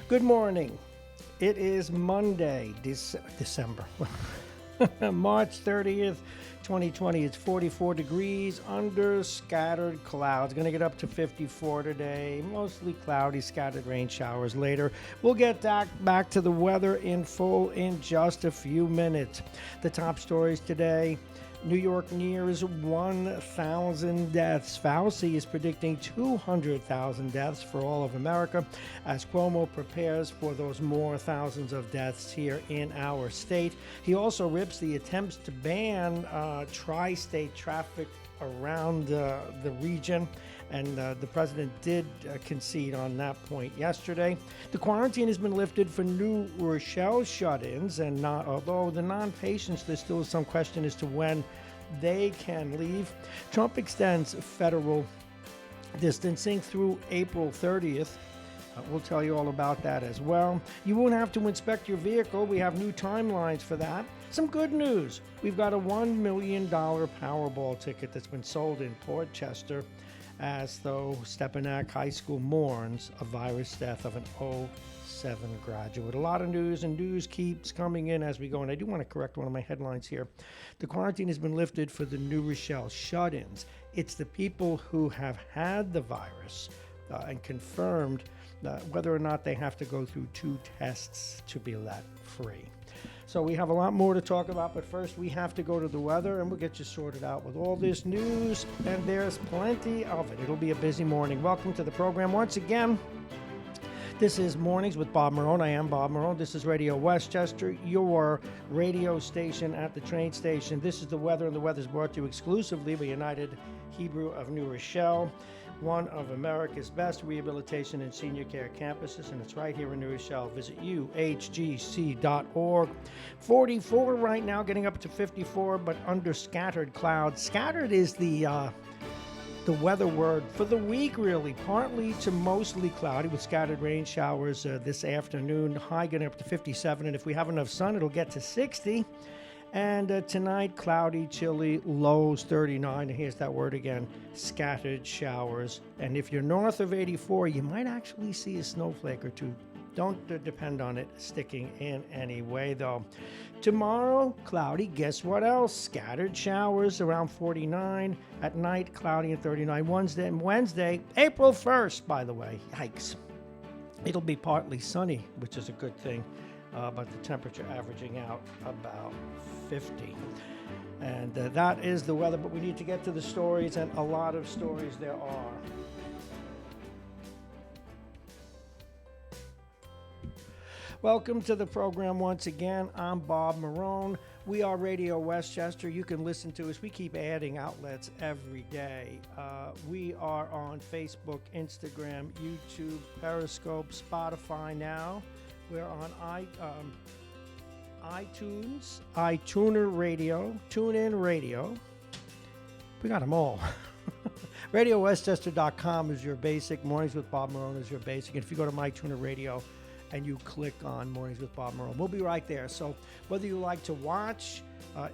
Good morning. It is Monday, December, March 30th, 2020. It's 44 degrees under scattered clouds. Going to get up to 54 today. Mostly cloudy, scattered rain showers later. We'll get back to the weather in full in just a few minutes. The top stories today. New York nears 1,000 deaths. Fauci is predicting 200,000 deaths for all of America as Cuomo prepares for those more thousands of deaths here in our state. He also rips the attempts to ban tri-state traffic around the region, and the president did concede on that point yesterday. The quarantine has been lifted for New Rochelle shut-ins, and although the non-patients, there's still some question as to when they can leave. Trump extends federal distancing through April 30th. We'll tell you all about that as well. You won't have to inspect your vehicle. We have new timelines for that. Some good news. We've got a $1 million Powerball ticket that's been sold in Westchester, as though Stepanak High School mourns a virus death of an 07 graduate. A lot of news, and news keeps coming in as we go. And I do want to correct one of my headlines here. The quarantine has been lifted for the New Rochelle shut-ins. It's the people who have had the virus and confirmed whether or not they have to go through 2 tests to be let free. So we have a lot more to talk about, but first we have to go to the weather, and we'll get you sorted out with all this news, and there's plenty of it. It'll be a busy morning. Welcome to the program once again. This is Mornings with Bob Marrone. I am Bob Marrone. This is Radio Westchester, your radio station at the train station. This is the weather, and the weather is brought to you exclusively by United Hebrew of New Rochelle, one of America's best rehabilitation and senior care campuses, and it's right here in New Rochelle. Visit uhgc.org. 44 right now, getting up to 54, but under scattered clouds. Scattered is the weather word for the week, really. Partly to mostly cloudy with scattered rain showers this afternoon. High getting up to 57, and if we have enough sun, it'll get to 60. And tonight, cloudy, chilly, lows 39. And here's that word again, scattered showers. And if you're north of 84, you might actually see a snowflake or two. Don't depend on it sticking in any way, though. Tomorrow, cloudy. Guess what else? Scattered showers around 49. At night, cloudy and 39. Wednesday, April 1st, by the way. Yikes. It'll be partly sunny, which is a good thing. But the temperature averaging out about 50. And that is the weather, but we need to get to the stories, and a lot of stories there are. Welcome to the program once again. I'm Bob Marrone. We are Radio Westchester. You can listen to us. We keep adding outlets every day. We are on Facebook, Instagram, YouTube, Periscope, Spotify now. We're on iTunes, iTuner Radio, TuneIn Radio. We got them all. RadioWestchester.com is your basic. Mornings with Bob Marrone is your basic. And if you go to MyTuner Radio and you click on Mornings with Bob Marrone, we'll be right there. So whether you like to watch,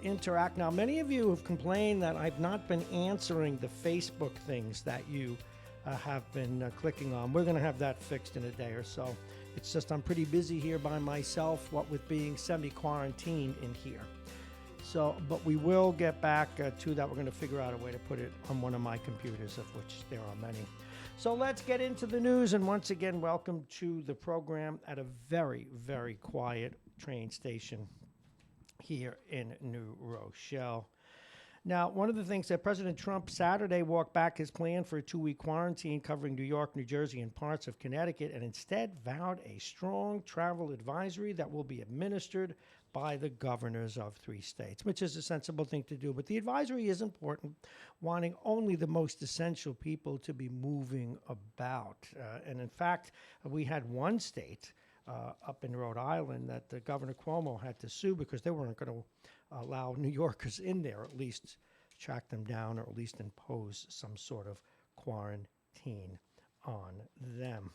interact. Now, many of you have complained that I've not been answering the Facebook things that you have been clicking on. We're going to have that fixed in a day or so. It's just I'm pretty busy here by myself, what with being semi-quarantined in here. So, but we will get back to that. We're going to figure out a way to put it on one of my computers, of which there are many. So let's get into the news. And once again, welcome to the program at a very, very quiet train station here in New Rochelle. Now, one of the things that President Trump Saturday walked back his plan for a 2-week quarantine covering New York, New Jersey, and parts of Connecticut, and instead vowed a strong travel advisory that will be administered by the governors of 3 states, which is a sensible thing to do. But the advisory is important, wanting only the most essential people to be moving about. And in fact, we had one state up in Rhode Island that Governor Cuomo had to sue because they weren't going to allow New Yorkers in there, at least track them down or at least impose some sort of quarantine on them.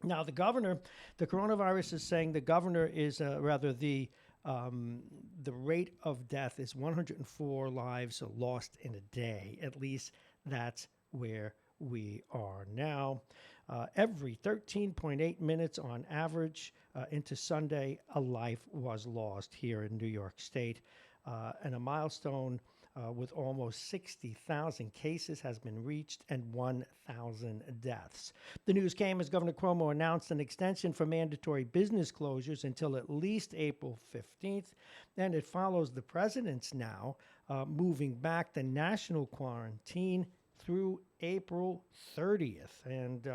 Now, the coronavirus is saying the governor is, the rate of death is 104 lives lost in a day. At least that's where we are now. Every 13.8 minutes on average into Sunday, a life was lost here in New York State. And a milestone with almost 60,000 cases has been reached and 1,000 deaths. The news came as Governor Cuomo announced an extension for mandatory business closures until at least April 15th. And it follows the president's now moving back the national quarantine through April 30th. And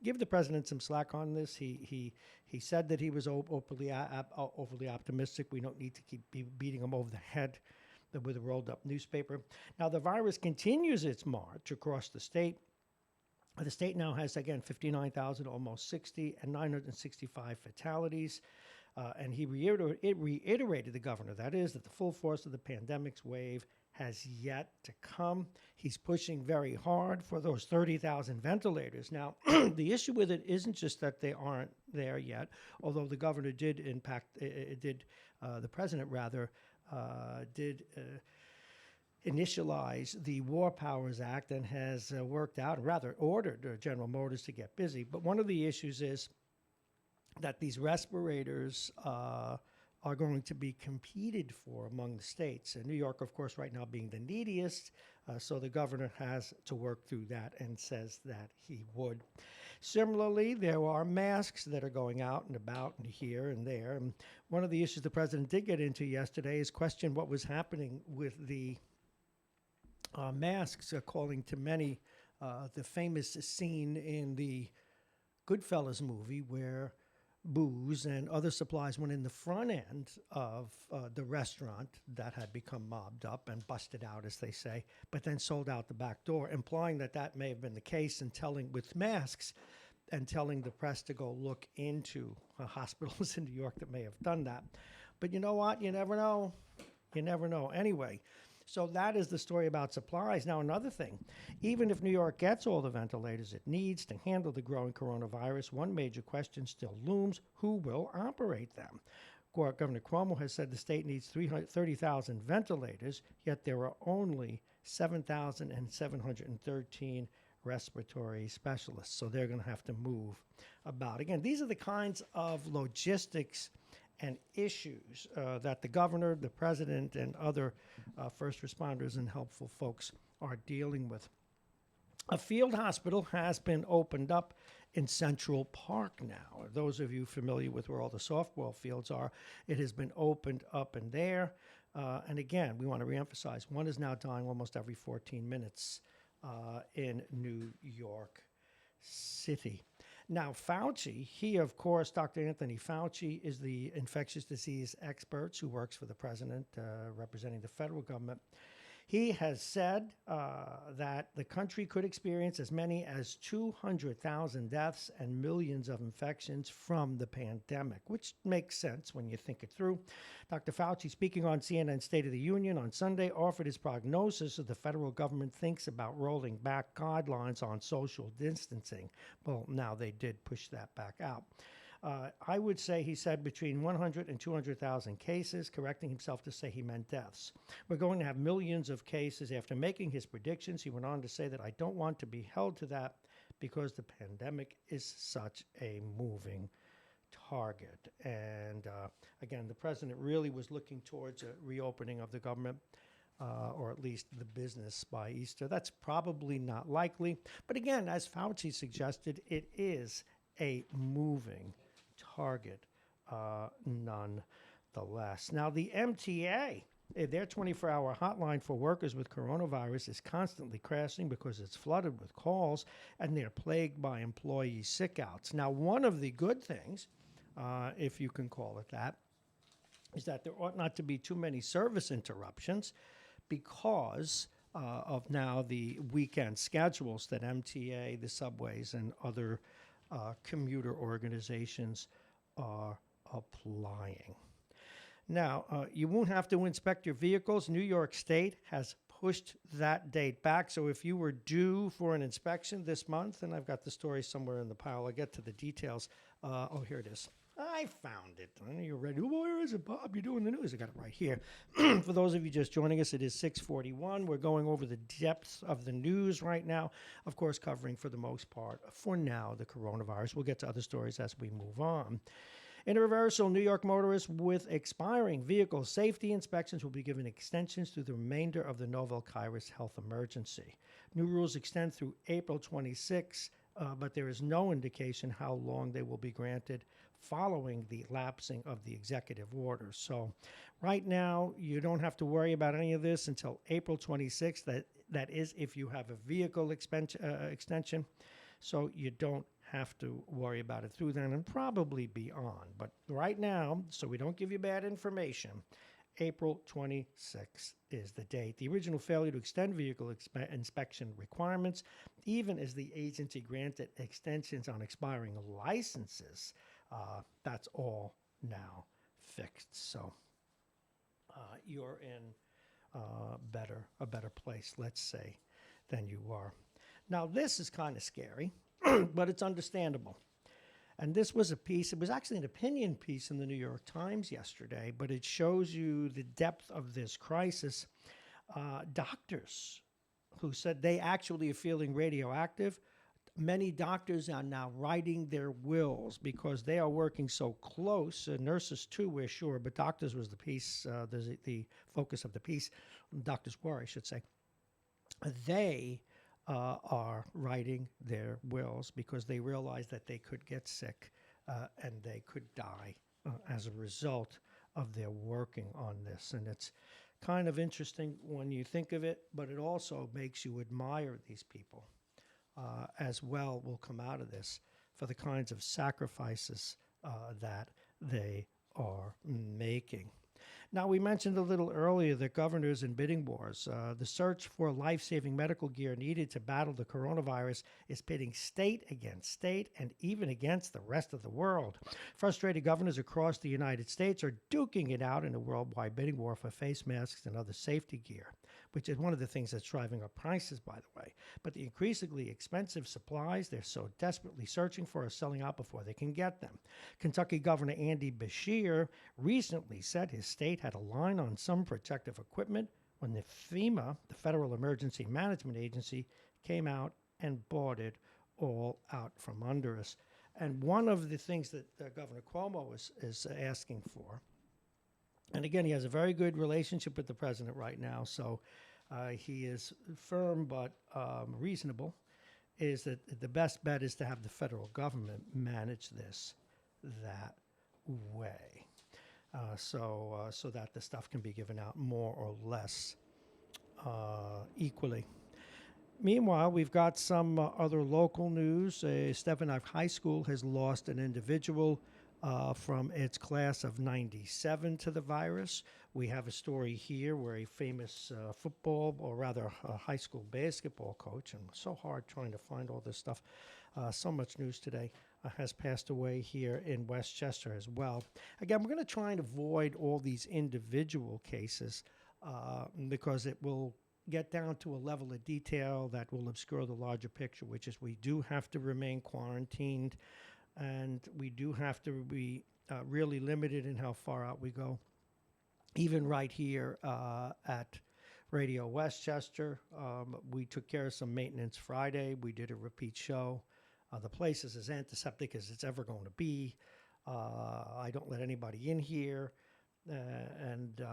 give the president some slack on this. He said that he was overly optimistic. We don't need to keep beating him over the head with a rolled up newspaper. Now, the virus continues its march across the state. The state now has, again, 59,000, almost 60, and 965 fatalities. And he reiterated, the governor, that is, that the full force of the pandemic's wave has yet to come. He's pushing very hard for those 30,000 ventilators. Now, the issue with it isn't just that they aren't there yet, although the governor did the president rather, did initialize the War Powers Act and has worked out, rather ordered General Motors to get busy. But one of the issues is that these respirators are going to be competed for among the states. And New York, of course, right now being the neediest, so the governor has to work through that and says that he would. Similarly, there are masks that are going out and about and here and there. And one of the issues the president did get into yesterday is question what was happening with the masks, calling to many the famous scene in the Goodfellas movie where booze and other supplies went in the front end of the restaurant that had become mobbed up and busted out, as they say, but then sold out the back door, implying that that may have been the case, and telling with masks and telling the press to go look into hospitals in New York that may have done that. But you know what? You never know. You never know. Anyway, so that is the story about supplies. Now, another thing, even if New York gets all the ventilators it needs to handle the growing coronavirus, one major question still looms: who will operate them? Governor Cuomo has said the state needs 30,000 ventilators, yet there are only 7,713 respiratory specialists. So they're going to have to move about. Again, these are the kinds of logistics and issues that the governor, the president, and other first responders and helpful folks are dealing with. A field hospital has been opened up in Central Park now. Those of you familiar with where all the softball fields are, it has been opened up in there. And again, we want to reemphasize, one is now dying almost every 14 minutes in New York City. Now, Fauci, he, of course, Dr. Anthony Fauci is the infectious disease expert who works for the president, representing the federal government. He has said that the country could experience as many as 200,000 deaths and millions of infections from the pandemic, which makes sense when you think it through. Dr. Fauci, speaking on CNN State of the Union on Sunday, offered his prognosis as the federal government thinks about rolling back guidelines on social distancing. Well, now they did push that back out. I would say, he said, between 100 and 200,000 cases, correcting himself to say he meant deaths. We're going to have millions of cases. After making his predictions, he went on to say that I don't want to be held to that because the pandemic is such a moving target. And again, the president really was looking towards a reopening of the government, or at least the business, by Easter. That's probably not likely. But again, as Fauci suggested, it is a moving target nonetheless. Now, the MTA, their 24-hour hotline for workers with coronavirus is constantly crashing because it's flooded with calls, and they're plagued by employee sick-outs. Now, one of the good things, if you can call it that, is that there ought not to be too many service interruptions because of now the weekend schedules that MTA, the subways, and other commuter organizations are applying. Now, you won't have to inspect your vehicles. New York State has pushed that date back. So if you were due for an inspection this month, and I've got the story somewhere in the pile, I'll get to the details. Oh, here it is. I found it. I know you're ready. Oh, where is it, Bob? You're doing the news. I got it right here. For those of you just joining us, it is 6:41. We're going over the depths of the news right now. Of course, covering for the most part, for now, the coronavirus. We'll get to other stories as we move on. In a reversal, New York motorists with expiring vehicle safety inspections will be given extensions through the remainder of the novel virus health emergency. New rules extend through April 26, but there is no indication how long they will be granted following the lapsing of the executive order. So right now, you don't have to worry about any of this until April 26th. That is if you have a vehicle extension. So you don't have to worry about it through then and probably beyond. But right now, so we don't give you bad information, April 26th is the date. The original failure to extend vehicle inspection requirements, even as the agency granted extensions on expiring licenses, that's all now fixed. So you're in a better place, let's say, than you were. Now, this is kind of scary, but it's understandable. And this was a piece, it was actually an opinion piece in the New York Times yesterday, but it shows you the depth of this crisis. Doctors who said they actually are feeling radioactive, many doctors are now writing their wills because they are working so close. Nurses, too, we're sure, but doctors was the piece, the focus of the piece. Doctors were, I should say. They are writing their wills because they realize that they could get sick and they could die as a result of their working on this. And it's kind of interesting when you think of it, but it also makes you admire these people as well will come out of this for the kinds of sacrifices that they are making. Now, we mentioned a little earlier that governors and bidding wars, the search for life-saving medical gear needed to battle the coronavirus is pitting state against state and even against the rest of the world. Frustrated governors across the United States are duking it out in a worldwide bidding war for face masks and other safety gear, which is one of the things that's driving up prices, by the way. But the increasingly expensive supplies they're so desperately searching for are selling out before they can get them. Kentucky Governor Andy Beshear recently said his state had a line on some protective equipment when the FEMA, the Federal Emergency Management Agency, came out and bought it all out from under us. And one of the things that Governor Cuomo is asking for, and again, he has a very good relationship with the president right now, so he is firm but reasonable, is that the best bet is to have the federal government manage this that way. So that the stuff can be given out more or less equally. Meanwhile, we've got some other local news. Stephen F. High School has lost an individual from its class of 97 to the virus. We have a story here where a famous football, or rather a high school basketball coach, and it's so hard trying to find all this stuff, so much news today, has passed away here in Westchester as well. Again, we're going to try and avoid all these individual cases because it will get down to a level of detail that will obscure the larger picture, which is we do have to remain quarantined and we do have to be really limited in how far out we go. Even right here at Radio Westchester, we took care of some maintenance Friday. We did a repeat show. The place is as antiseptic as it's ever going to be. I don't let anybody in here, and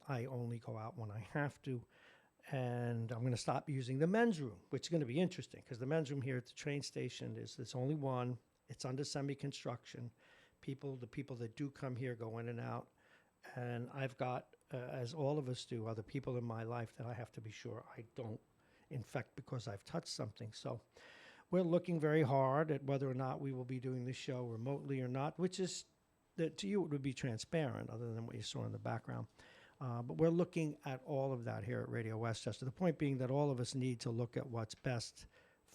I only go out when I have to. And I'm going to stop using the men's room, which is going to be interesting because the men's room here at the train station it's only one. It's under semi-construction. The people that do come here go in and out. And I've got, as all of us do, other people in my life that I have to be sure I don't infect because I've touched something. So we're looking very hard at whether or not we will be doing this show remotely or not, which is, that to you it would be transparent other than what you saw in the background. But we're looking at all of that here at Radio Westchester. The point being that all of us need to look at what's best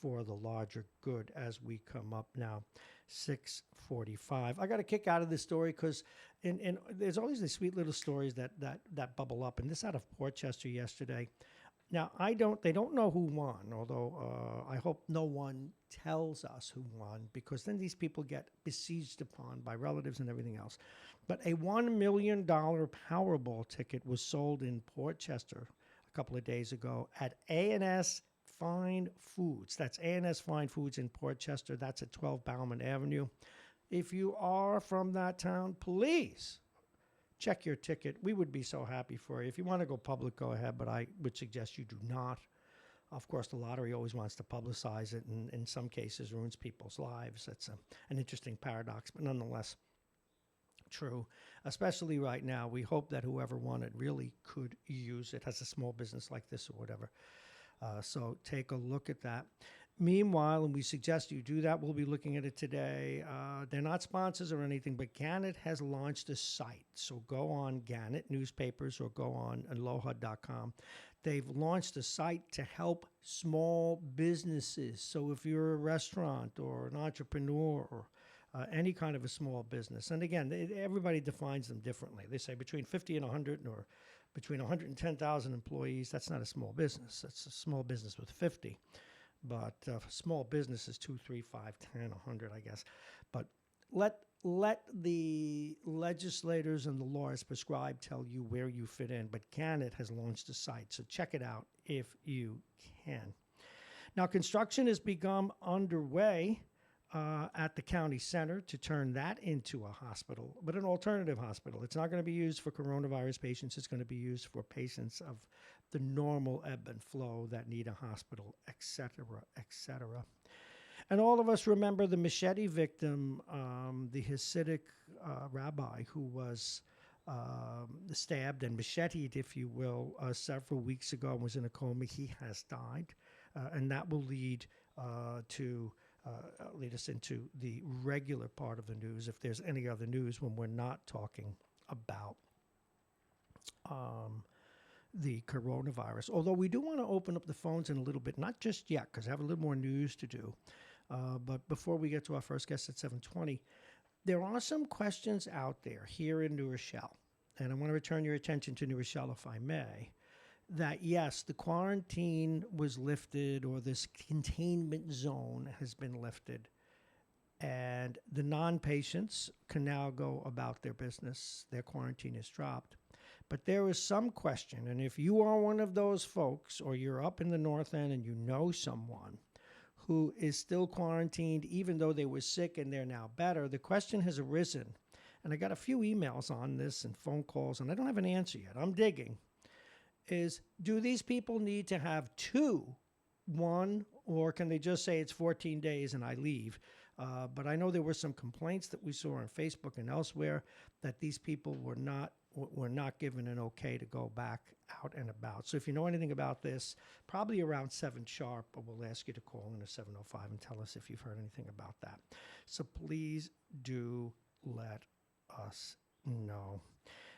for the larger good as we come up now. 6:45. I got a kick out of this story because there's always these sweet little stories that bubble up. And this out of Portchester yesterday. Now, they don't know who won, although I hope no one tells us who won, because then these people get besieged upon by relatives and everything else. But a $1 million Powerball ticket was sold in Portchester a couple of days ago at A&S Fine Foods. That's A&S Fine Foods in Portchester. That's at 12 Bauman Avenue. If you are from that town, please check your ticket. We would be so happy for you. If you want to go public, go ahead, but I would suggest you do not. Of course, the lottery always wants to publicize it, and in some cases ruins people's lives. That's an interesting paradox, but nonetheless true. Especially right now, we hope that whoever won it really could use it as a small business like this or whatever. So take a look at that. Meanwhile, and we suggest you do that, we'll be looking at it today. They're not sponsors or anything, but Gannett has launched a site. So go on Gannett newspapers or go on aloha.com. They've launched a site to help small businesses. So if you're a restaurant or an entrepreneur or any kind of a small business, and again, everybody defines them differently. They say between 50 and 100 or between 110,000 employees, that's not a small business. That's a small business with 50. But small business is 2, 3, 5, 10, 100, I guess. But let the legislators and the lawyers prescribe tell you where you fit in. But Gannett has launched a site, so check it out if you can. Now, construction has become underway at the county center to turn that into a hospital, but an alternative hospital. It's not going to be used for coronavirus patients. It's going to be used for patients of the normal ebb and flow that need a hospital, et cetera, et cetera. And all of us remember the machete victim, the Hasidic rabbi who was stabbed and macheted, if you will, several weeks ago and was in a coma. He has died, and that will lead us into the regular part of the news, if there's any other news when we're not talking about the coronavirus. Although we do want to open up the phones in a little bit, not just yet, because I have a little more news to do. But before we get to our first guest at 7:20, there are some questions out there here in New Rochelle, and I want to return your attention to New Rochelle, if I may, that yes, the quarantine was lifted, or this containment zone has been lifted, and the non-patients can now go about their business. Their quarantine is dropped. But there is some question, and if you are one of those folks, or you're up in the North End and you know someone who is still quarantined, even though they were sick and they're now better, the question has arisen, and I got a few emails on this and phone calls, and I don't have an answer yet. I'm digging. Is, do these people need to have one, or can they just say it's 14 days and I leave? But I know there were some complaints that we saw on Facebook and elsewhere that these people were not given an okay to go back out and about. So if you know anything about this, probably around 7 sharp, we'll ask you to call in at 7:05 and tell us if you've heard anything about that. So please do let us know.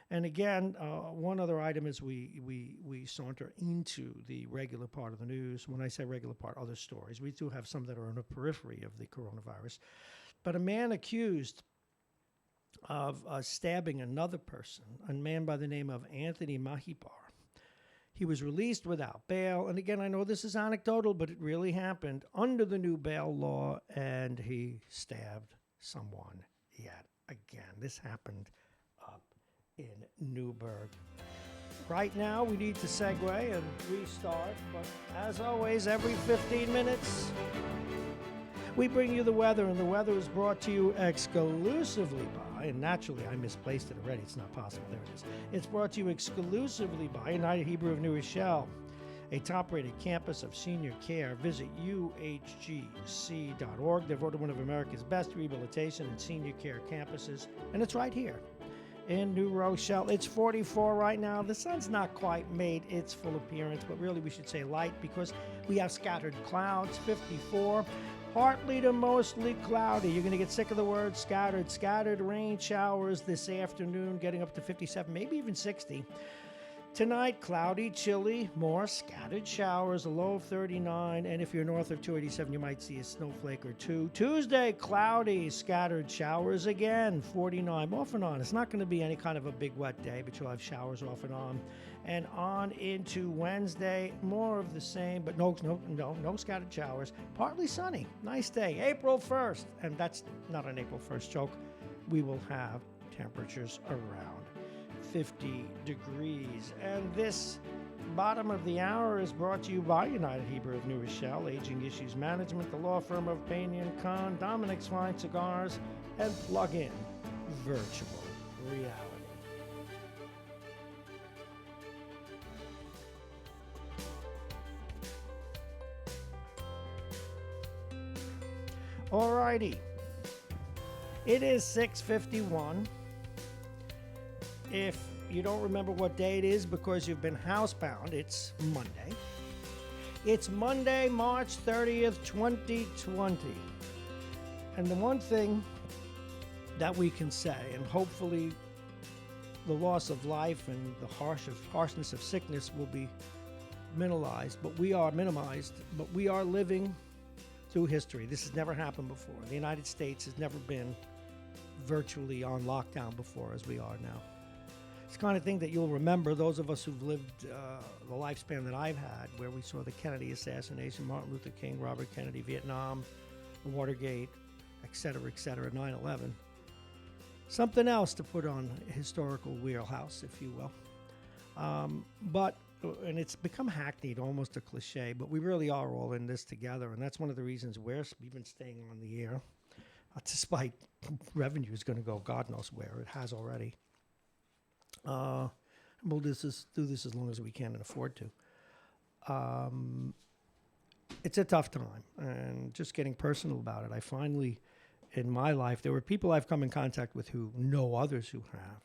And again, one other item as we saunter into the regular part of the news. When I say regular part, other stories. We do have some that are on the periphery of the coronavirus. But a man accused of stabbing another person, a man by the name of Anthony Mahibar. He was released without bail. And again, I know this is anecdotal, but it really happened under the new bail law, and he stabbed someone yet again. This happened in Newburgh. Right now, we need to segue and restart, but as always, every 15 minutes, we bring you the weather, and the weather is brought to you exclusively by, and naturally, I misplaced it already. It's not possible. There it is. It's brought to you exclusively by United Hebrew of New Rochelle, a top-rated campus of senior care. Visit uhgc.org. They're voted one of America's best rehabilitation and senior care campuses, and it's right here in New Rochelle. It's 44 right now. The sun's not quite made its full appearance, but really we should say light, because we have scattered clouds. 54, partly to mostly cloudy. You're going to get sick of the word scattered. Scattered rain showers this afternoon, getting up to 57, maybe even 60. Tonight, cloudy, chilly, more scattered showers, a low of 39. And if you're north of 287, you might see a snowflake or two. Tuesday, cloudy, scattered showers again, 49, off and on. It's not going to be any kind of a big wet day, but you'll have showers off and on. And on into Wednesday, more of the same, but no scattered showers. Partly sunny, nice day. April 1st, and that's not an April 1st joke. We will have temperatures around 50 degrees. And this bottom of the hour is brought to you by United Hebrew of New Rochelle, Aging Issues Management, the law firm of Payne & Kahn, Dominic's Fine Cigars, and Plug-in Virtual Reality. Alrighty, it is 6:51. If you don't remember what day it is because you've been housebound, it's Monday. It's Monday, March 30th, 2020. And the one thing that we can say, and hopefully the loss of life and the harshness of sickness will be minimized, but we are living through history. This has never happened before. The United States has never been virtually on lockdown before as we are now. It's the kind of thing that you'll remember, those of us who've lived the lifespan that I've had, where we saw the Kennedy assassination, Martin Luther King, Robert Kennedy, Vietnam, Watergate, etc., 9/11. Something else to put on a historical wheelhouse, if you will. And it's become hackneyed, almost a cliche, but we really are all in this together, and that's one of the reasons we've been staying on the air, despite revenue is going to go God knows where. It has already. We'll do this as long as we can and afford to. It's a tough time, and just getting personal about it, I finally, in my life, there were people I've come in contact with who know others who have.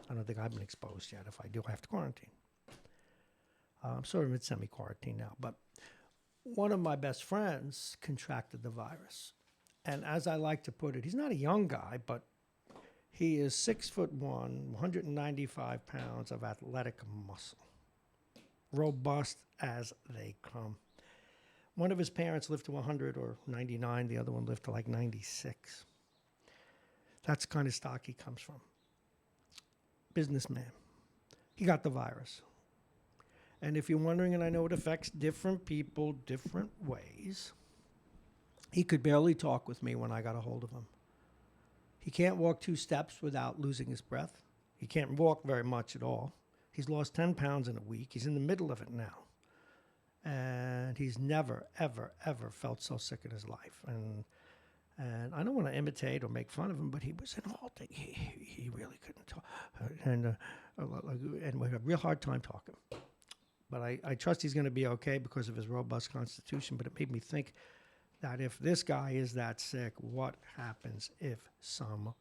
I don't think I've been exposed yet. If I do, I have to quarantine. I'm sort of in semi-quarantine now, but one of my best friends contracted the virus. And as I like to put it, he's not a young guy, but he is 6'1", 195 pounds of athletic muscle. Robust as they come. One of his parents lived to 100 or 99. The other one lived to like 96. That's the kind of stock he comes from. Businessman. He got the virus. And if you're wondering, and I know it affects different people different ways, he could barely talk with me when I got a hold of him. He can't walk 2 steps without losing his breath. He can't walk very much at all. He's lost 10 pounds in a week. He's in the middle of it now. And he's never, ever, ever felt so sick in his life. And I don't want to imitate or make fun of him, but he was in all things. He really couldn't talk. And we had a real hard time talking. But I trust he's going to be okay because of his robust constitution. But it made me think that if this guy is that sick, what happens if someone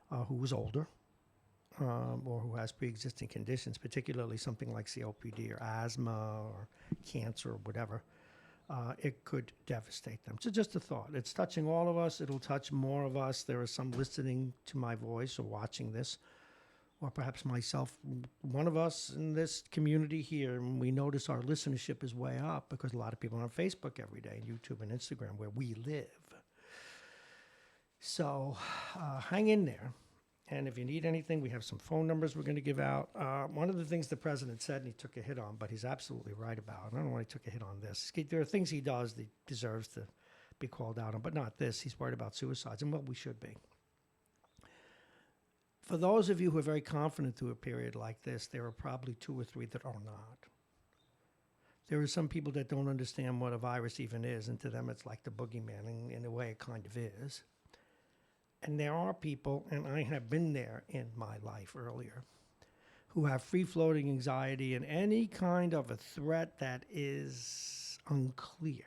who was older or who has pre-existing conditions, particularly something like COPD or asthma or cancer or whatever, it could devastate them. So just a thought. It's touching all of us. It'll touch more of us. There are some listening to my voice or watching this, or perhaps myself, one of us in this community here, and we notice our listenership is way up because a lot of people are on Facebook every day, YouTube and Instagram, where we live. So hang in there. And if you need anything, we have some phone numbers we're going to give out. One of the things the president said, and he took a hit on, but he's absolutely right about it. I don't know why he took a hit on this. There are things he does that he deserves to be called out on, but not this. He's worried about suicides, and well, we should be. For those of you who are very confident through a period like this, there are probably 2 or 3 that are not. There are some people that don't understand what a virus even is, and to them it's like the boogeyman, and in a way it kind of is. And there are people, and I have been there in my life earlier, who have free-floating anxiety, and any kind of a threat that is unclear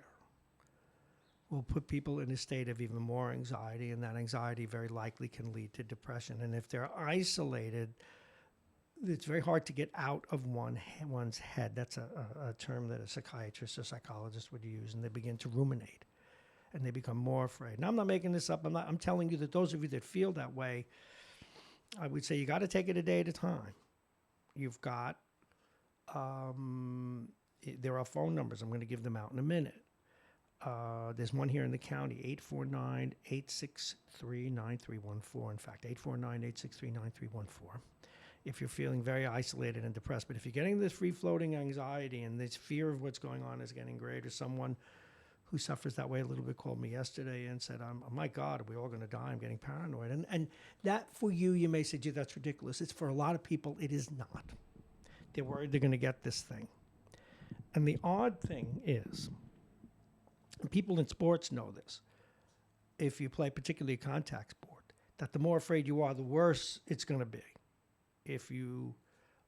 will put people in a state of even more anxiety, and that anxiety very likely can lead to depression. And if they're isolated, it's very hard to get out of one's head. That's a term that a psychiatrist or psychologist would use, and they begin to ruminate, and they become more afraid. Now, I'm not making this up. I'm telling you that those of you that feel that way, I would say you got to take it a day at a time. you've got, there are phone numbers. I'm going to give them out in a minute. There's one here in the county, 849-863-9314. In fact, 849-863-9314. If you're feeling very isolated and depressed, but if you're getting this free-floating anxiety and this fear of what's going on is getting greater, someone who suffers that way a little bit called me yesterday and said, oh my God, are we all going to die? I'm getting paranoid. And that for you may say, gee, that's ridiculous. It's for a lot of people, it is not. They're worried they're going to get this thing. And the odd thing is, and people in sports know this, if you play particularly a contact sport, that the more afraid you are, the worse it's going to be. If you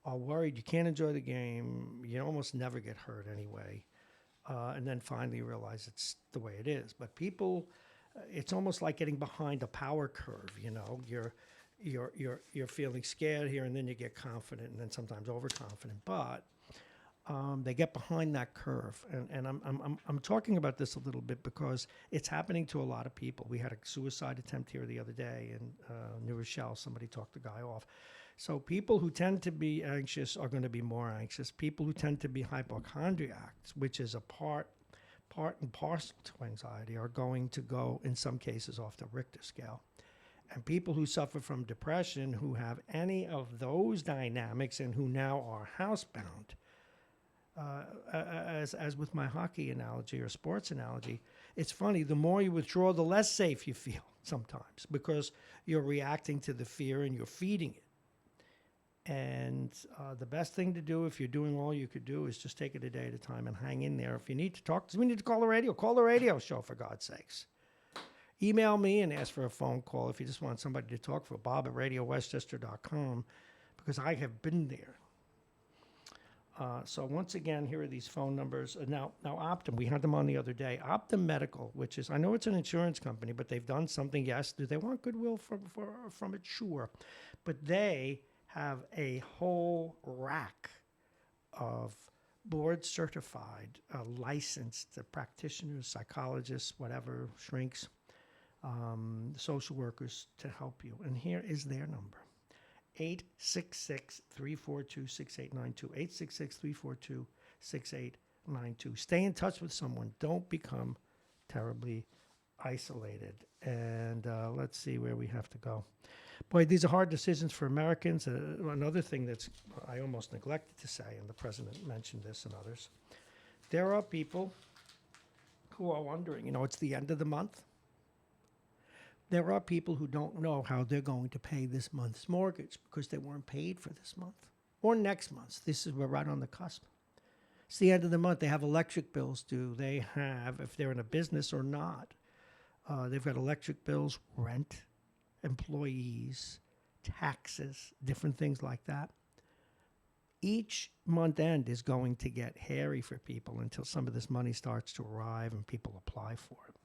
are worried you can't enjoy the game, you almost never get hurt anyway. And then finally you realize it's the way it is. But people, it's almost like getting behind a power curve, you know. You're feeling scared here, and then you get confident, and then sometimes overconfident. But they get behind that curve, and I'm talking about this a little bit because it's happening to a lot of people. We had a suicide attempt here the other day in New Rochelle. Somebody talked the guy off. So people who tend to be anxious are going to be more anxious. People who tend to be hypochondriacs, which is a part and parcel to anxiety, are going to go, in some cases, off the Richter scale. And people who suffer from depression, who have any of those dynamics and who now are housebound, as with my hockey analogy or sports analogy, it's funny, the more you withdraw, the less safe you feel sometimes because you're reacting to the fear and you're feeding it. And the best thing to do if you're doing all you could do is just take it a day at a time and hang in there. If you need to talk, we need to call the radio. Call the radio show, for God's sakes. Email me and ask for a phone call if you just want somebody to talk for bob@radiowestchester.com, because I have been there. So once again, here are these phone numbers. Now Optum, we had them on the other day. Optum Medical, which is, I know it's an insurance company, but they've done something. Yes, do they want goodwill from it? Sure. But they have a whole rack of board-certified, licensed practitioners, psychologists, whatever, shrinks, social workers to help you. And here is their number. 866-342-6892. 866-342-6892. Stay in touch with someone. Don't become terribly isolated. And let's see where we have to go. Boy, these are hard decisions for Americans. Another thing that's I almost neglected to say, and the president mentioned this and others, there are people who are wondering, it's the end of the month. There are people who don't know how they're going to pay this month's mortgage because they weren't paid for this month or next month. We're right on the cusp. It's the end of the month. They have electric bills due. They have, if they're in a business or not, they've got electric bills, rent, employees, taxes, different things like that. Each month end is going to get hairy for people until some of this money starts to arrive and people apply for it.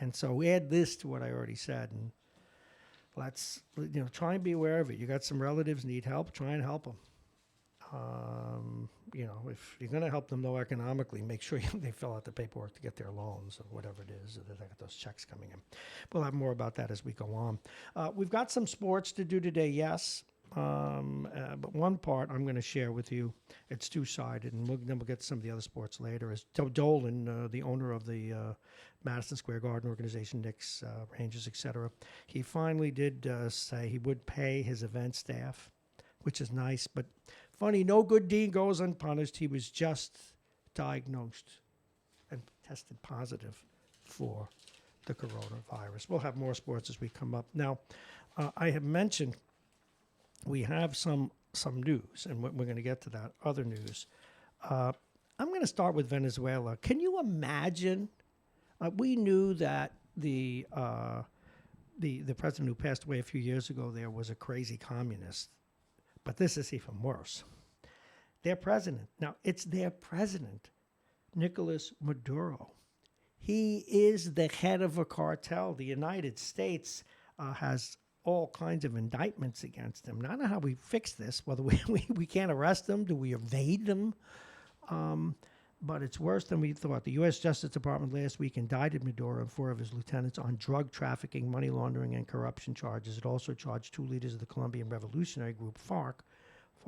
And so add this to what I already said, and let's try and be aware of it. You got some relatives need help, try and help them. If you're going to help them, though, economically, make sure they fill out the paperwork to get their loans or whatever it is, or they got those checks coming in. We'll have more about that as we go on. We've got some sports to do today, yes. But one part I'm going to share with you, it's two-sided, and then we'll get to some of the other sports later, is Dolan, the owner of the Madison Square Garden organization, Knicks, Rangers, etc. He finally did say he would pay his event staff, which is nice, but funny, no good deed goes unpunished. He was just diagnosed and tested positive for the coronavirus. We'll have more sports as we come up. Now, I have mentioned we have some news, and we're going to get to that other news. I'm going to start with Venezuela. Can you imagine? We knew that the president who passed away a few years ago there was a crazy communist, but this is even worse. Their president, now it's their president, Nicolas Maduro. He is the head of a cartel. The United States has all kinds of indictments against him. Now, I don't know how we fix this, whether we can't arrest them, do we evade them? But it's worse than we thought. The U.S. Justice Department last week indicted Maduro and 4 of his lieutenants on drug trafficking, money laundering, and corruption charges. It also charged 2 leaders of the Colombian revolutionary group, FARC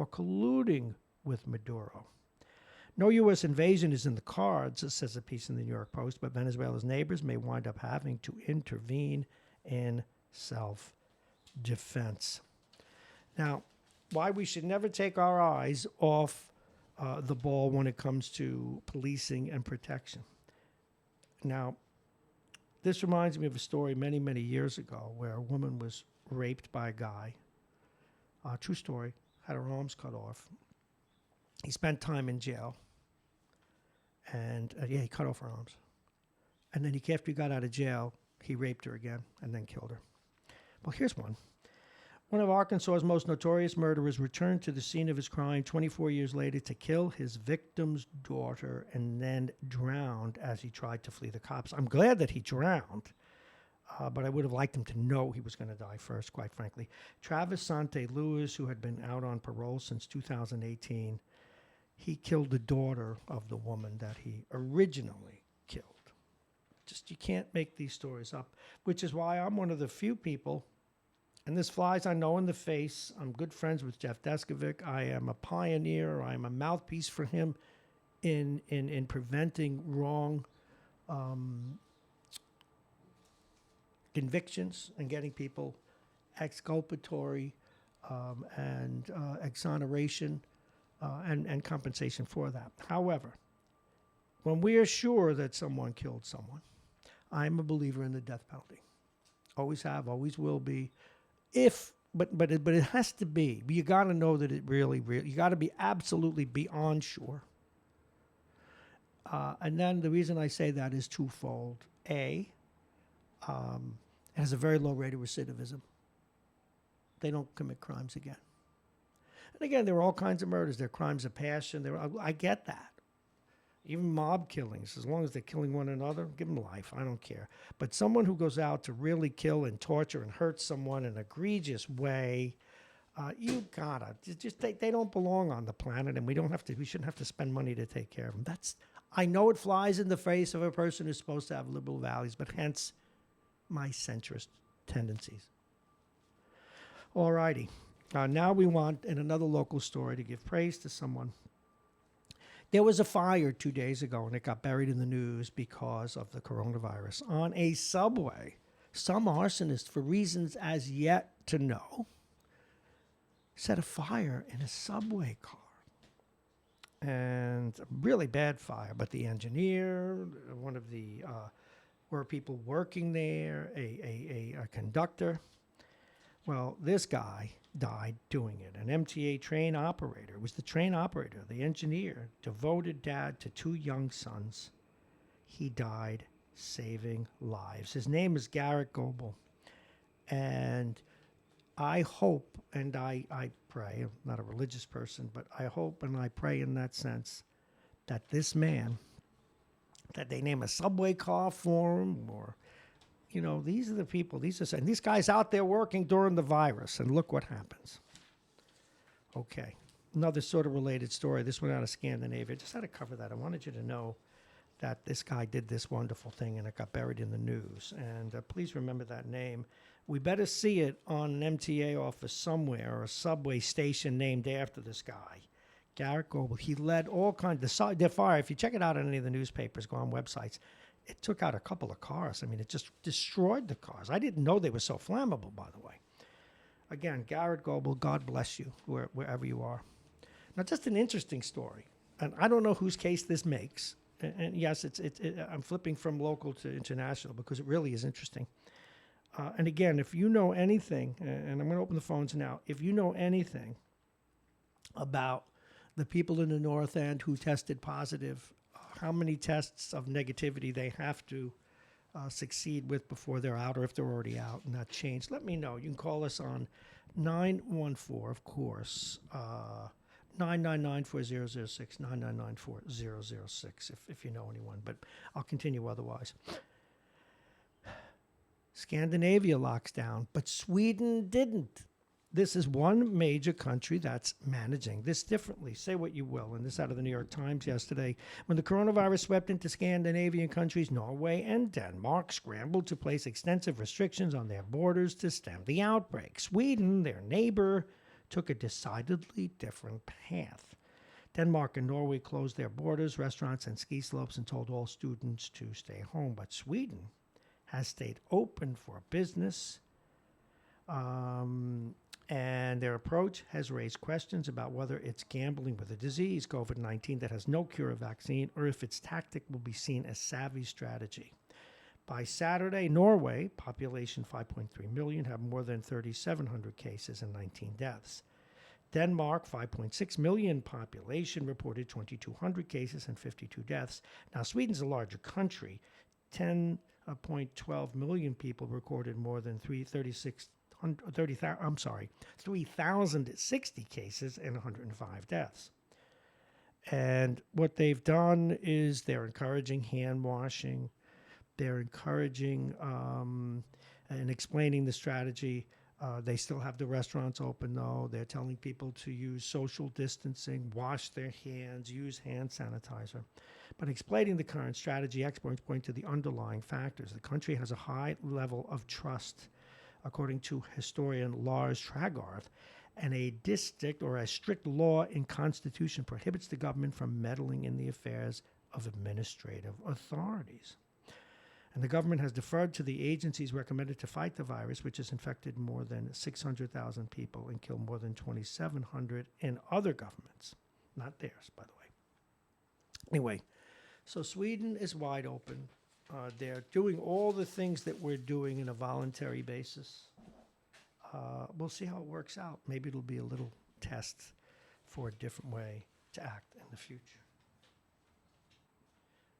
for colluding with Maduro. No U.S. invasion is in the cards, says a piece in the New York Post, but Venezuela's neighbors may wind up having to intervene in self-defense. Now, why we should never take our eyes off the ball when it comes to policing and protection. Now, this reminds me of a story many, many years ago where a woman was raped by a guy. True story, had her arms cut off. He spent time in jail. And, he cut off her arms. And then after he got out of jail, he raped her again and then killed her. Well, here's one. One of Arkansas's most notorious murderers returned to the scene of his crime 24 years later to kill his victim's daughter and then drowned as he tried to flee the cops. I'm glad that he drowned, but I would have liked him to know he was going to die first, quite frankly. Travis Sante Lewis, who had been out on parole since 2018, he killed the daughter of the woman that he originally killed. Just, you can't make these stories up, which is why I'm one of the few people, and this flies, I know, in the face. I'm good friends with Jeff Deskovic. I am a pioneer. I am a mouthpiece for him in preventing wrong convictions and getting people exculpatory and exoneration and compensation for that. However, when we are sure that someone killed someone, I'm a believer in the death penalty. Always have, always will be. But it has to be. You got to know that it really, you got to be absolutely beyond sure. And then the reason I say that is twofold. A, it has a very low rate of recidivism. They don't commit crimes again. And again, there are all kinds of murders. There are crimes of passion. I get that. Even mob killings, as long as they're killing one another, give them life. I don't care. But someone who goes out to really kill and torture and hurt someone in an egregious way, you gotta they don't belong on the planet, and we shouldn't have to spend money to take care of them. I know it flies in the face of a person who's supposed to have liberal values, but hence my centrist tendencies. All righty. Now we want, in another local story, to give praise to someone. There was a fire 2 days ago, and it got buried in the news because of the coronavirus. On a subway, some arsonist, for reasons as yet to know, set a fire in a subway car. And a really bad fire, but the engineer, one of the were people working there, a conductor. Well, this guy died doing it. An MTA train operator. It was the train operator, the engineer, devoted dad to two young sons. He died saving lives. His name is Garrett Global. And I hope and I pray, I'm not a religious person, but I hope and I pray in that sense that this man, that they name a subway car for him, or these are the people, and these guys out there working during the virus, and look what happens. Okay, another sort of related story. This one out of Scandinavia. Just had to cover that. I wanted you to know that this guy did this wonderful thing, and it got buried in the news. And please remember that name. We better see it on an MTA office somewhere, or a subway station named after this guy. Garrett Global. He led all kinds of the fire. If you check it out on any of the newspapers, go on websites, it took out a couple of cars. I mean, it just destroyed the cars. I didn't know they were so flammable, by the way. Again, Garrett Global, God bless you, wherever you are. Now, just an interesting story. And I don't know whose case this makes. And yes, I'm flipping from local to international because it really is interesting. And again, if you know anything, and I'm going to open the phones now, if you know anything about the people in the North End who tested positive, how many tests of negativity they have to succeed with before they're out, or if they're already out and that changed, let me know. You can call us on 914, of course, 999-4006, 999-4006, if you know anyone, but I'll continue otherwise. Scandinavia locks down, but Sweden didn't. This is one major country that's managing this differently. Say what you will, and this out of the New York Times yesterday. When the coronavirus swept into Scandinavian countries, Norway and Denmark scrambled to place extensive restrictions on their borders to stem the outbreak. Sweden, their neighbor, took a decidedly different path. Denmark and Norway closed their borders, restaurants, and ski slopes and told all students to stay home. But Sweden has stayed open for business, and their approach has raised questions about whether it's gambling with a disease, COVID-19, that has no cure or vaccine, or if its tactic will be seen as savvy strategy. By Saturday, Norway, population 5.3 million, had more than 3,700 cases and 19 deaths. Denmark, 5.6 million population, reported 2,200 cases and 52 deaths. Now, Sweden's a larger country. 10.12 million people recorded more than 3,060 cases and 105 deaths. And what they've done is they're encouraging hand washing. They're encouraging and explaining the strategy. They still have the restaurants open, though. They're telling people to use social distancing, wash their hands, use hand sanitizer. But explaining the current strategy, experts point to the underlying factors. The country has a high level of trust, according to historian Lars Tragarth, and a strict law in constitution prohibits the government from meddling in the affairs of administrative authorities. And the government has deferred to the agencies recommended to fight the virus, which has infected more than 600,000 people and killed more than 2,700 in other governments. Not theirs, by the way. Anyway, so Sweden is wide open. They're doing all the things that we're doing in a voluntary basis. We'll see how it works out. Maybe it'll be a little test for a different way to act in the future.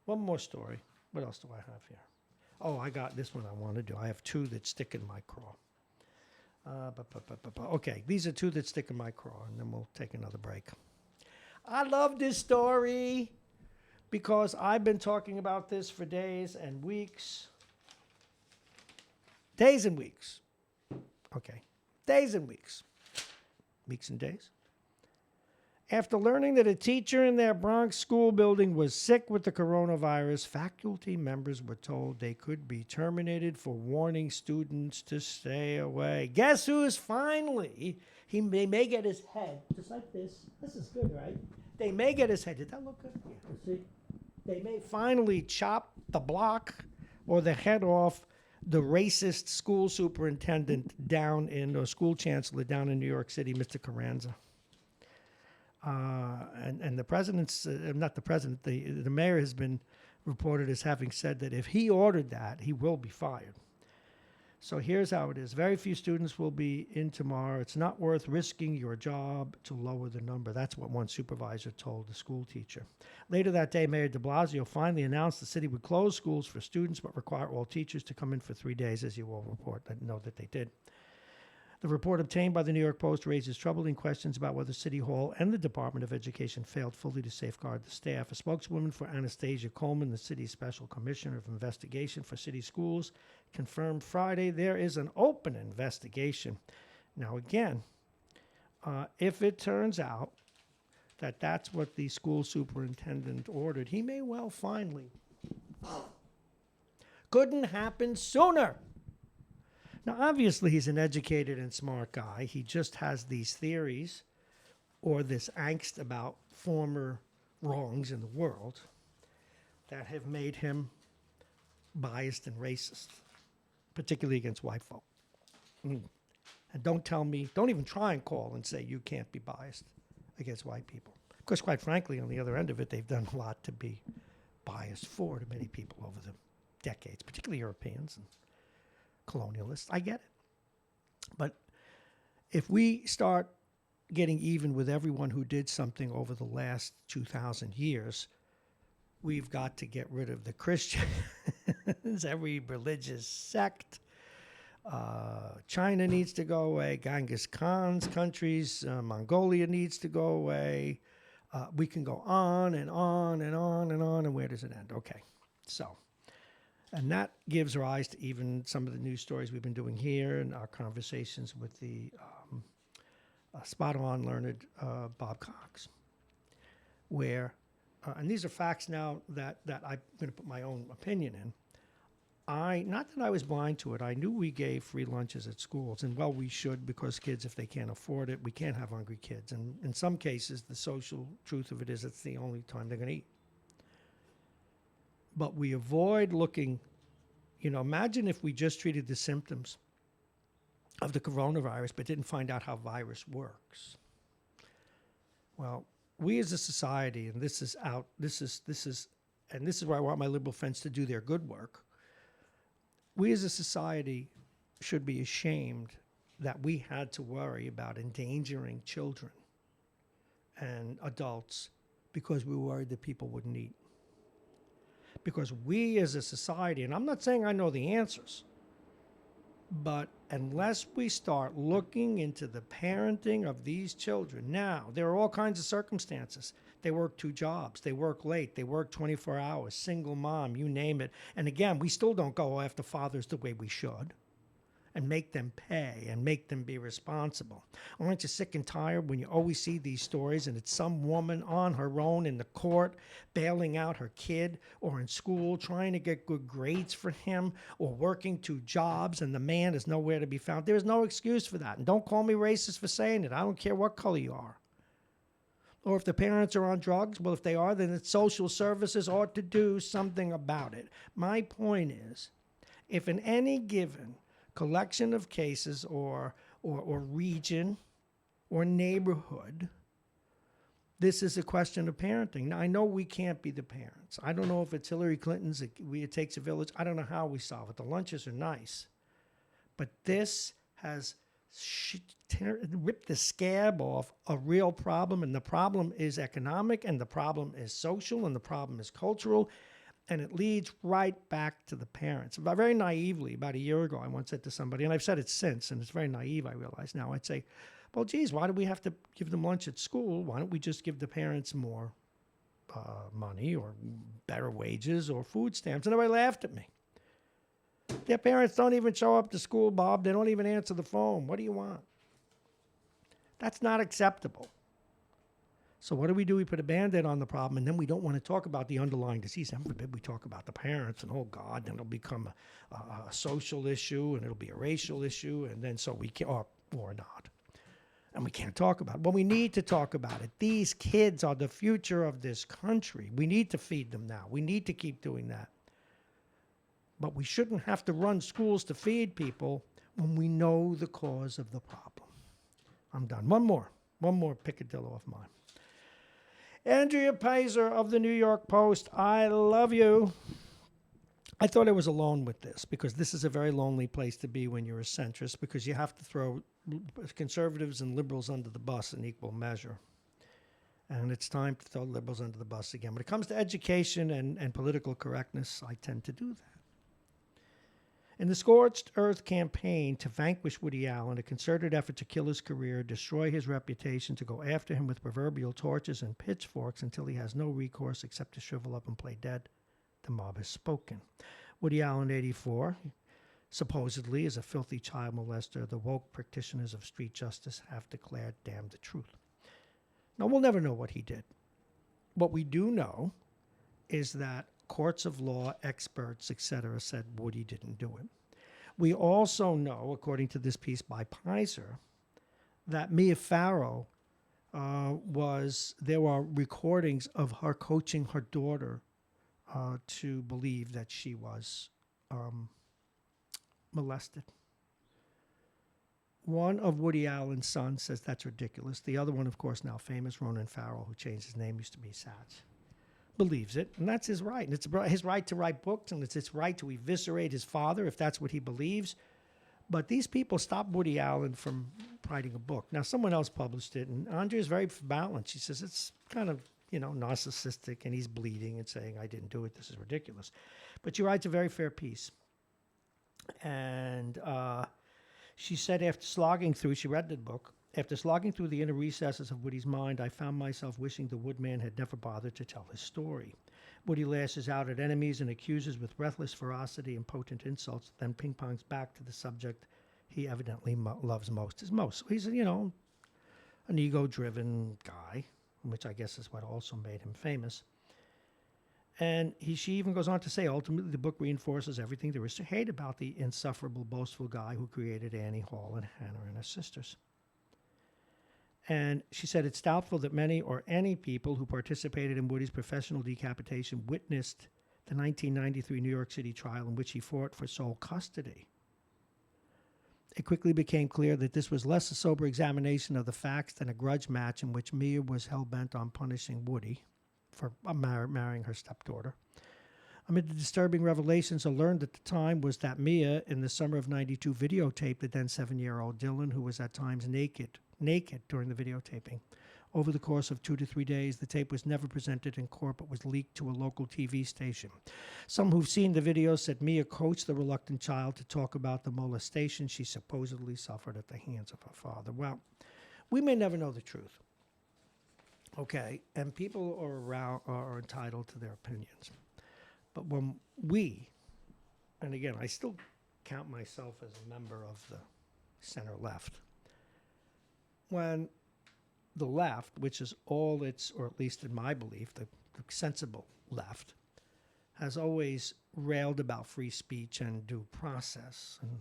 One more story. What else do I have here? Oh, I got this one I want to do. I have two that stick in my craw. Okay, these are two that stick in my craw, and then we'll take another break. I love this story because I've been talking about this for days and weeks. Days and weeks. Okay, days and weeks. Weeks and days. After learning that a teacher in their Bronx school building was sick with the coronavirus, faculty members were told they could be terminated for warning students to stay away. Guess who's finally, they may get his head, just like this. This is good, right? They may get his head. Did that look good? Yeah, see? They may finally chop the block or the head off the racist school superintendent or school chancellor down in New York City, Mr. Carranza. And the president's, not the president, the mayor has been reported as having said that if he ordered that, he will be fired. So here's how it is. Very few students will be in tomorrow. It's not worth risking your job to lower the number. That's what one supervisor told the school teacher. Later that day, Mayor de Blasio finally announced the city would close schools for students but require all teachers to come in for 3 days, as you will report. I know that they did. The report obtained by the New York Post raises troubling questions about whether City Hall and the Department of Education failed fully to safeguard the staff. A spokeswoman for Anastasia Coleman, the city's special commissioner of investigation for city schools, confirmed Friday there is an open investigation. Now, again, if it turns out that that's what the school superintendent ordered, he may well finally. Couldn't happen sooner. Now, obviously, he's an educated and smart guy. He just has these theories or this angst about former wrongs in the world that have made him biased and racist, particularly against white folk. And don't even try and call and say you can't be biased against white people. Because, quite frankly, on the other end of it, they've done a lot to be biased for to many people over the decades, particularly Europeans and colonialists. I get it. But if we start getting even with everyone who did something over the last 2,000 years, we've got to get rid of the Christians, every religious sect. China needs to go away. Genghis Khan's countries, Mongolia needs to go away. We can go on and on and on and on, and where does it end? Okay, so. And that gives rise to even some of the news stories we've been doing here and our conversations with the spot-on learned Bob Cox, where, and these are facts now that I'm going to put my own opinion in. not that I was blind to it. I knew we gave free lunches at schools, and well, we should, because kids, if they can't afford it, we can't have hungry kids. And in some cases, the social truth of it is it's the only time they're going to eat. But we avoid looking, imagine if we just treated the symptoms of the coronavirus but didn't find out how virus works. Well, we as a society, and this is where I want my liberal friends to do their good work. We as a society should be ashamed that we had to worry about endangering children and adults because we were worried that people wouldn't eat. Because we as a society, and I'm not saying I know the answers, but unless we start looking into the parenting of these children, now, there are all kinds of circumstances. They work 2 jobs. They work late. They work 24 hours. Single mom, you name it. And again, we still don't go after fathers the way we should and make them pay and make them be responsible. Aren't you sick and tired when you always see these stories and it's some woman on her own in the court bailing out her kid, or in school trying to get good grades for him, or working 2 jobs and the man is nowhere to be found? There is no excuse for that. And don't call me racist for saying it. I don't care what color you are. Or if the parents are on drugs, well, if they are, then it's social services ought to do something about it. My point is, if in any given collection of cases or region or neighborhood, this is a question of parenting. Now, I know we can't be the parents. I don't know if it's Hillary Clinton's, it takes a village. I don't know how we solve it. The lunches are nice. But this has ripped the scab off a real problem, and the problem is economic, and the problem is social, and the problem is cultural, and it leads right back to the parents. Very naively, about a year ago, I once said to somebody, and I've said it since, and it's very naive, I realize now, I'd say, well, geez, why do we have to give them lunch at school? Why don't we just give the parents more money or better wages or food stamps? And everybody laughed at me. Their parents don't even show up to school, Bob. They don't even answer the phone. What do you want? That's not acceptable. So what do? We put a Band-Aid on the problem, and then we don't want to talk about the underlying disease. Heaven forbid we talk about the parents, and oh God, then it'll become a social issue, and it'll be a racial issue, and then so we can, or not. And we can't talk about it. But we need to talk about it. These kids are the future of this country. We need to feed them now. We need to keep doing that. But we shouldn't have to run schools to feed people when we know the cause of the problem. I'm done. One more picadillo of mine. Andrea Peyser of the New York Post, I love you. I thought I was alone with this, because this is a very lonely place to be when you're a centrist, because you have to throw conservatives and liberals under the bus in equal measure. And it's time to throw liberals under the bus again. When it comes to education and political correctness, I tend to do that. In the Scorched Earth campaign to vanquish Woody Allen, a concerted effort to kill his career, destroy his reputation, to go after him with proverbial torches and pitchforks until he has no recourse except to shrivel up and play dead, the mob has spoken. Woody Allen, 84, supposedly is a filthy child molester. The woke practitioners of street justice have declared, damn the truth. Now, we'll never know what he did. What we do know is that courts of law, experts, etc., said Woody didn't do it. We also know, according to this piece by Peyser, that Mia Farrow there were recordings of her coaching her daughter to believe that she was molested. One of Woody Allen's sons says that's ridiculous. The other one, of course, now famous, Ronan Farrow, who changed his name, used to be Satch, believes it, and that's his right. And it's his right to write books, and it's his right to eviscerate his father if that's what he believes. But these people stopped Woody Allen from writing a book. Now, someone else published it, and Andrea's very balanced. She says it's kind of, narcissistic, and he's bleeding and saying, I didn't do it, this is ridiculous. But she writes a very fair piece. And she said after slogging through, she read the book, after slogging through the inner recesses of Woody's mind, I found myself wishing the Woodman had never bothered to tell his story. Woody lashes out at enemies and accuses with breathless ferocity and potent insults, then ping-pongs back to the subject he evidently loves most. So he's, an ego-driven guy, which I guess is what also made him famous. And she even goes on to say, ultimately, the book reinforces everything there is to hate about the insufferable, boastful guy who created Annie Hall and Hannah and her sisters. And she said, it's doubtful that many or any people who participated in Woody's professional decapitation witnessed the 1993 New York City trial in which he fought for sole custody. It quickly became clear that this was less a sober examination of the facts than a grudge match in which Mia was hell-bent on punishing Woody for marrying her stepdaughter. Amid the disturbing revelations I learned at the time was that Mia, in the summer of '92, videotaped the then 7-year-old Dylan, who was at times naked during the videotaping. Over the course of 2 to 3 days, the tape was never presented in court but was leaked to a local TV station. Some who've seen the video said Mia coached the reluctant child to talk about the molestation she supposedly suffered at the hands of her father. Well, we may never know the truth. Okay, and people are entitled to their opinions. But when we, and again, I still count myself as a member of the center left, when the left, which is all it's, or at least in my belief, the sensible left, has always railed about free speech and due process and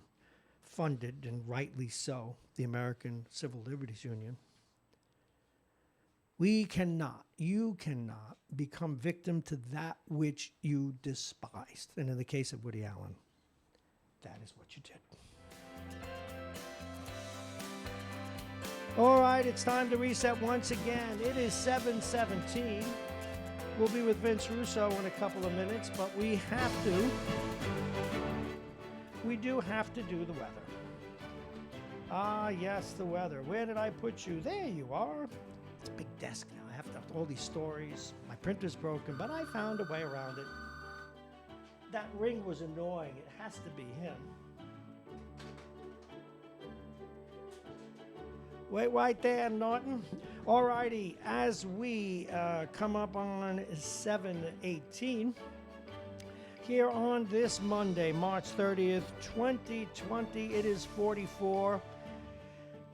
funded, and rightly so, the American Civil Liberties Union. You cannot become victim to that which you despised. And in the case of Woody Allen, that is what you did. All right, it's time to reset once again. It is 7:17. We'll be with Vince Russo in a couple of minutes, but we do have to do the weather. Ah, yes, the weather. Where did I put you? There you are. It's a big desk now. I have to have all these stories. My printer's broken, but I found a way around it. That ring was annoying. It has to be him. Wait right there, Norton. All righty, as we come up on 7/18, here on this Monday, March 30th, 2020, it is 44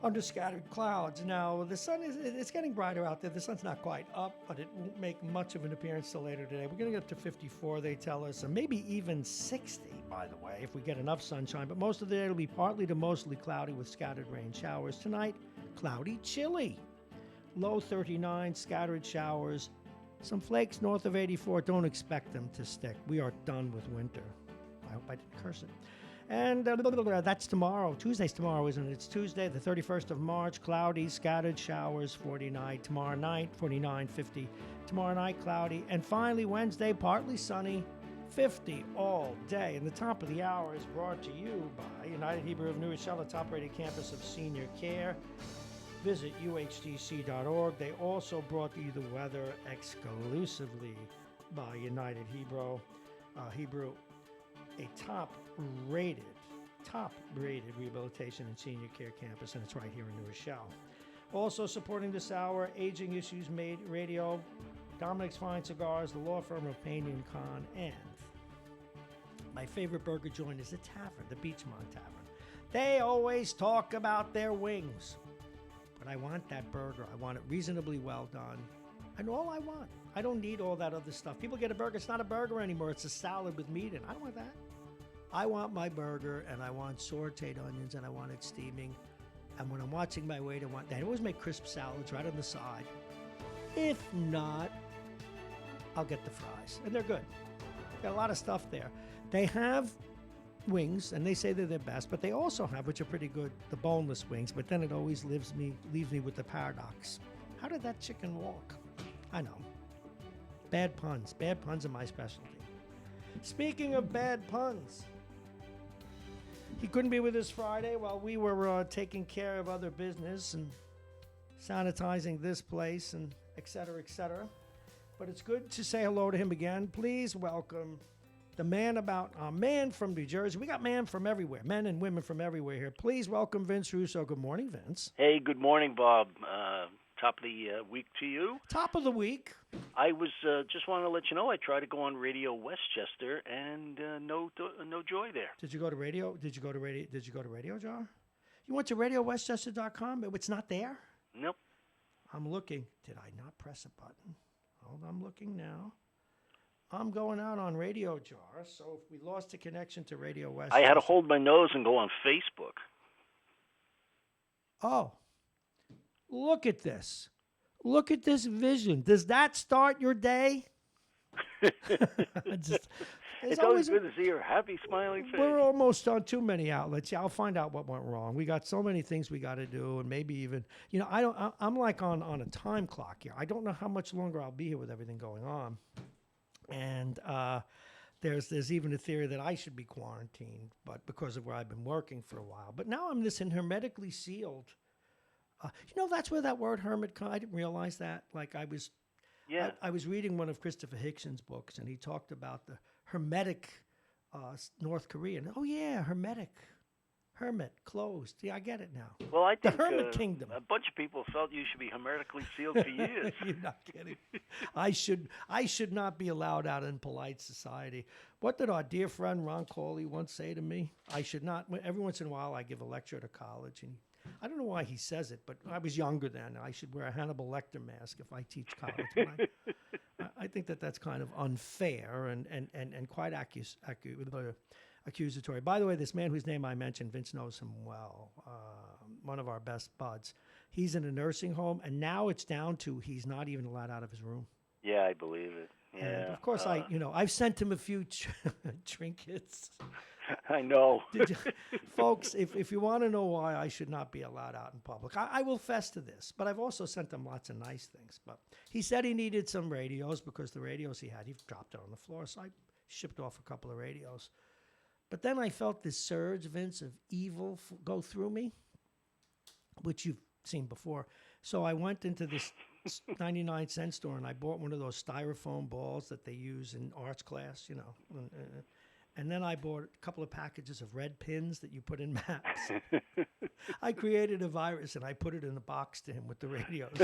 under scattered clouds. Now, the sun it's getting brighter out there. The sun's not quite up, but it won't make much of an appearance till later today. We're going to get up to 54, they tell us, and maybe even 60, by the way, if we get enough sunshine. But most of the day it'll be partly to mostly cloudy with scattered rain showers. Tonight, cloudy, chilly. Low 39, scattered showers. Some flakes north of 84. Don't expect them to stick. We are done with winter. I hope I didn't curse it. And that's tomorrow. Tuesday's tomorrow, isn't it? It's Tuesday, the 31st of March. Cloudy, scattered showers, 49. Tomorrow night, 49, 50. Tomorrow night, cloudy. And finally, Wednesday, partly sunny, 50 all day. And the top of the hour is brought to you by United Hebrew of New Rochelle, the top-rated campus of senior care. Visit uhdc.org. They also brought you the weather exclusively by United Hebrew, a top-rated rehabilitation and senior care campus, and it's right here in New Rochelle. Also supporting this hour, Aging Issues Made Radio, Dominic's Fine Cigars, the law firm of Payne & Con, and my favorite burger joint is the Tavern, the Beachmont Tavern. They always talk about their wings, but I want that burger. I want it reasonably well done. And all I want. I don't need all that other stuff. People get a burger. It's not a burger anymore. It's a salad with meat in. I don't want that. I want my burger, and I want sauteed onions, and I want it steaming. And when I'm watching my weight, they always make crisp salads right on the side. If not, I'll get the fries. And they're good. Got a lot of stuff there. They have wings, and they say they're their best, but they also have, which are pretty good, the boneless wings. But then it always leaves me with the paradox. How did that chicken walk? I know. Bad puns. Bad puns are my specialty. Speaking of bad puns, he couldn't be with us Friday while we were taking care of other business and sanitizing this place and et cetera, et cetera. But it's good to say hello to him again. Please welcome the man from New Jersey. We got man from everywhere, men and women from everywhere here. Please welcome Vince Russo. Good morning, Vince. Hey, good morning, Bob. Top of the week to you. Top of the week. I was just wanted to let you know I tried to go on Radio Westchester and no joy there. Did you go to radio? Did you go to Radio Jar? You went to RadioWestchester.com? It's not there? Nope. I'm looking. Did I not press a button? Hold on, I'm looking now. I'm going out on Radio Jar, so if we lost the connection to Radio West, I had to hold my nose and go on Facebook. Oh, look at this. Look at this vision. Does that start your day? It's always good to see your happy, smiling face. We're almost on too many outlets. Yeah, I'll find out what went wrong. We got so many things we got to do, and maybe even, I'm like on a time clock here. I don't know how much longer I'll be here with everything going on. And there's even a theory that I should be quarantined, but because of where I've been working for a while. But now I'm this hermetically sealed. That's where that word hermit comes. I didn't realize that. Like I was reading one of Christopher Hickson's books, and he talked about the hermetic North Korean. Oh yeah, hermit, closed. Yeah, I get it now. Well, I think the hermit kingdom. A bunch of people felt you should be hermetically sealed for years. You're not kidding. I should not be allowed out in polite society. What did our dear friend Ron Corley once say to me? I should not. Every once in a while, I give a lecture at a college, and I don't know why he says it, but I was younger then. I should wear a Hannibal Lecter mask if I teach college. I think that's kind of unfair and quite accusatory. By the way, this man whose name I mentioned, Vince knows him well, one of our best buds. He's in a nursing home, and now it's down to he's not even allowed out of his room. Yeah, I believe it. Yeah. And of course, I've sent him a few trinkets. I know. Folks, if you want to know why I should not be allowed out in public, I will fess to this, but I've also sent him lots of nice things. But he said he needed some radios because the radios he had, he dropped it on the floor, so I shipped off a couple of radios. But then I felt this surge, Vince, of evil go through me, which you've seen before. So I went into this 99-cent store and I bought one of those styrofoam balls that they use in arts class, and then I bought a couple of packages of red pins that you put in maps. I created a virus and I put it in a box to him with the radios.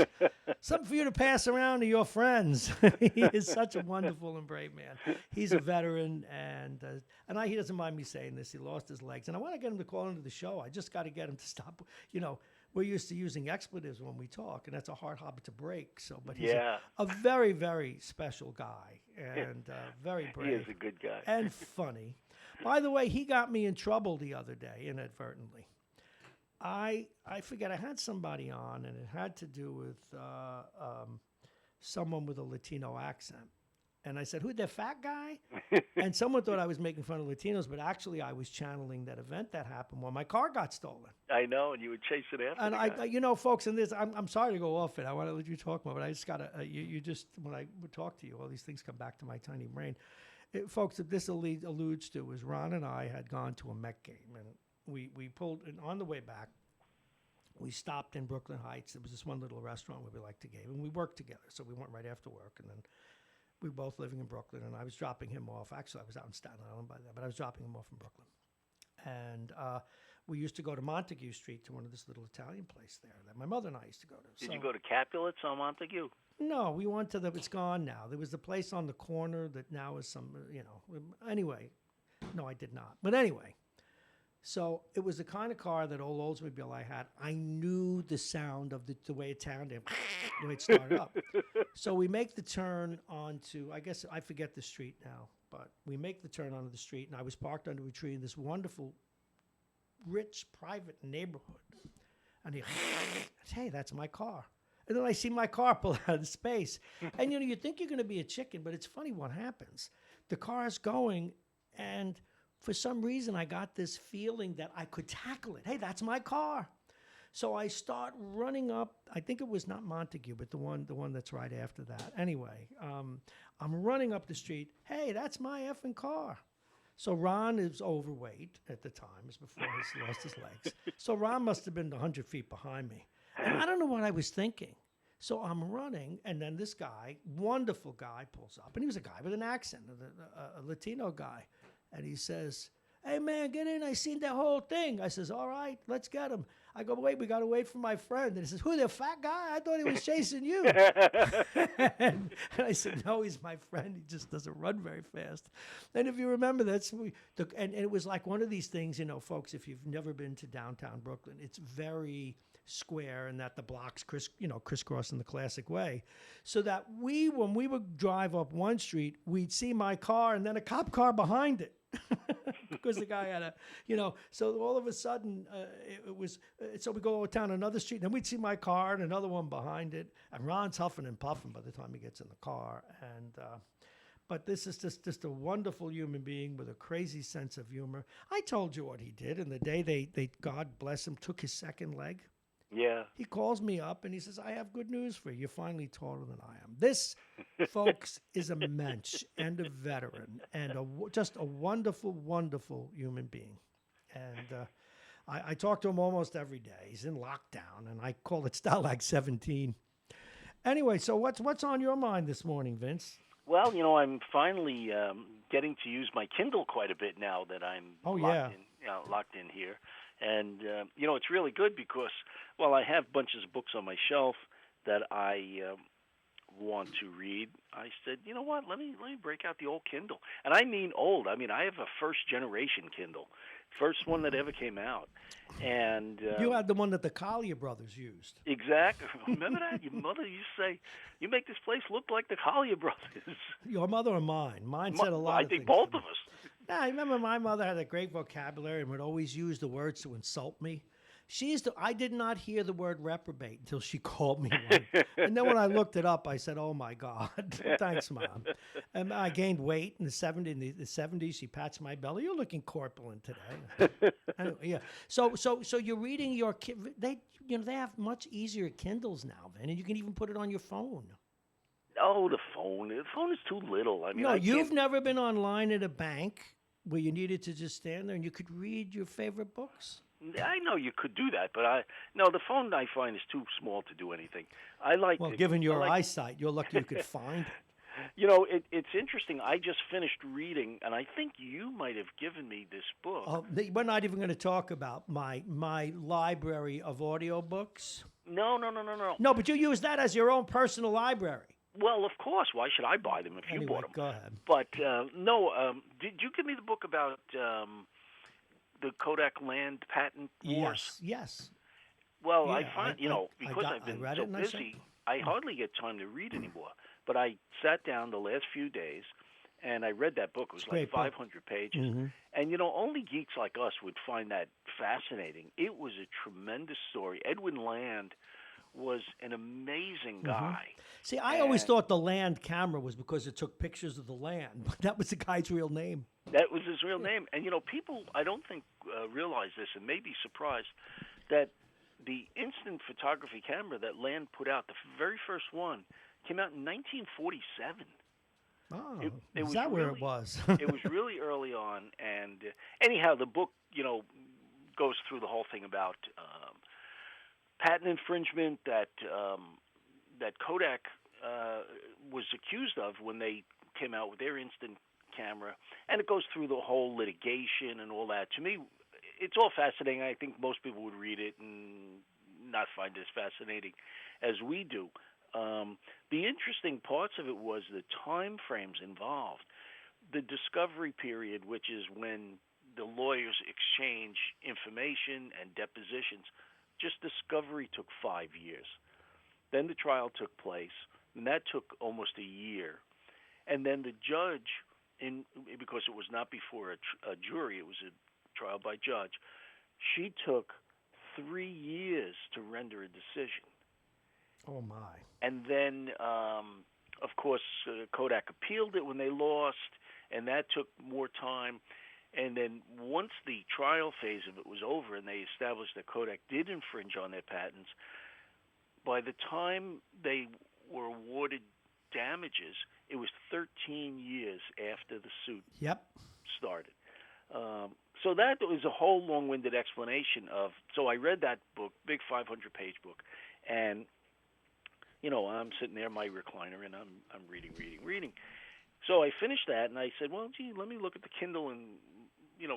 Something for you to pass around to your friends. He is such a wonderful and brave man. He's a veteran, and he doesn't mind me saying this. He lost his legs, and I want to get him to call into the show. I just got to get him to stop. We're used to using expletives when we talk, and that's a hard habit to break. But he's a very, very special guy, and very brave. He is a good guy. And funny. By the way, he got me in trouble the other day, inadvertently. I forget, I had somebody on, and it had to do with someone with a Latino accent. And I said, who, the fat guy? And someone thought I was making fun of Latinos, but actually I was channeling that event that happened when my car got stolen. I know, and you would chase it after. And folks, in this, I'm sorry to go off it. I want to let you talk more, but I just got to, when I would talk to you, all these things come back to my tiny brain. Folks, what this alludes to is Ron and I had gone to a Met game, and we pulled, and on the way back, we stopped in Brooklyn Heights. There was this one little restaurant where we liked to game, and we worked together. So we went right after work, and then we were both living in Brooklyn, and I was dropping him off. Actually, I was out in Staten Island by then, but I was dropping him off in Brooklyn. And we used to go to Montague Street to one of this little Italian place there that my mother and I used to go to. Did you go to Capulets on Montague? No, we went to it's gone now. There was the place on the corner that now is some, anyway. No, I did not. But anyway. So it was the kind of car that old Oldsmobile I had. I knew the sound of the way it sounded, the way it started up. So we make the turn onto, I guess I forget the street now, but we make the turn onto the street, and I was parked under a tree in this wonderful, rich, private neighborhood. And he says, hey, that's my car. And then I see my car pull out of space. And, you think you're going to be a chicken, but it's funny what happens. The car's going, and for some reason, I got this feeling that I could tackle it. Hey, that's my car. So I start running up. I think it was not Montague, but the one that's right after that. Anyway, I'm running up the street. Hey, that's my effing car. So Ron is overweight at the time. It was before he lost his legs. So Ron must have been 100 feet behind me. And I don't know what I was thinking. So I'm running, and then this guy, wonderful guy, pulls up. And he was a guy with an accent, a Latino guy. And he says, hey, man, get in. I seen that whole thing. I says, all right, let's get him. I go, wait, we got to wait for my friend. And he says, who, the fat guy? I thought he was chasing you. And I said, no, he's my friend. He just doesn't run very fast. And if you remember, and it was like one of these things, folks, if you've never been to downtown Brooklyn, it's very square and that the blocks crisscross in the classic way. So that when we would drive up one street, we'd see my car and then a cop car behind it. Because the guy had so all of a sudden it was, so we go down another street and then we'd see my car and another one behind it. And Ron's huffing and puffing by the time he gets in the car. But this is just a wonderful human being with a crazy sense of humor. I told you what he did, and the day they God bless him, took his second leg. Yeah. He calls me up and he says, "I have good news for you. You're finally taller than I am." This, folks, is a mensch and a veteran and just a wonderful, wonderful human being. And I talk to him almost every day. He's in lockdown, and I call it Stalag 17. Anyway, so what's on your mind this morning, Vince? Well, I'm finally getting to use my Kindle quite a bit now that I'm locked in here. And, it's really good because, I have bunches of books on my shelf that I want to read. I said, you know what, let me break out the old Kindle. And I mean old. I have a first-generation Kindle, first one that ever came out. And you had the one that the Collier brothers used. Exactly. Remember that? Your mother used to say, "You make this place look like the Collier brothers." Your mother or mine? Mine said a lot of things. I think both of us. Yeah, I remember my mother had a great vocabulary and would always use the words to insult me. I did not hear the word reprobate until she called me one. And then when I looked it up, I said, "Oh my God, thanks, Mom." And I gained weight in the 70s. She pats my belly. "You're looking corpulent today." Anyway, yeah. So you're reading your they have much easier Kindles now, Vin, and you can even put it on your phone. Oh, the phone. The phone is too little. You've never been online at a bank where you needed to just stand there and you could read your favorite books? I know you could do that, but the phone I find is too small to do anything. Given your eyesight, you're lucky you could find it. It's interesting. I just finished reading, and I think you might have given me this book. We're not even going to talk about my library of audiobooks. No. No, but you use that as your own personal library. Well, of course. Why should I buy them if you bought them? Go ahead. But did you give me the book about the Kodak land patent wars? Yes. Well, I find because I've been so busy, I Mm. hardly get time to read anymore. But I sat down the last few days and I read that book. It was like 500 pages. Mm-hmm. And only geeks like us would find that fascinating. It was a tremendous story. Edwin Land was an amazing guy. See, I always thought the land camera was because it took pictures of the land, but that was the guy's real name. That was his real name. And, people, I don't think, realize this and may be surprised that the instant photography camera that Land put out, the very first one, came out in 1947. Oh, it is that where it was? It was really early on. And anyhow, the book, goes through the whole thing about patent infringement that Kodak was accused of when they came out with their instant camera, and it goes through the whole litigation and all that. To me, it's all fascinating. I think most people would read it and not find it as fascinating as we do. The interesting parts of it was the time frames involved. The discovery period, which is when the lawyers exchange information and depositions. Just discovery took 5 years. Then the trial took place, and that took almost a year. And then the judge, because it was not before a jury, it was a trial by judge, she took 3 years to render a decision. Oh, my. And then, of course, Kodak appealed it when they lost, and that took more time. And then once the trial phase of it was over and they established that Kodak did infringe on their patents, by the time they were awarded damages, it was 13 years after the suit started. So that was a whole long-winded explanation of. So I read that book, big 500-page book, and I'm sitting there in my recliner and I'm reading. So I finished that and I said, well, gee, let me look at the Kindle and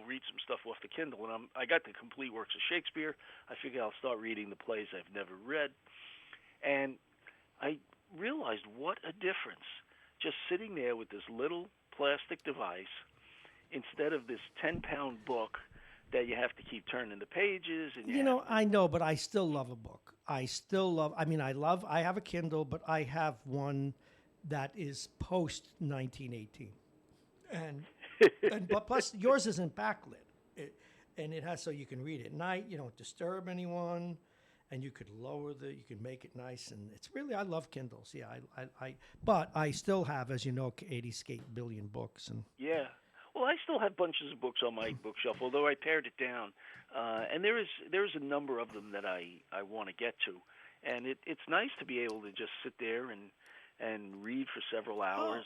read some stuff off the Kindle. And I got the complete works of Shakespeare. I figured I'll start reading the plays I've never read, and I realized what a difference just sitting there with this little plastic device instead of this 10-pound book that you have to keep turning the pages, and You know, I know, but I still love a book. I have a Kindle, but I have one that is post 1918. And but plus yours isn't backlit. And it has so you can read at night, you don't disturb anyone, and you could you can make it nice, and it's really, I love Kindles. Yeah, but I still have, as you know, 88 billion books, and Yeah. Well, I still have bunches of books on my bookshelf, although I pared it down. And there's a number of them that I want to get to, and it's nice to be able to just sit there and read for several hours.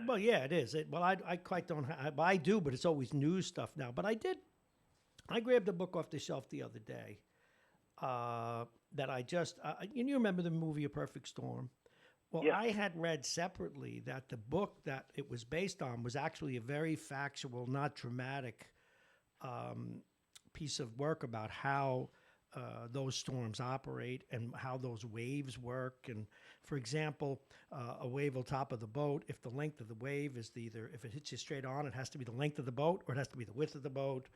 well, yeah, it is. I quite don't have, I do, but it's always news stuff now. But I grabbed a book off the shelf the other day that I just, you remember the movie A Perfect Storm? Well, Yeah. I had read separately that the book that it was based on was actually a very factual, not dramatic piece of work about how those storms operate and how those waves work. And for example, a wave on top of the boat, if the length of the wave is if it hits you straight on, it has to be the length of the boat, or it has to be the width of the boat,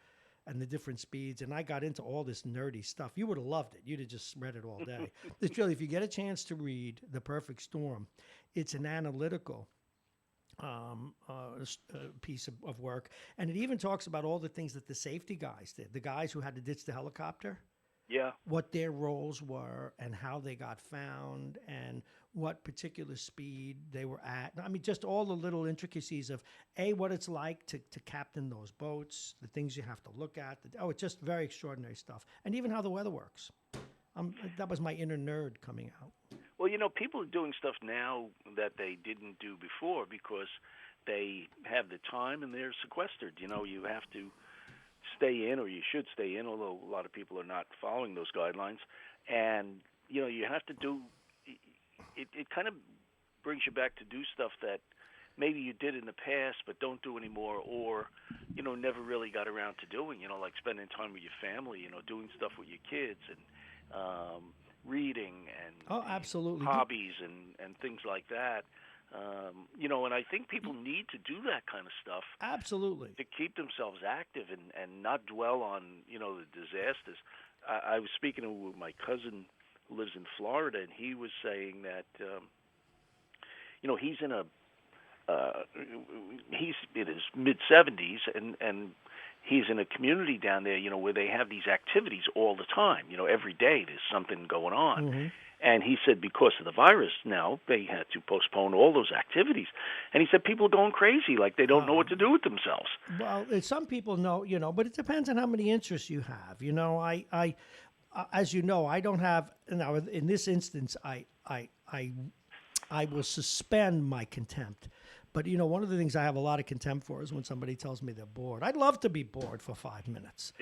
and the different speeds. And I got into all this nerdy stuff. You would have loved it. You'd have just read it all day. It's really, if you get a chance to read The Perfect Storm, it's an analytical piece of work. And it even talks about all the things that the safety guys did, the guys who had to ditch the helicopter. Yeah. What their roles were and how they got found and what particular speed they were at. I mean, just all the little intricacies of what it's like to captain those boats, the things you have to look at. It's just very extraordinary stuff. And even how the weather works. That was my inner nerd coming out. Well, people are doing stuff now that they didn't do before because they have the time and they're sequestered. You have to stay in, or you should stay in, although a lot of people are not following those guidelines. And, you have to do it. It kind of brings you back to do stuff that maybe you did in the past but don't do anymore, or, never really got around to doing, like spending time with your family, doing stuff with your kids, and reading, and absolutely, hobbies and things like that. And I think people need to do that kind of stuff. Absolutely. To keep themselves active and not dwell on, the disasters. I was speaking with my cousin who lives in Florida, and he was saying that, he's he's in his mid-70s, and he's in a community down there, where they have these activities all the time. Every day there's something going on. Mm-hmm. And he said because of the virus now, they had to postpone all those activities. And he said people are going crazy, like they don't know what to do with themselves. Well, some people know, but it depends on how many interests you have. I as you know, I don't have, now in this instance, I will suspend my contempt. But, one of the things I have a lot of contempt for is when somebody tells me they're bored. I'd love to be bored for 5 minutes.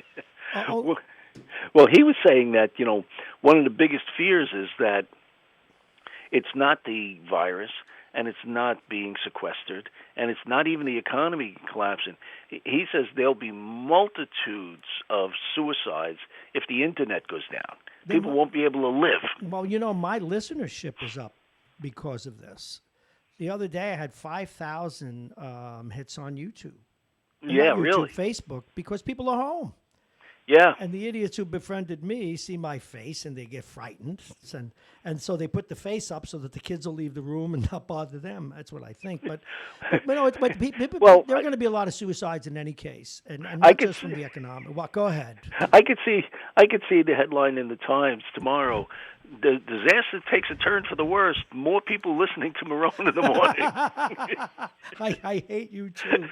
Well, he was saying that, one of the biggest fears is that it's not the virus, and it's not being sequestered, and it's not even the economy collapsing. He says there'll be multitudes of suicides if the internet goes down. People won't be able to live. Well, my listenership is up because of this. The other day I had 5,000 hits on YouTube. Yeah, YouTube, really? Facebook, because people are home. Yeah. And the idiots who befriended me see my face and they get frightened. And so they put the face up so that the kids will leave the room and not bother them. That's what I think. But there are going to be a lot of suicides in any case. And not just from the economic. Well, go ahead. I could see the headline in the Times tomorrow. The disaster takes a turn for the worst. More people listening to Marrone in the morning. I hate you too.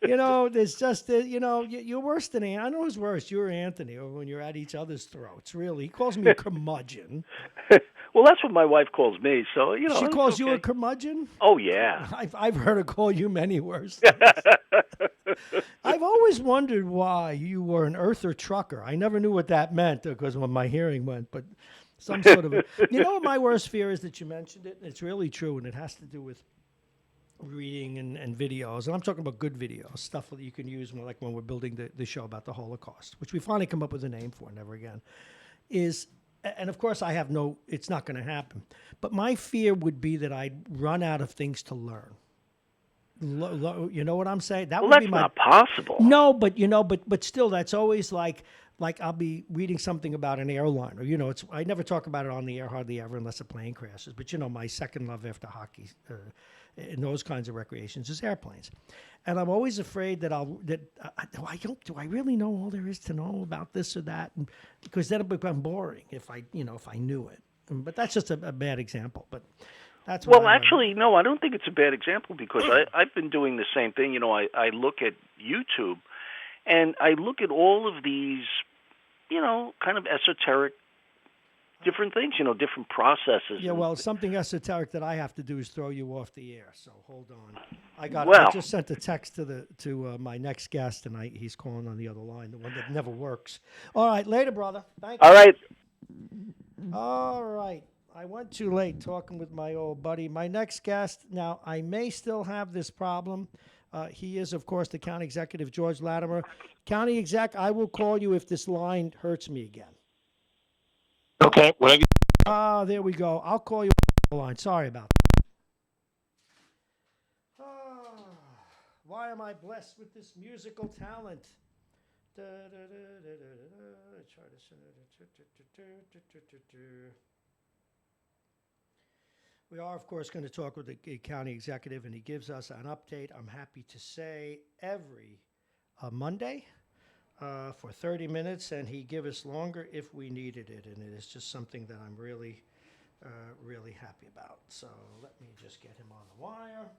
There's just, you're worse than Anthony. I know who's worse, you or Anthony, or when you're at each other's throats, really. He calls me a curmudgeon. Well, that's what my wife calls me, so, She calls okay. you a curmudgeon? Oh, yeah. I've heard her call you many worse things. I've always wondered why you were an earther trucker. I never knew what that meant because when my hearing went, but some sort of... what my worst fear is that you mentioned it, and it's really true, and it has to do with reading and videos, and I'm talking about good videos, stuff that you can use when we're building the show about the Holocaust, which we finally come up with a name for, never again, and of course it's not going to happen, but my fear would be that I'd run out of things to learn, You know what I'm saying? That Well, would be that's my not possible. no, but but still, that's always like I'll be reading something about an airline, or it's I never talk about it on the air hardly ever unless a plane crashes. But my second love after hockey, in those kinds of recreations is airplanes, and I'm always afraid that do I really know all there is to know about this or that, because then it become boring if I knew it. But that's just a bad example. But that's what Well, I actually, no, I don't think it's a bad example because I've been doing the same thing. I look at YouTube and I look at all of these, kind of esoteric different things, different processes. Yeah, well, something esoteric that I have to do is throw you off the air. So hold on. I Well, just sent a text to my next guest, and he's calling on the other line, the one that never works. All right, later, brother. Thank you. all right. All right. I went too late talking with my old buddy. My next guest. Now, I may still have this problem. He is, of course, the county executive, George Latimer. County exec, I will call you if this line hurts me again. Okay. There we go. I'll call you on the line. Sorry about that. Why am I blessed with this musical talent? We are, of course, going to talk with the county executive, and he gives us an update, I'm happy to say, every Monday for 30 minutes, and he give us longer if we needed it, and it is just something that I'm really, really happy about. So let me just get him on the wire.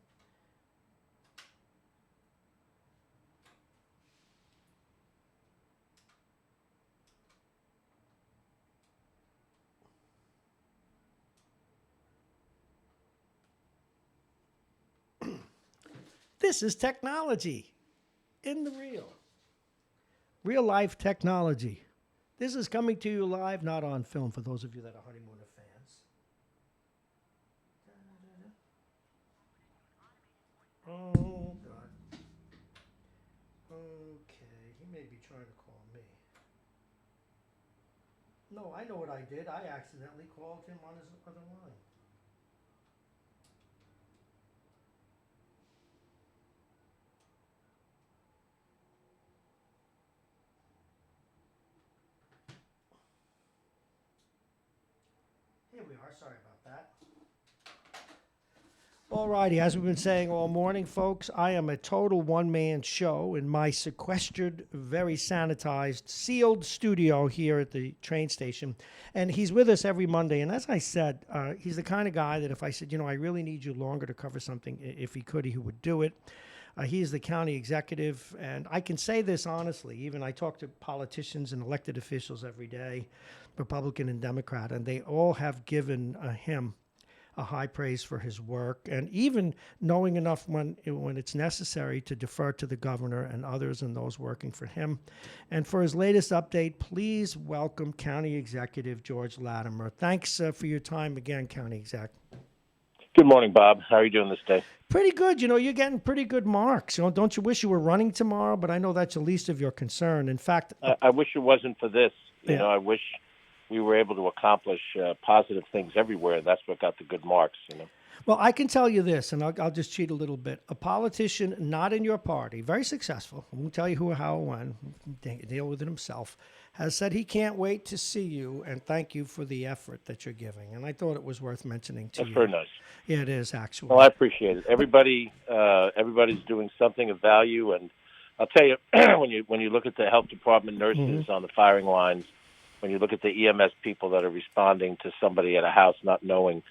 This is technology in the real life technology. This is coming to you live, not on film, for those of you that are Honeymooner fans. Oh, God. Okay, he may be trying to call me. No, I know what I did. I accidentally called him on his other line. Here we are. Sorry about that. All righty. As we've been saying all morning, folks, I am a total one-man show in my sequestered, very sanitized, sealed studio here at the train station. And he's with us every Monday. And as I said, he's the kind of guy that if I said, I really need you longer to cover something, if he could, he would do it. He is the county executive, and I can say this honestly. Even I talk to politicians and elected officials every day, Republican and Democrat, and they all have given him a high praise for his work, and even knowing enough when it's necessary to defer to the governor and others and those working for him. And for his latest update, please welcome County Executive George Latimer. Thanks for your time again, County Exec. Good morning, Bob. How are you doing this day? Pretty good. You're getting pretty good marks. Don't you wish you were running tomorrow? But I know that's the least of your concern. In fact, I wish it wasn't for this. Yeah. I wish we were able to accomplish positive things everywhere. That's what got the good marks. Well, I can tell you this, and I'll just cheat a little bit. A politician not in your party, very successful, I won't tell you who or how or when, deal with it himself, has said he can't wait to see you and thank you for the effort that you're giving. And I thought it was worth mentioning to you. That's very nice. Yeah, it is, actually. Well, I appreciate it. Everybody's doing something of value, and I'll tell you, when you look at the health department nurses on the firing lines, when you look at the EMS people that are responding to somebody at a house not knowing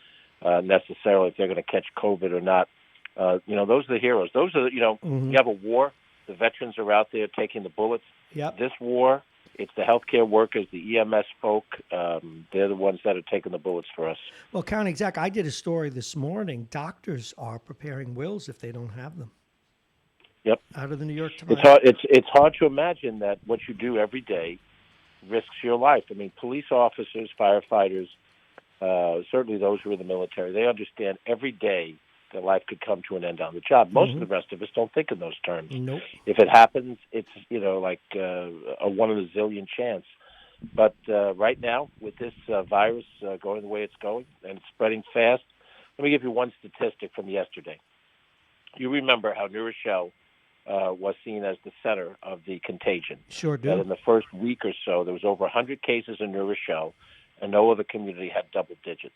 necessarily if they're going to catch COVID or not, those are the heroes. Those are, you have a war. The veterans are out there taking the bullets. Yep. This war, it's the healthcare workers, the EMS folk. They're the ones that are taking the bullets for us. Well, County Exec, I did a story this morning. Doctors are preparing wills if they don't have them. Yep. Out of the New York Times. It's hard to imagine that what you do every day risks your life. I mean, police officers, firefighters, certainly those who are in the military, they understand every day their life could come to an end on the job. Most of the rest of us don't think in those terms. Nope. If it happens, it's, like a 1 in a zillion chance. But right now, with this virus going the way it's going and it's spreading fast, let me give you one statistic from yesterday. You remember how New Rochelle was seen as the center of the contagion. Sure That do. in the first week or so, there was over 100 cases in New Rochelle, and no other community had double digits.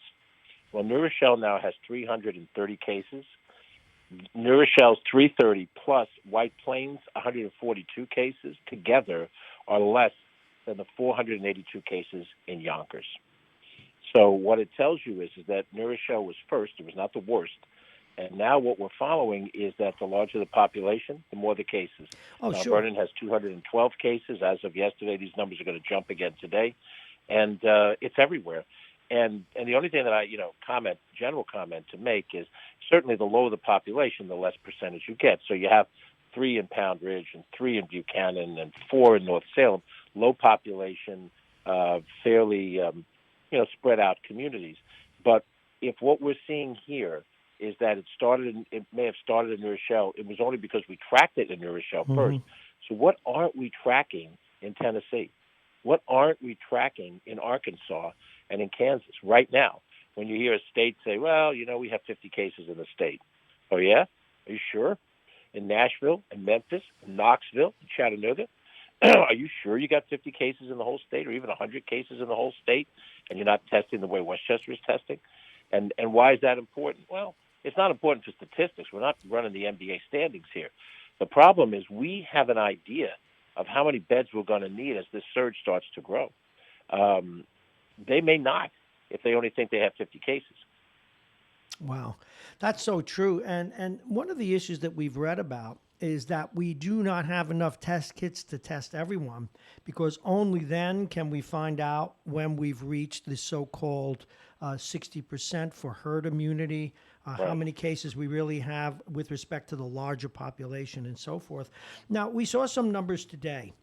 Well, New Rochelle now has 330 cases. New Rochelle's 330 plus White Plains 142 cases together are less than the 482 cases in Yonkers. So what it tells you is that New Rochelle was first. It was not the worst. And now what we're following is that the larger the population, the more the cases. Oh, Mount sure. Vernon has 212 cases as of yesterday. These numbers are going to jump again today, and it's everywhere. And the only thing that I general comment to make is certainly the lower the population, the less percentage you get. So you have 3 in Pound Ridge and 3 in Buchanan and 4 in North Salem, low population, fairly spread out communities. But if what we're seeing here is that it may have started in New Rochelle, it was only because we tracked it in New Rochelle first. So what aren't we tracking in Tennessee? What aren't we tracking in Arkansas and in Kansas right now? When you hear a state say, well, we have 50 cases in the state. Oh, yeah? Are you sure? In Nashville, in Memphis, in Knoxville, in Chattanooga? Are you sure you got 50 cases in the whole state or even 100 cases in the whole state and you're not testing the way Westchester is testing? And why is that important? Well, it's not important for statistics. We're not running the NBA standings here. The problem is we have an idea of how many beds we're going to need as this surge starts to grow. They may not if they only think they have 50 cases. Wow, that's so true. And one of the issues that we've read about is that we do not have enough test kits to test everyone, because only then can we find out when we've reached the so-called 60% for herd immunity, how many cases we really have with respect to the larger population and so forth. Now, we saw some numbers today,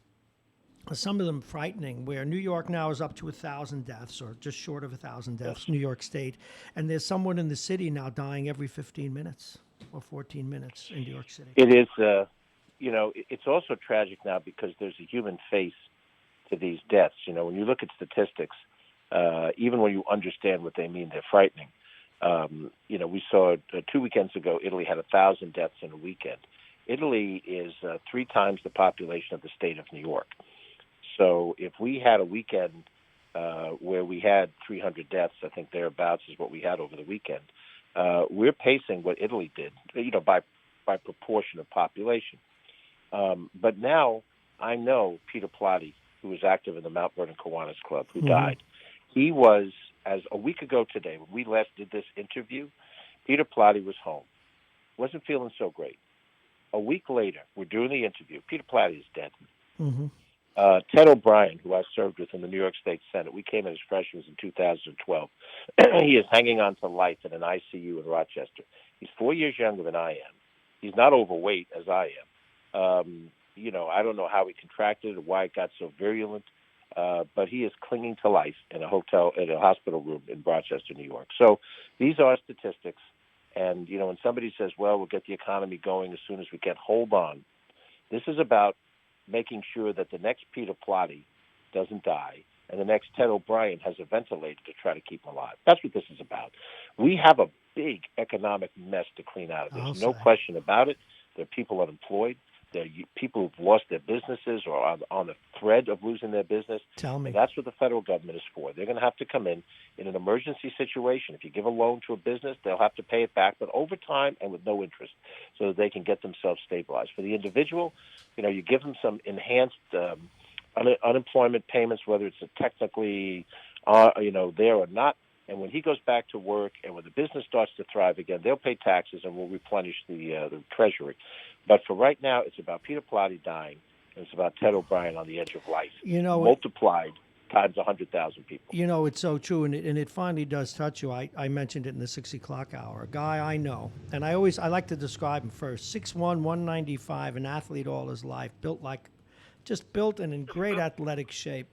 some of them frightening, where New York now is up to 1,000 deaths, or just short of 1,000 deaths, New York State. And there's someone in the city now dying every 15 minutes or 14 minutes in New York City. It is, it's also tragic now because there's a human face to these deaths. When you look at statistics, even when you understand what they mean, they're frightening. We saw 2 weekends ago, Italy had 1,000 deaths in a weekend. Italy is 3 times the population of the state of New York. So if we had a weekend where we had 300 deaths, I think thereabouts is what we had over the weekend, we're pacing what Italy did, by proportion of population. But now I know Peter Plotty, who was active in the Mount Vernon Kiwanis Club, who died. He was, as a week ago today, when we last did this interview, Peter Plotty was home. Wasn't feeling so great. A week later, we're doing the interview. Peter Plotty is dead. Ted O'Brien, who I served with in the New York State Senate, we came in as freshmen in 2012. He is hanging on to life in an ICU in Rochester. He's 4 years younger than I am. He's not overweight as I am. I don't know how he contracted it or why it got so virulent, but he is clinging to life in a hospital room in Rochester, New York. So these are statistics. And, when somebody says, well, we'll get the economy going as soon as we can, hold on. This is about making sure that the next Peter Plotty doesn't die and the next Ted O'Brien has a ventilator to try to keep him alive. That's what this is about. We have a big economic mess to clean out of. There's no question about it. There are people unemployed. There are people who've lost their businesses or are on the thread of losing their business. Tell me. And that's what the federal government is for. They're going to have to come in an emergency situation. If you give a loan to a business, they'll have to pay it back, but over time and with no interest, so that they can get themselves stabilized. For the individual, you give them some enhanced unemployment payments, whether it's technically, there or not. And when he goes back to work and when the business starts to thrive again, they'll pay taxes and we'll replenish the treasury. But for right now, it's about Peter Plotty dying, and it's about Ted O'Brien on the edge of life, multiplied times 100,000 people. It's so true, and it finally does touch you. I mentioned it in the 6 o'clock hour. A guy I know, and I like to describe him first. 6'1", 195, an athlete all his life, built and in great athletic shape.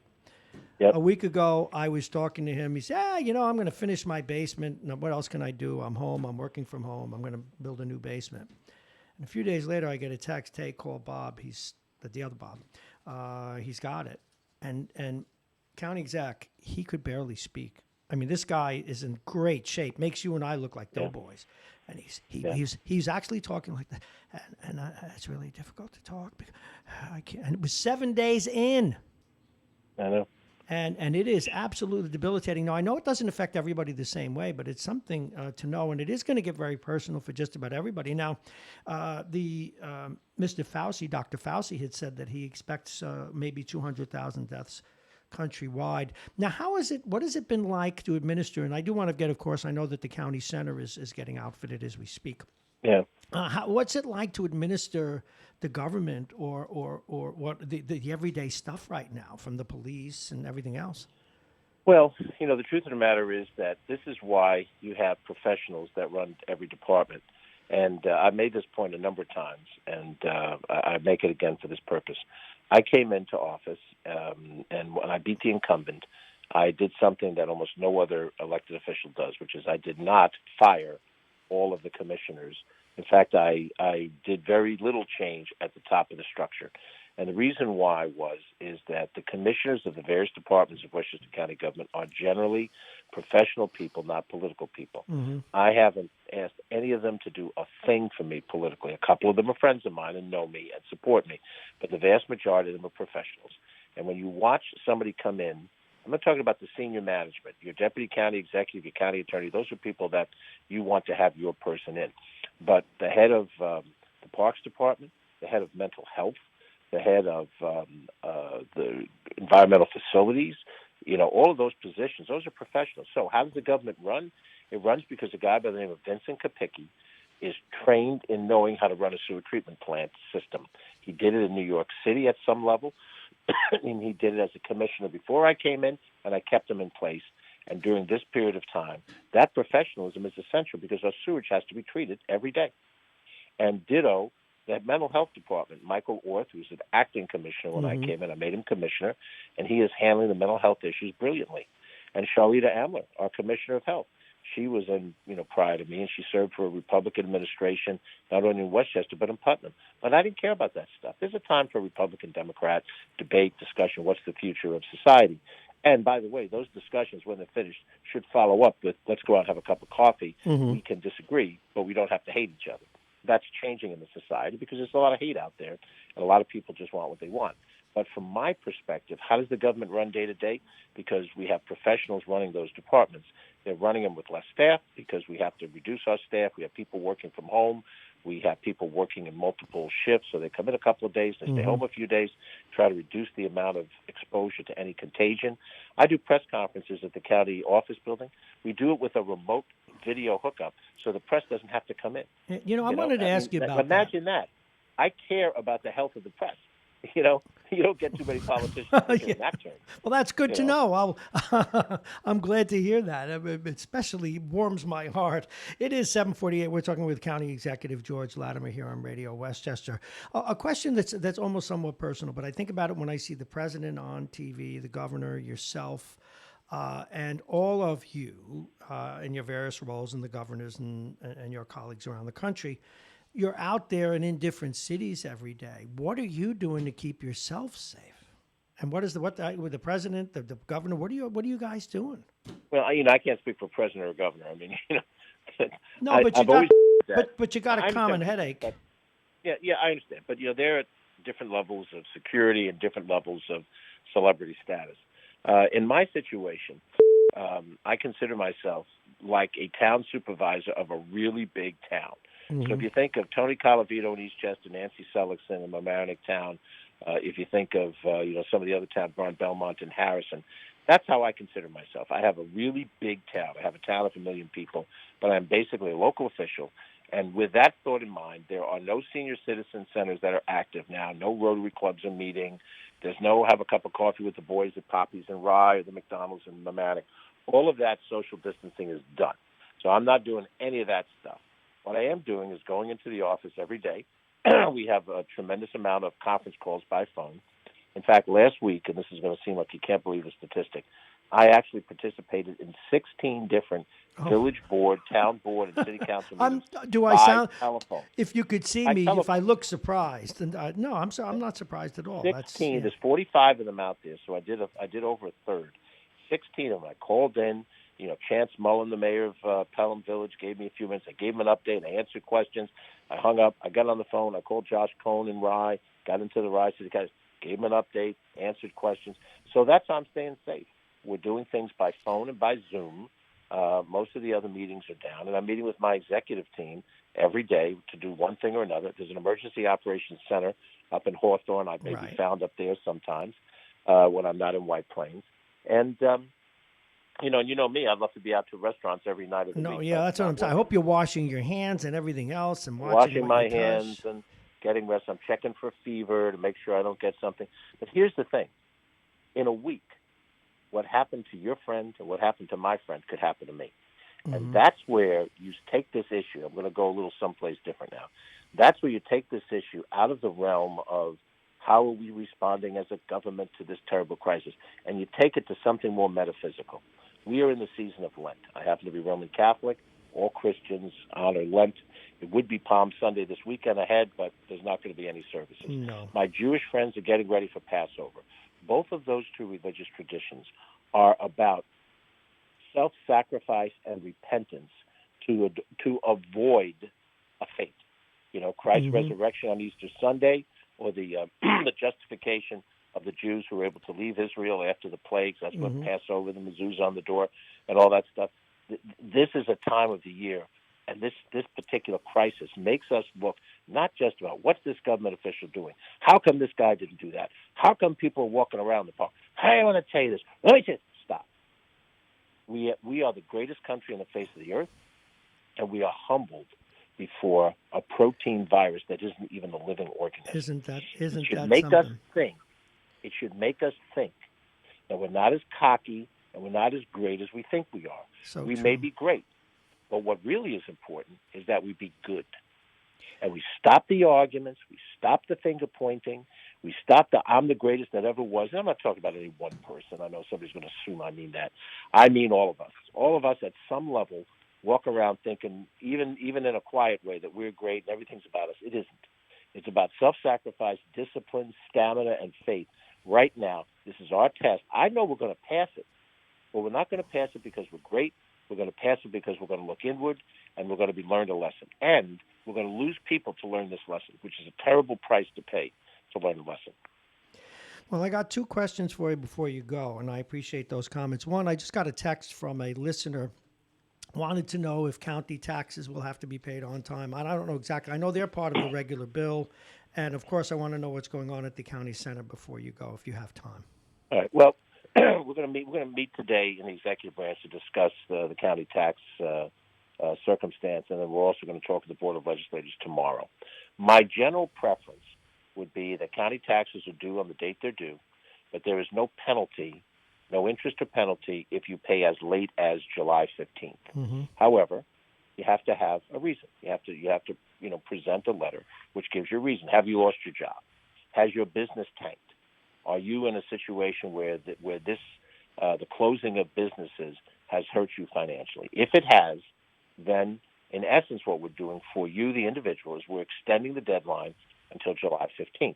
Yep. A week ago, I was talking to him. He said, I'm going to finish my basement. Now, what else can I do? I'm home. I'm working from home. I'm going to build a new basement. And a few days later, I get a text, hey, call Bob. He's the other Bob. He's got it. And county exec, he could barely speak. I mean, this guy is in great shape. Makes you and I look like doughboys. And Yeah. he's actually talking like that, and it's really difficult to talk because I can't. And it was 7 days in. I know. And it is absolutely debilitating. Now, I know it doesn't affect everybody the same way, but it's something to know, and it is going to get very personal for just about everybody. Now, Mr. Fauci, Dr. Fauci, had said that he expects maybe 200,000 deaths countrywide. Now, what has it been like to administer? And I do want to get, of course, I know that the county center is getting outfitted as we speak. Yeah. What's it like to administer the government or what the everyday stuff right now from the police and everything else? Well, the truth of the matter is that this is why you have professionals that run every department. And I've made this point a number of times, and I make it again for this purpose. I came into office, and when I beat the incumbent, I did something that almost no other elected official does, which is I did not fire all of the commissioners. In fact, I did very little change at the top of the structure. And the reason why is that the commissioners of the various departments of Westchester County government are generally professional people, not political people. Mm-hmm. I haven't asked any of them to do a thing for me politically. A couple of them are friends of mine and know me and support me, but the vast majority of them are professionals. And when you watch somebody come in, I'm not talking about the senior management, your deputy county executive, your county attorney. Those are people that you want to have your person in. But the head of the Parks Department, the head of mental health, the head of the environmental facilities, all of those positions, those are professionals. So how does the government run? It runs because a guy by the name of Vincent Kopicki is trained in knowing how to run a sewer treatment plant system. He did it in New York City at some level, and he did it as a commissioner before I came in, and I kept him in place. And during this period of time, that professionalism is essential because our sewage has to be treated every day. And ditto, the mental health department, Michael Orth, who's an acting commissioner when I came in, I made him commissioner, and he is handling the mental health issues brilliantly. And Charlita Amler, our commissioner of health, she was in, prior to me, and she served for a Republican administration, not only in Westchester, but in Putnam. But I didn't care about that stuff. There's a time for Republican, Democrat debate, discussion, what's the future of society. And by the way, those discussions, when they're finished, should follow up with, let's go out and have a cup of coffee. Mm-hmm. We can disagree, but we don't have to hate each other. That's changing in the society because there's a lot of hate out there, and a lot of people just want what they want. But from my perspective, how does the government run day to day? Because we have professionals running those departments. They're running them with less staff because we have to reduce our staff. We have people working from home. We have people working in multiple shifts, so they come in a couple of days, they stay home a few days, try to reduce the amount of exposure to any contagion. I do press conferences at the county office building. We do it with a remote video hookup, so the press doesn't have to come in. I wanted to ask you about imagine that. I care about the health of the press. You don't get too many politicians in that term. Well, that's good to know. I'm glad to hear that. It especially warms my heart. It is 7:48. We're talking with County Executive George Latimer here on Radio Westchester. A question that's almost somewhat personal, but I think about it when I see the president on TV, the governor, yourself, and all of you in your various roles, and the governors and your colleagues around the country. You're out there and in different cities every day. What are you doing to keep yourself safe? And with the president, the governor? What are you guys doing? Well, I can't speak for president or governor. I mean, No, but you got a common headache. Yeah, I understand. But they're at different levels of security and different levels of celebrity status. In my situation, I consider myself like a town supervisor of a really big town. So if you think of Tony Colavito in Eastchester, Nancy Seligson in Marrone town, if you think of some of the other towns, Belmont and Harrison, that's how I consider myself. I have a really big town. I have a town of 1 million people, but I'm basically a local official. And with that thought in mind, there are no senior citizen centers that are active now. No Rotary clubs are meeting. There's no have a cup of coffee with the boys at Poppy's and Rye or the McDonald's in Mamaroneck. All of that social distancing is done. So I'm not doing any of that stuff. What I am doing is going into the office every day. We have a tremendous amount of conference calls by phone. In fact, last week, and this is going to seem like you can't believe the statistic, I actually participated in 16 different village board, town board, and city council meetings by telephone. If you could see me, if I look surprised, and no, I'm sorry, I'm not surprised at all. 16. There's 45 of them out there, so I did over a third. 16 of them. I called in. Chance Mullen, the mayor of Pelham Village, gave me a few minutes. I gave him an update. I answered questions. I hung up. I got on the phone. I called Josh Cohn in Rye, got into the Rye City guys, gave him an update, answered questions. So that's how I'm staying safe. We're doing things by phone and by Zoom. Most of the other meetings are down, and I'm meeting with my executive team every day to do one thing or another. There's an emergency operations center up in Hawthorne. I may be found up there sometimes when I'm not in White Plains. And, you know me, I'd love to be out to restaurants every night of the week. No, yeah, that's what I'm saying. I hope you're washing your hands and everything else and washing my hands and getting rest. I'm checking for fever to make sure I don't get something. But here's the thing. In a week, what happened to your friend and what happened to my friend could happen to me. Mm-hmm. And that's where you take this issue. I'm going to go a little someplace different now. That's where you take this issue out of the realm of how are we responding as a government to this terrible crisis, and you take it to something more metaphysical. We are in the season of Lent. I happen to be Roman Catholic. All Christians honor Lent. It would be Palm Sunday this weekend ahead, but there's not going to be any services. No. My Jewish friends are getting ready for Passover. Both of those two religious traditions are about self-sacrifice and repentance to avoid a fate. Christ's resurrection on Easter Sunday, or the justification of the Jews who were able to leave Israel after the plagues. That's what Passover, the mezuzah on the door, and all that stuff. This is a time of the year, and this particular crisis makes us look not just about what's this government official doing. How come this guy didn't do that? How come people are walking around the park? Hey, I want to tell you this. Let me just stop. We are the greatest country on the face of the earth, and we are humbled before a protein virus that isn't even a living organism. Isn't that it should that make something? us think. It should make us think that we're not as cocky and we're not as great as we think we are. So we true. may be great, but what really is important is that we be good. And we stop the arguments, we stop the finger pointing, we stop the I'm the greatest that ever was. And I'm not talking about any one person. I know somebody's going to assume I mean that. I mean all of us. All of us at some level walk around thinking, even in a quiet way, that we're great and everything's about us. It isn't. It's about self-sacrifice, discipline, stamina, and faith. Right now, this is our test. I know we're going to pass it, but we're not going to pass it because we're great. We're going to pass it because we're going to look inward, and we're going to be learned a lesson. And we're going to lose people to learn this lesson, which is a terrible price to pay to learn a lesson. Well, I got two questions for you before you go, and I appreciate those comments. One, I just got a text from a listener, wanted to know if county taxes will have to be paid on time. I don't know exactly. I know they're part of the regular bill. And, of course, I want to know what's going on at the county center before you go, if you have time. All right. Well, we're going to meet today in the executive branch to discuss the county tax circumstance, and then we're also going to talk to the Board of Legislators tomorrow. My general preference would be that county taxes are due on the date they're due, but there is no penalty, no interest or penalty if you pay as late as July 15th. Mm-hmm. However, you have to have a reason. You have to present a letter which gives you a reason. Have you lost your job? Has your business tanked? Are you in a situation where the closing of businesses has hurt you financially? If it has, then in essence what we're doing for you, the individual, is we're extending the deadline until July 15th.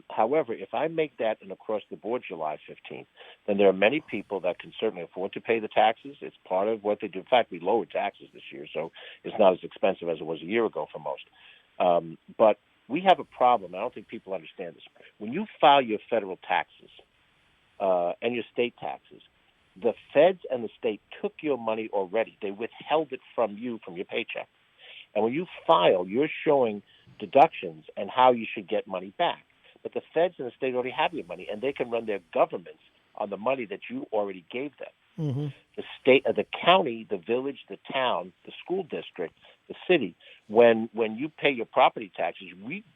However, if I make that an across-the-board July 15th, then there are many people that can certainly afford to pay the taxes. It's part of what they do. In fact, we lowered taxes this year, so it's not as expensive as it was a year ago for most. But we have a problem. I don't think people understand this. When you file your federal taxes and your state taxes, the feds and the state took your money already. They withheld it from you, from your paycheck. And when you file, you're showing deductions and how you should get money back. But the feds and the state already have your money, and they can run their governments on the money that you already gave them. Mm-hmm. The state, the county, the village, the town, the school district, the city, when you pay your property taxes,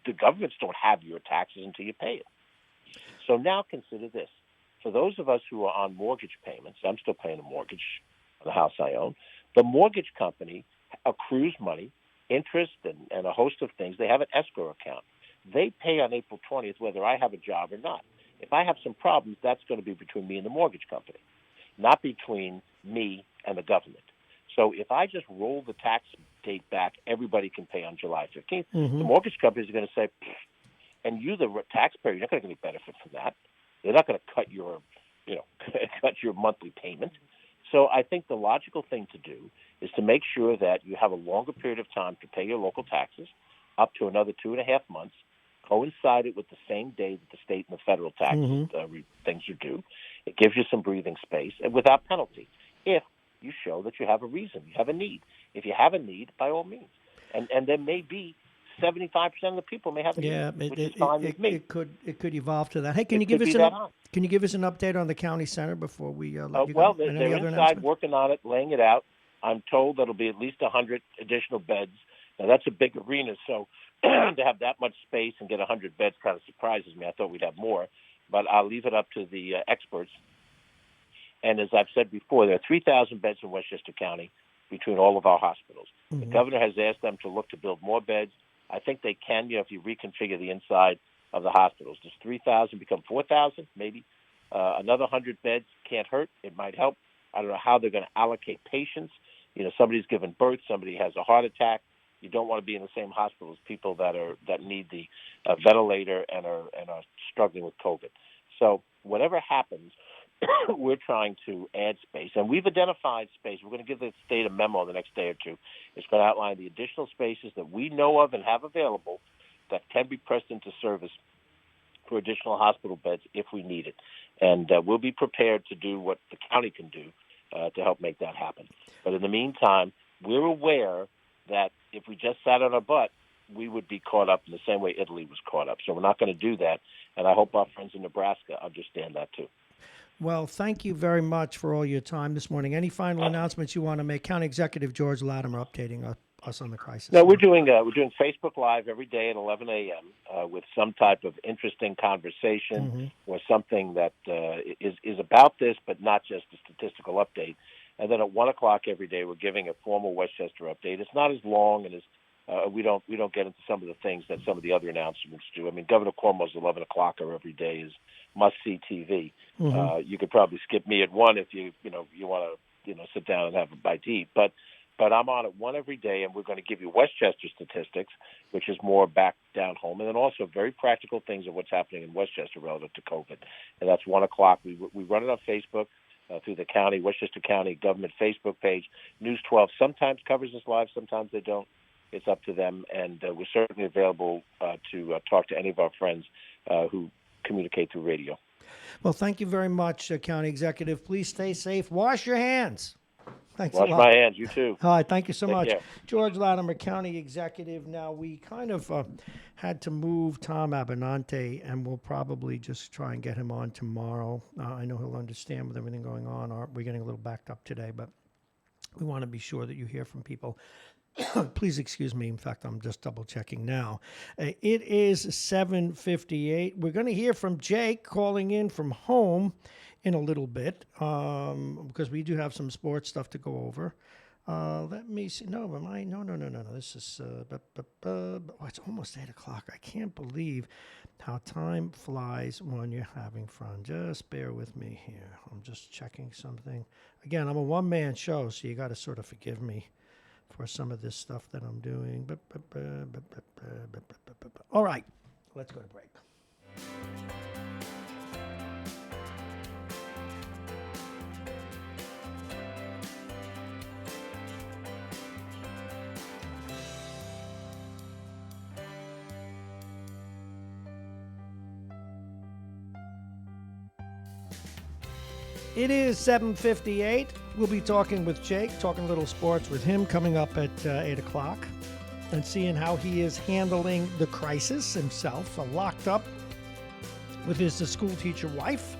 the governments don't have your taxes until you pay it. So now consider this. For those of us who are on mortgage payments, I'm still paying a mortgage on the house I own, the mortgage company accrues money, interest, and a host of things. They have an escrow account. They pay on April 20th whether I have a job or not. If I have some problems, that's going to be between me and the mortgage company, not between me and the government. So if I just roll the tax date back, everybody can pay on July 15th. Mm-hmm. The mortgage companies are going to say, and you, the taxpayer, you're not going to get any benefit from that. They're not going to cut your monthly payment. So I think the logical thing to do is to make sure that you have a longer period of time to pay your local taxes, up to another 2.5 months, coincide it with the same day that the state and the federal taxes things are due. It gives you some breathing space and without penalty. If you show that you have a reason, you have a need. If you have a need, by all means. And there may be 75% of the people may have a need, which is fine with me. It could evolve to that. Hey, can you give us an update on the county center before we let you go? Well, they're inside working on it, laying it out. I'm told that'll be at least 100 additional beds. Now, that's a big arena, so to have that much space and get 100 beds kind of surprises me. I thought we'd have more, but I'll leave it up to the experts. And as I've said before, there are 3,000 beds in Westchester County between all of our hospitals. The governor has asked them to look to build more beds. I think they can, if you reconfigure the inside of the hospitals. Does 3,000 become 4,000? Maybe. Another 100 beds can't hurt. It might help. I don't know how they're going to allocate patients. Somebody's given birth, somebody has a heart attack. You don't want to be in the same hospital as people that need the ventilator and are struggling with COVID. So whatever happens, we're trying to add space, and we've identified space. We're going to give the state a memo the next day or two. It's going to outline the additional spaces that we know of and have available that can be pressed into service for additional hospital beds if we need it. And we'll be prepared to do what the county can do to help make that happen. But in the meantime, we're aware that if we just sat on our butt, we would be caught up in the same way Italy was caught up. So we're not going to do that, and I hope our friends in Nebraska understand that too. Well, thank you very much for all your time this morning. Any final announcements you want to make? County Executive George Latimer updating us on the crisis. No, we're doing Facebook Live every day at 11 a.m. With some type of interesting conversation or something that is about this, but not just a statistical update. And then at 1 o'clock every day, we're giving a formal Westchester update. It's not as long and as we don't get into some of the things that some of the other announcements do. I mean, Governor Cuomo's 11 o'clocker every day is must-see TV. You could probably skip me at 1 if you want to sit down and have a bite to eat. But I'm on at 1 every day, and we're going to give you Westchester statistics, which is more back down home, and then also very practical things of what's happening in Westchester relative to COVID. And that's 1 o'clock. We run it on Facebook. Through the county, Westchester County government Facebook page. News 12 sometimes covers this live, sometimes they don't. It's up to them, and we're certainly available to talk to any of our friends who communicate through radio. Well, thank you very much, County Executive. Please stay safe. Wash your hands. Thanks a lot. Wash my hands. You too. All right. Thank you so much. Care. George Latimer, County Executive. Now, we kind of had to move Tom Abernante, and we'll probably just try and get him on tomorrow. I know he'll understand with everything going on. We're getting a little backed up today, but we want to be sure that you hear from people. Please excuse me. In fact, I'm just double checking now. It is 7:58. We're going to hear from Jake calling in from home in a little bit because we do have some sports stuff to go over. Let me see. No. This is it's almost 8 o'clock. I can't believe how time flies when you're having fun. Just bear with me here. I'm just checking something. Again, I'm a one-man show, so you got to sort of forgive me for some of this stuff that I'm doing. All right, let's go to break. It is 7:58. We'll be talking with Jake, talking a little sports with him coming up at 8 o'clock and seeing how he is handling the crisis himself, locked up with his school teacher wife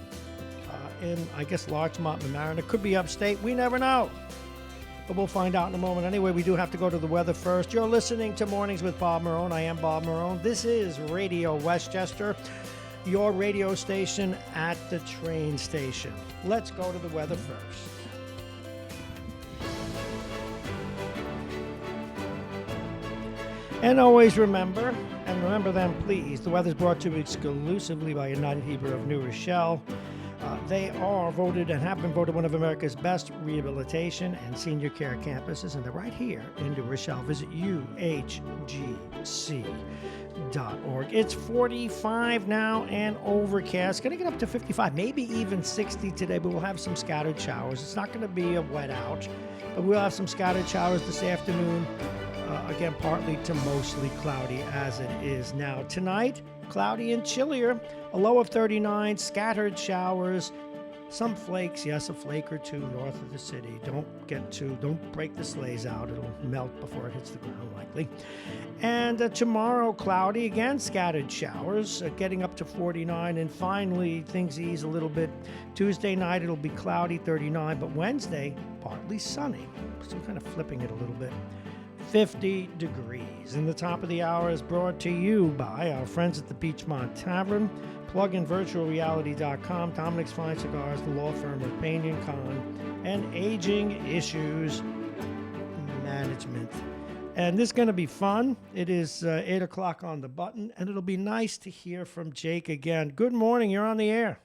in, I guess, Larchmont, Marrone. It could be upstate. We never know. But we'll find out in a moment. Anyway, we do have to go to the weather first. You're listening to Mornings with Bob Marrone. I am Bob Marrone. This is Radio Westchester, your radio station at the train station. Let's go to the weather first. And always remember them, please, the weather's brought to you exclusively by United Hebrew of New Rochelle. They are voted and have been voted one of America's best rehabilitation and senior care campuses, and they're right here in New Rochelle. Visit uhgc.org. It's 45 now and overcast. Going to get up to 55, maybe even 60 today, but we'll have some scattered showers. It's not going to be a wet out, but we'll have some scattered showers this afternoon. Again, partly to mostly cloudy as it is now. Tonight, cloudy and chillier, a low of 39, scattered showers, some flakes, yes, a flake or two north of the city. Don't break the sleighs out. It'll melt before it hits the ground, likely. And tomorrow, cloudy, again, scattered showers, getting up to 49. And finally, things ease a little bit. Tuesday night, it'll be cloudy, 39, but Wednesday, partly sunny. So kind of flipping it a little bit. 50 degrees. And the top of the hour is brought to you by our friends at the Beachmont Tavern, pluginvirtualreality.com, Dominic's Fine Cigars, the law firm of Payne & Con, and Aging Issues Management. And this is going to be fun. It is 8 o'clock on the button, and it'll be nice to hear from Jake again. Good morning. You're on the air.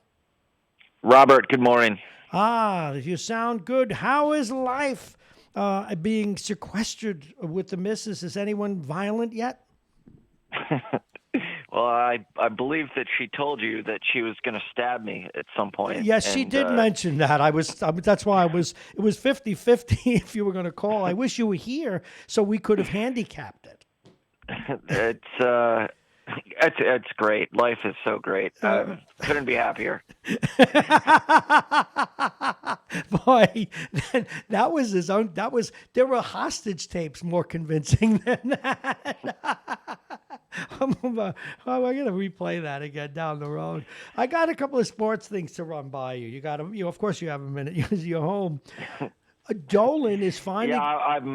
Robert, good morning. You sound good. How is life? Being sequestered with the missus. Is anyone violent yet? Well, I believe that she told you that she was going to stab me at some point. Yes, she did mention that. That's why it was 50-50 if you were going to call. I wish you were here so we could have handicapped it. It's great. Life is so great. Couldn't be happier. Boy, that was his own. There were hostage tapes more convincing than that. I'm gonna replay that again down the road. I got a couple of sports things to run by you. Of course, you have a minute. You're home. Dolan is finally. Yeah,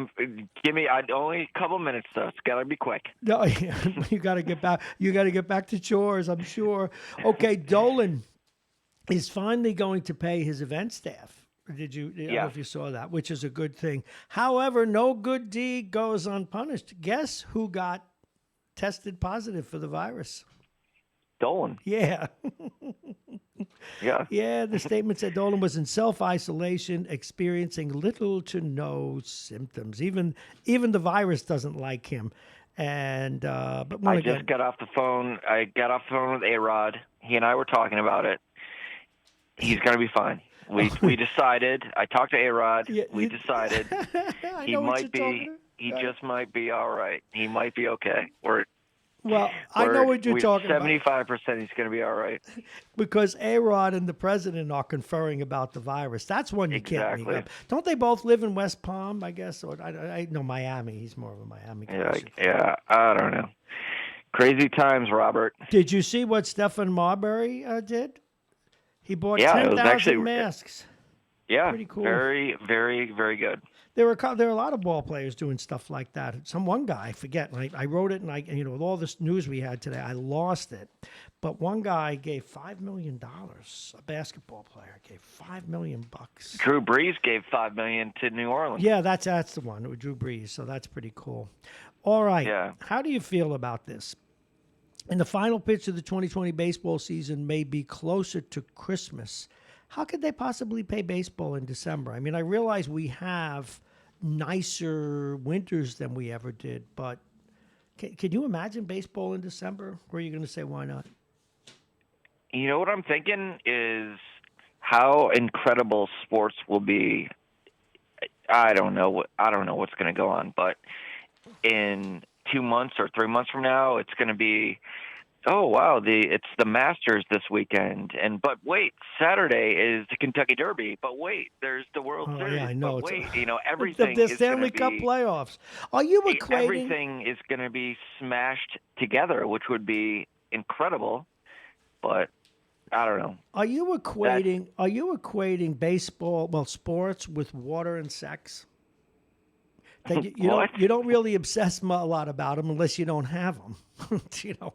give me only a couple minutes though. It's gotta be quick. No, you gotta get back. You gotta get back to chores. I'm sure. Okay, Dolan is finally going to pay his event staff. I don't know if you saw that, which is a good thing. However, no good deed goes unpunished. Guess who got tested positive for the virus? Dolan. Yeah. Yeah. Yeah, the statement said Dolan was in self-isolation, experiencing little to no symptoms. Even the virus doesn't like him. And but I just got off the phone. I got off the phone with A-Rod. He and I were talking about it. He's going to be fine. We decided. I talked to A-Rod. Yeah, we decided he might be. He just might be all right. He might be okay. I know what you're talking about. 75% he's going to be all right. Because A-Rod and the president are conferring about the virus. That's one you can't make up. Don't they both live in West Palm, I guess? Or I know Miami. He's more of a Miami guy. Yeah, I don't know. Crazy times, Robert. Did you see what Stephen Marbury did? He bought 10,000 masks. Yeah, pretty cool. Very, very, very good. There were a lot of ball players doing stuff like that. One guy, I forget, and I wrote it, and with all this news we had today, I lost it. But one guy gave $5 million. A basketball player gave $5 million. Drew Brees gave $5 million to New Orleans. Yeah, that's the one. It was Drew Brees. So that's pretty cool. All right. Yeah. How do you feel about this? In the final pitch of the 2020 baseball season may be closer to Christmas. How could they possibly pay baseball in December? I mean, I realize we have nicer winters than we ever did, but can you imagine baseball in December? Or are you going to say, why not? You know what I'm thinking is how incredible sports will be. I don't know what's going to go on, but in 2 months or 3 months from now, it's going to be, oh wow, it's the Masters this weekend, but wait, Saturday is the Kentucky Derby, but wait, there's the World Series. Yeah, I know. But wait, everything the is Stanley Cup playoffs. Are you equating? Everything is going to be smashed together, which would be incredible, but I don't know. Are you equating baseball, sports, with water and sex? That you don't really obsess a lot about them unless you don't have them.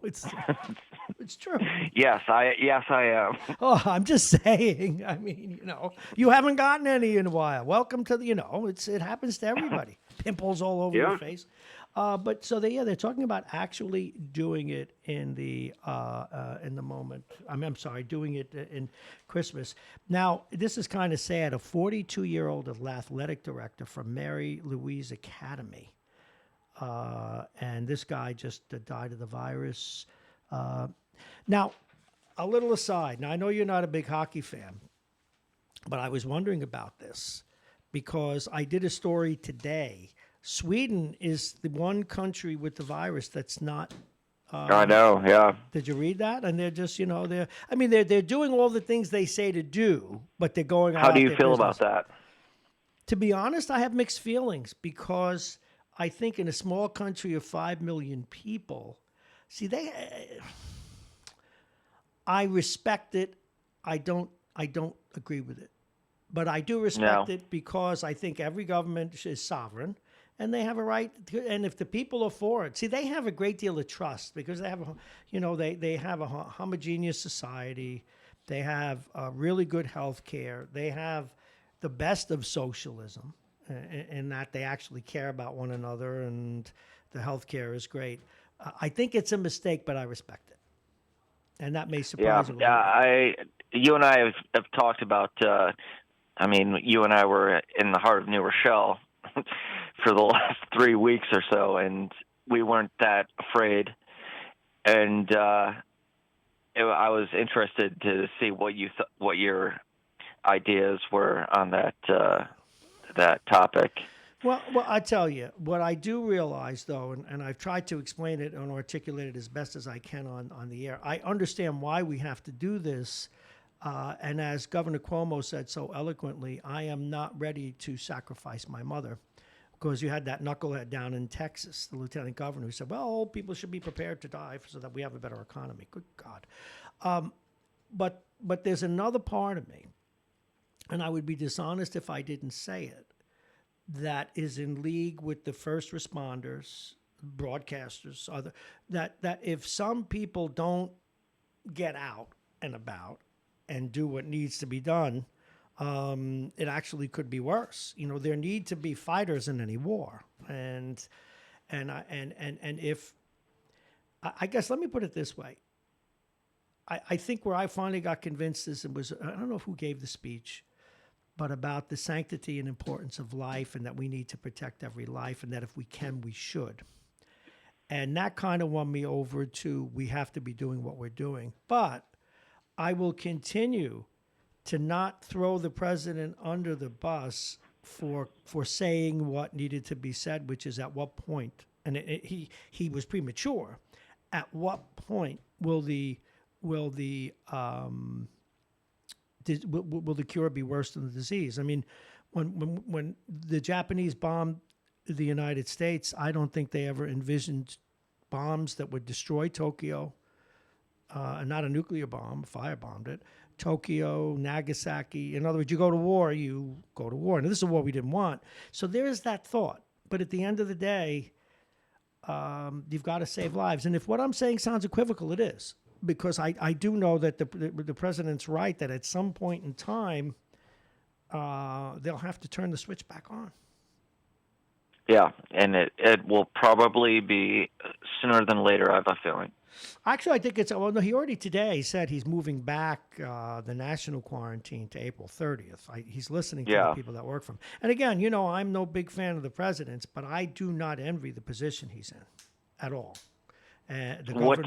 It's true. Yes, I am. Oh, I'm just saying. I mean, you haven't gotten any in a while. Welcome to it happens to everybody. Pimples all over your face. But so they're talking about actually doing it in the moment. I'm sorry, doing it in Christmas. Now this is kind of sad. A 42-year-old athletic director from Mary Louise Academy, and this guy just died of the virus. Now, a little aside. Now I know you're not a big hockey fan, but I was wondering about this because I did a story today. Sweden is the one country with the virus that's not. I know, yeah. Did you read that? And they're just, they're doing all the things they say to do, but they're going. How do you their feel business. about that? To be honest, I have mixed feelings because I think in a small country of 5 million people, I respect it. I don't agree with it, but I do respect it because I think every government is sovereign. And they have a right to, and if the people are for it, they have a great deal of trust because they have, they have a homogeneous society. They have really good health care. They have the best of socialism in that they actually care about one another and the health care is great. I think it's a mistake, but I respect it. And that may surprise you. You and I have talked about, you and I were in the heart of New Rochelle for the last 3 weeks or so, and we weren't that afraid. And I was interested to see what your ideas were on that topic. Well, I tell you, what I do realize, though, and I've tried to explain it and articulate it as best as I can on the air, I understand why we have to do this. And as Governor Cuomo said so eloquently, I am not ready to sacrifice my mother. Because you had that knucklehead down in Texas, the lieutenant governor, who said, well, people should be prepared to die so that we have a better economy. Good God. But there's another part of me, and I would be dishonest if I didn't say it, that is in league with the first responders, broadcasters, that if some people don't get out and about and do what needs to be done, it actually could be worse. There need to be fighters in any war, and if I guess let me put it this way. I think where I finally got convinced is I don't know who gave the speech, but about the sanctity and importance of life, and that we need to protect every life, and that if we can, we should. And that kind of won me over to we have to be doing what we're doing, but I will continue to not throw the president under the bus for saying what needed to be said, which is at what point, and he was premature. At what point will the cure be worse than the disease? I mean, when the Japanese bombed the United States, I don't think they ever envisioned bombs that would destroy Tokyo, not a nuclear bomb, firebombed it. Tokyo, Nagasaki. In other words, you go to war, you go to war. And this is a war we didn't want. So there is that thought. But at the end of the day, you've got to save lives. And if what I'm saying sounds equivocal, it is. Because I do know that the president's right that at some point in time, they'll have to turn the switch back on. Yeah, and it will probably be sooner than later, I have a feeling. Actually, I think he already today said he's moving back the national quarantine to April 30th. He's listening to the people that work for him. And again, I'm no big fan of the president's, but I do not envy the position he's in at all. What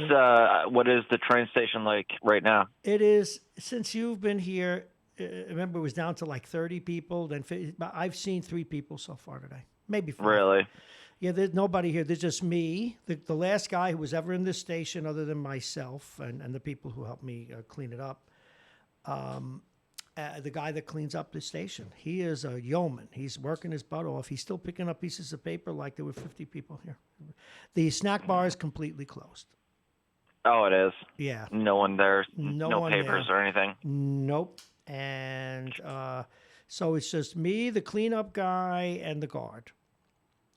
is the train station like right now? It is, since you've been here, remember it was down to like 30 people. I've seen 3 people so far today, maybe 4. Really? Yeah, there's nobody here. There's just me, the last guy who was ever in this station other than myself and the people who helped me clean it up. The guy that cleans up the station, he is a yeoman. He's working his butt off. He's still picking up pieces of paper like there were 50 people here. The snack bar is completely closed. Oh, it is? Yeah. No one there? No one papers there. Or anything? Nope. And so it's just me, the cleanup guy, and the guard.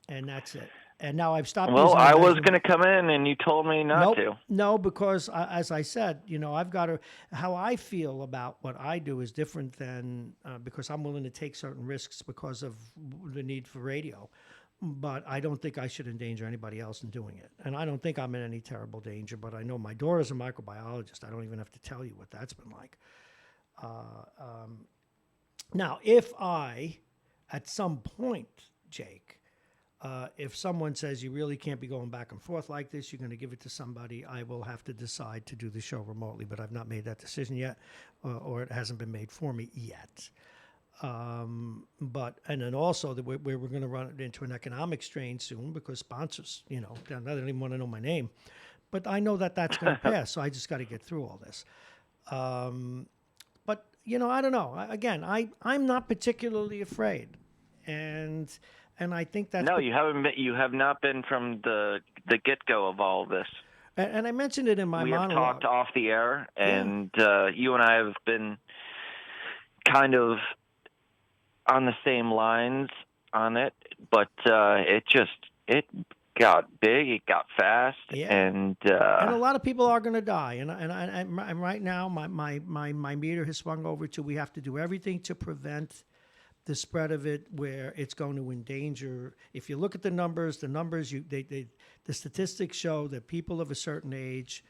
And that's it. And now I've stopped. Well, I was going to come in, and you told me not to. No, because as I said, I've got to. How I feel about what I do is different than because I'm willing to take certain risks because of the need for radio. but I don't think I should endanger anybody else in doing it. And I don't think I'm in any terrible danger, but I know my daughter's a microbiologist. I don't even have to tell you what that's been like. Now, if I, at some point, Jake, if someone says you really can't be going back and forth like this, you're going to give it to somebody, I will have to decide to do the show remotely, but I've not made that decision yet, or it hasn't been made for me yet. But, and then also that we're going to run it into an economic strain soon because sponsors, they don't even want to know my name, but I know that that's going to pass. So I just got to get through all this. But, I don't know. Again, I'm not particularly afraid. And I think that's... No, you haven't been, you have not been from the get-go of all of this. And I mentioned it in my monologue. We have talked off the air, and you and I have been kind of on the same lines on it, but it got big, it got fast, and a lot of people are going to die. And right now, my meter has swung over to we have to do everything to prevent the spread of it, where it's going to endanger. If you look at the numbers, the statistics show that people of a certain age,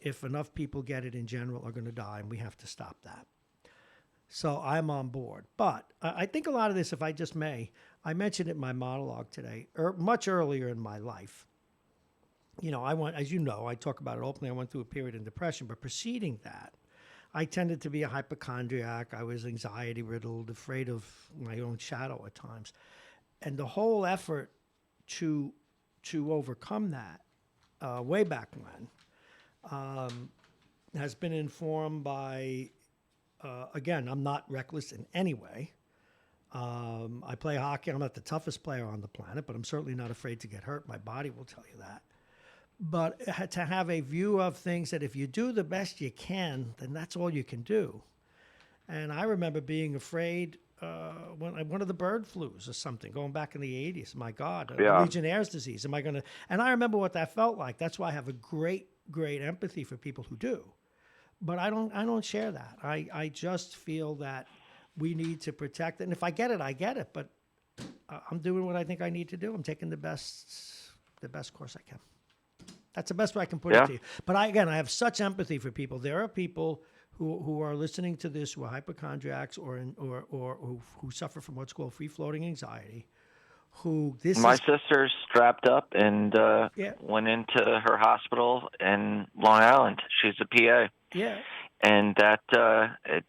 if enough people get it in general, are going to die, and we have to stop that. So I'm on board. But I think a lot of this, if I just may, I mentioned it in my monologue today, much earlier in my life. As you know, I talk about it openly. I went through a period of depression, but preceding that, I tended to be a hypochondriac. I was anxiety-riddled, afraid of my own shadow at times. And the whole effort to overcome that way back when has been informed by... again, I'm not reckless in any way. I play hockey. I'm not the toughest player on the planet, but I'm certainly not afraid to get hurt. My body will tell you that. But to have a view of things that if you do the best you can, then that's all you can do. And I remember being afraid when one of the bird flus or something, going back in the 80s. My God, Legionnaire's disease. Am I going to? And I remember what that felt like. That's why I have a great empathy for people who do. But I don't share that. I just feel that we need to protect it. And if I get it, I get it. But I'm doing what I think I need to do. I'm taking the best course I can. That's the best way I can put it to you. But I have such empathy for people. There are people who are listening to this who are hypochondriacs or who suffer from what's called free-floating anxiety. My sister's strapped up and went into her hospital in Long Island. She's a PA. Yeah. And that it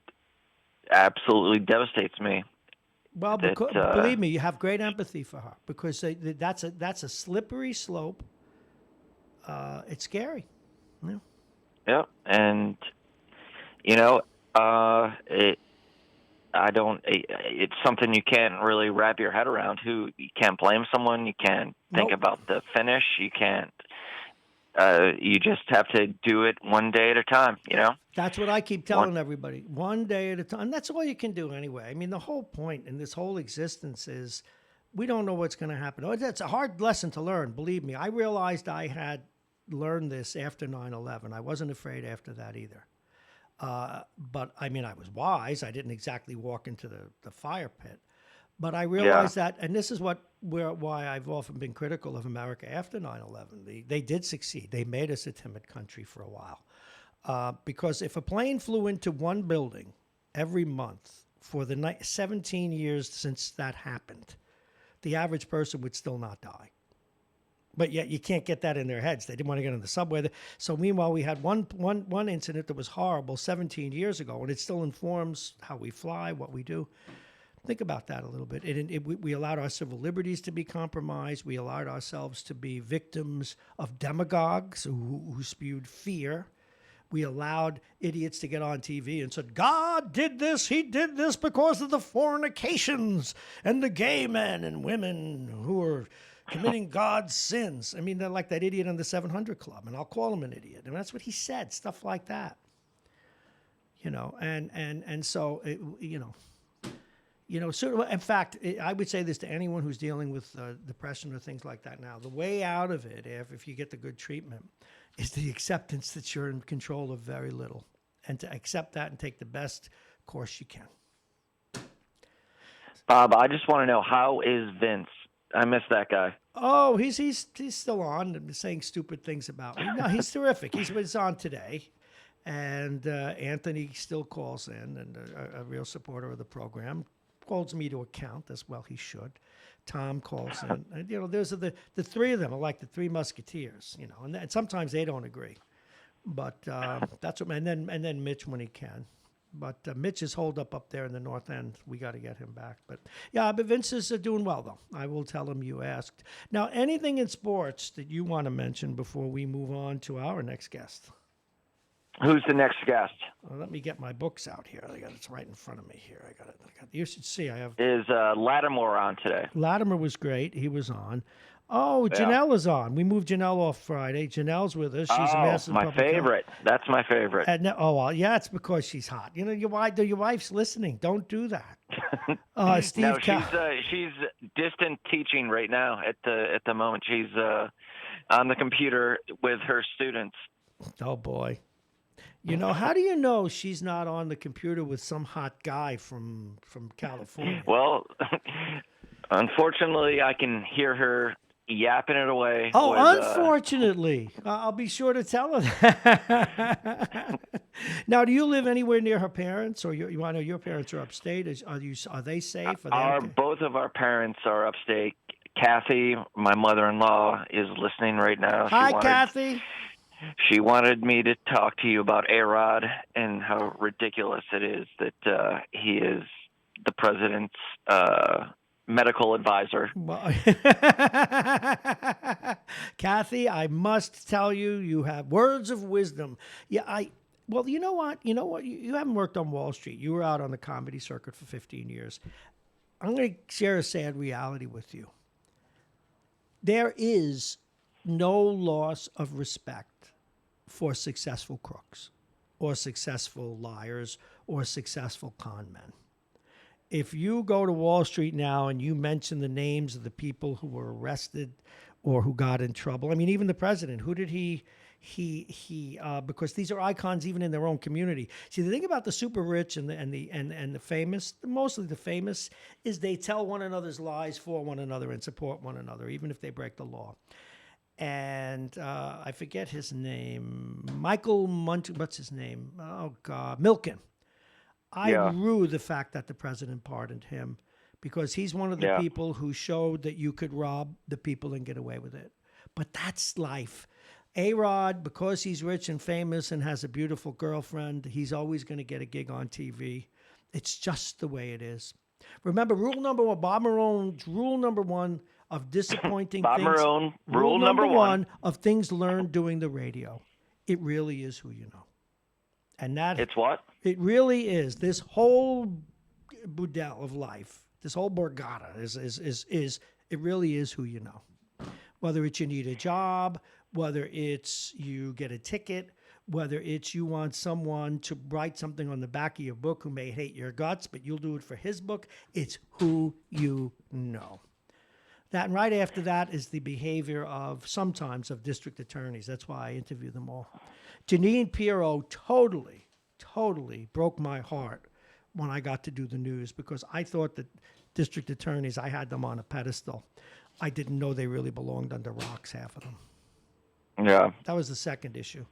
absolutely devastates me. Well, believe me, you have great empathy for her because that's a slippery slope. It's scary. Yeah. Yeah, and it's something you can't really wrap your head around. You can't blame someone. You can't think about the finish. You can't. You just have to do it one day at a time. That's what I keep telling everybody. One day at a time. That's all you can do anyway. I mean, the whole point in this whole existence is we don't know what's going to happen. It's a hard lesson to learn. Believe me, I realized I had learned this after 9/11. I wasn't afraid after that either. But I mean, I was wise. I didn't exactly walk into the fire pit. But I realized that, and this is why I've often been critical of America after 9/11. They did succeed. They made us a timid country for a while. Because if a plane flew into one building every month for the 17 years since that happened, the average person would still not die. But yet you can't get that in their heads. They didn't want to get on the subway. So meanwhile, we had one incident that was horrible 17 years ago, and it still informs how we fly, what we do. Think about that a little bit. We allowed our civil liberties to be compromised. We allowed ourselves to be victims of demagogues who spewed fear. We allowed idiots to get on TV and said, God did this, he did this because of the fornications and the gay men and women who are committing God's sins. I mean, they're like that idiot in the 700 Club, and I'll call him an idiot. And that's what he said, stuff like that. And so, in fact, I would say this to anyone who's dealing with depression or things like that now. The way out of it, if you get the good treatment, is the acceptance that you're in control of very little, and to accept that and take the best course you can. Bob, I just want to know, how is Vince? that guy. Oh, he's still on and saying stupid things about me. No, he's terrific. He's on today, and Anthony still calls in and a real supporter of the program. Holds me to account as well. He should. Tom calls in, and those are the three of them are like the three musketeers. And sometimes they don't agree, but that's what. And then Mitch when he can. But Mitch is holed up there in the north end. We got to get him back. But yeah, but Vince is doing well, though. I will tell him you asked. Now, anything in sports that you want to mention before we move on to our next guest? Who's the next guest? Well, let me get my books out here. It's right in front of me here. I got it. You should see. I have. Is Lattimore on today? Latimer was great. He was on. Oh, Janelle is on. We moved Janelle off Friday. Janelle's with us. She's a massive my favorite. That's my favorite. Well, yeah, it's because she's hot. Your wife's listening. Don't do that. Steve. No, she's distant teaching right now. At the moment, she's on the computer with her students. Oh boy. How do you know she's not on the computer with some hot guy from California? Well, unfortunately, I can hear her yapping it away. Oh, unfortunately. I'll be sure to tell her that. Now, do you live anywhere near her parents, or I know your parents are upstate? Are they safe? Both of our parents are upstate. Kathy, my mother-in-law, is listening right now. Hi, Kathy. She wanted me to talk to you about A-Rod and how ridiculous it is that he is the president's medical advisor. Well, Kathy, I must tell you, you have words of wisdom. Yeah, well, you know what? You haven't worked on Wall Street. You were out on the comedy circuit for 15 years. I'm going to share a sad reality with you. There is no loss of respect for successful crooks or successful liars or successful con men. If you go to Wall Street now and you mention the names of the people who were arrested or who got in trouble, I mean, even the president, who did he because these are icons even in their own community. See, the thing about the super rich and the famous, mostly the famous, is they tell one another's lies for one another and support one another, even if they break the law. And I forget his name, what's his name? Oh, God, Milken. I rue the fact that the president pardoned him because he's one of the people who showed that you could rob the people and get away with it. But that's life. A-Rod, because he's rich and famous and has a beautiful girlfriend, he's always going to get a gig on TV. It's just the way it is. Remember, rule number one, Bob Marrone's rule number one of disappointing Bob things. Marrone, rule number one of things learned doing the radio. It really is who you know. And that it's what? It really is. This whole boudel of life, this whole borgata is it really is who you know. Whether it's you need a job, whether it's you get a ticket, whether it's you want someone to write something on the back of your book who may hate your guts, but you'll do it for his book, it's who you know. That, and right after that is the behavior of sometimes of district attorneys. That's why I interview them all. Janine Pirro totally broke my heart when I got to do the news because I thought that district attorneys, I had them on a pedestal. I didn't know they really belonged under rocks, half of them. Yeah. That was the second issue.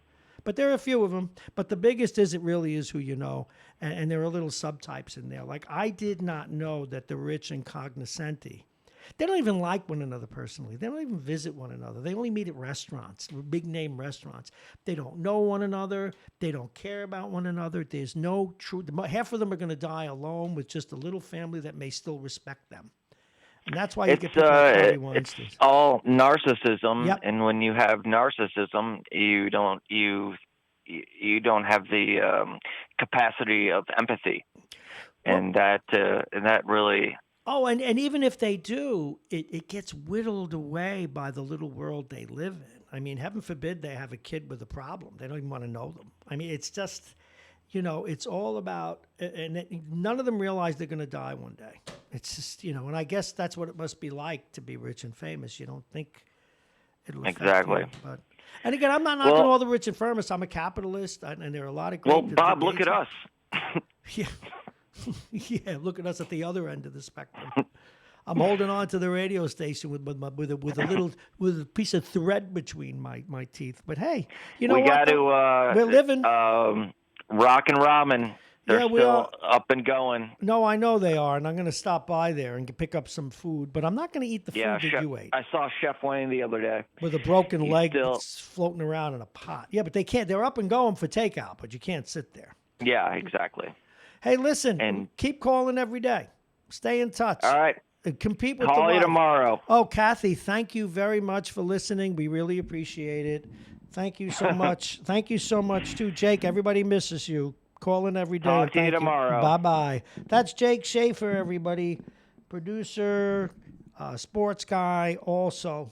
But there are a few of them. But the biggest is it really is who you know. And there are little subtypes in there. Like I did not know that the rich and cognoscenti, they don't even like one another personally. They don't even visit one another. They only meet at restaurants, big name restaurants. They don't know one another. They don't care about one another. There's no true. Half of them are going to die alone with just a little family that may still respect them. And that's why you get people like Harvey Weinstein. It's all narcissism, Yep. And when you have narcissism, you don't have the capacity of empathy, and that really. Oh, and even if they do, it gets whittled away by the little world they live in. I mean, heaven forbid they have a kid with a problem. They don't even want to know them. I mean, it's just, it's all about, and none of them realize they're going to die one day. It's just, and I guess that's what it must be like to be rich and famous. You don't think it'll affect exactly. you. But, and again, I'm not knocking all the rich and famous. I'm a capitalist, and there are a lot of great. Well, Bob, look at us. Yeah. Yeah, look at us at the other end of the spectrum. I'm holding on to the radio station with a piece of thread between my teeth. But hey, you know We what? got to We're living. Rock and Ramen. They're Yeah, we still are. up and going. No, I know they are, and I'm going to stop by there and pick up some food. But I'm not going to eat the Yeah, food that you ate I saw Chef Wayne the other day. with a broken He's leg still- that's floating around in a pot. Yeah, but they can't. They're up and going for takeout, but you can't sit there. Yeah, exactly. Hey, listen, And- keep calling every day. Stay in touch. All right. Compete with Call the you wife. tomorrow. Oh, Kathy, thank you very much for listening. We really appreciate it. Thank you so much. Thank you so much, too, Jake. Everybody misses you. Call in every day. Talk to you Thank tomorrow. Bye-bye. That's Jake Schaefer, everybody. Producer, sports guy, also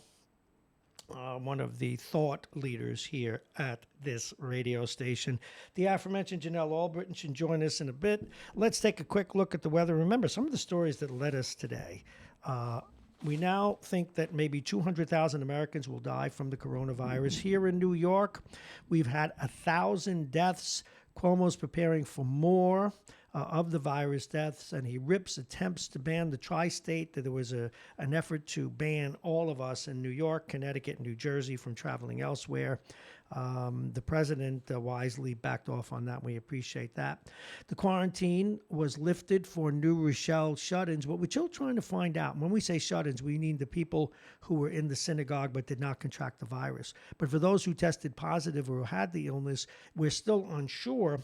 one of the thought leaders here at this radio station. The aforementioned Janelle Albritton should join us in a bit. Let's take a quick look at the weather. Remember, some of the stories that led us today. We now think that maybe 200,000 Americans will die from the coronavirus. Here in New York, we've had 1,000 deaths. Cuomo's preparing for more of the virus deaths, and he rips attempts to ban the tri-state. There was an effort to ban all of us in New York, Connecticut, and New Jersey from traveling elsewhere. The president wisely backed off on that. We appreciate that. The quarantine was lifted for New Rochelle shut-ins, but we're still trying to find out. When we say shut-ins, we mean the people who were in the synagogue but did not contract the virus. But for those who tested positive or had the illness, we're still unsure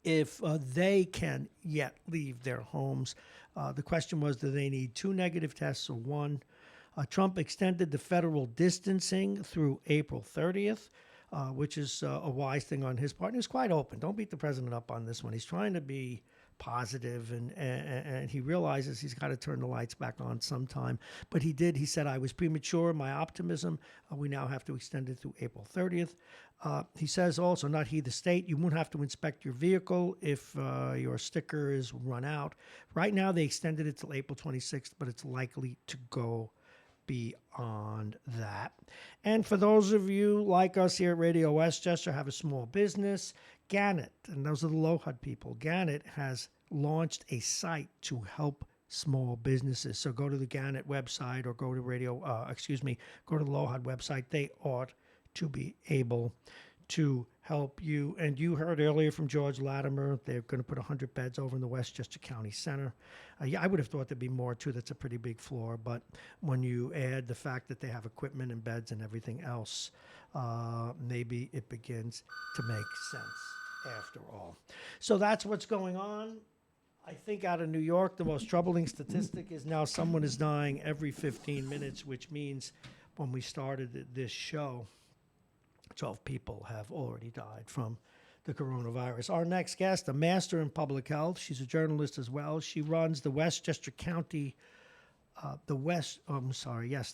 if they can yet leave their homes. The question was, do they need 2 negative tests or 1? Trump extended the federal distancing through April 30th, which is a wise thing on his part. And he's quite open. Don't beat the president up on this one. He's trying to be positive, and he realizes he's got to turn the lights back on sometime. But he did. He said, I was premature in my optimism. We now have to extend it through April 30th. He says also, not he, the state, you won't have to inspect your vehicle if your sticker is run out. Right now, they extended it till April 26th, but it's likely to go beyond that. And for those of you like us here at Radio Westchester, have a small business, Gannett, and those are the LOHUD people, Gannett has launched a site to help small businesses. So go to the Gannett website or go to go to the LOHUD website. They ought to be able to help you. And you heard earlier from George Latimer, they're going to put 100 beds over in the Westchester County Center. Yeah, I would have thought there'd be more, too. That's a pretty big floor. But when you add the fact that they have equipment and beds and everything else, maybe it begins to make sense after all. So that's what's going on. I think out of New York, the most troubling statistic is now someone is dying every 15 minutes, which means when we started this show, 12 people have already died from the coronavirus. Our next guest, a master in public health. She's a journalist as well. She runs the Westchester County, the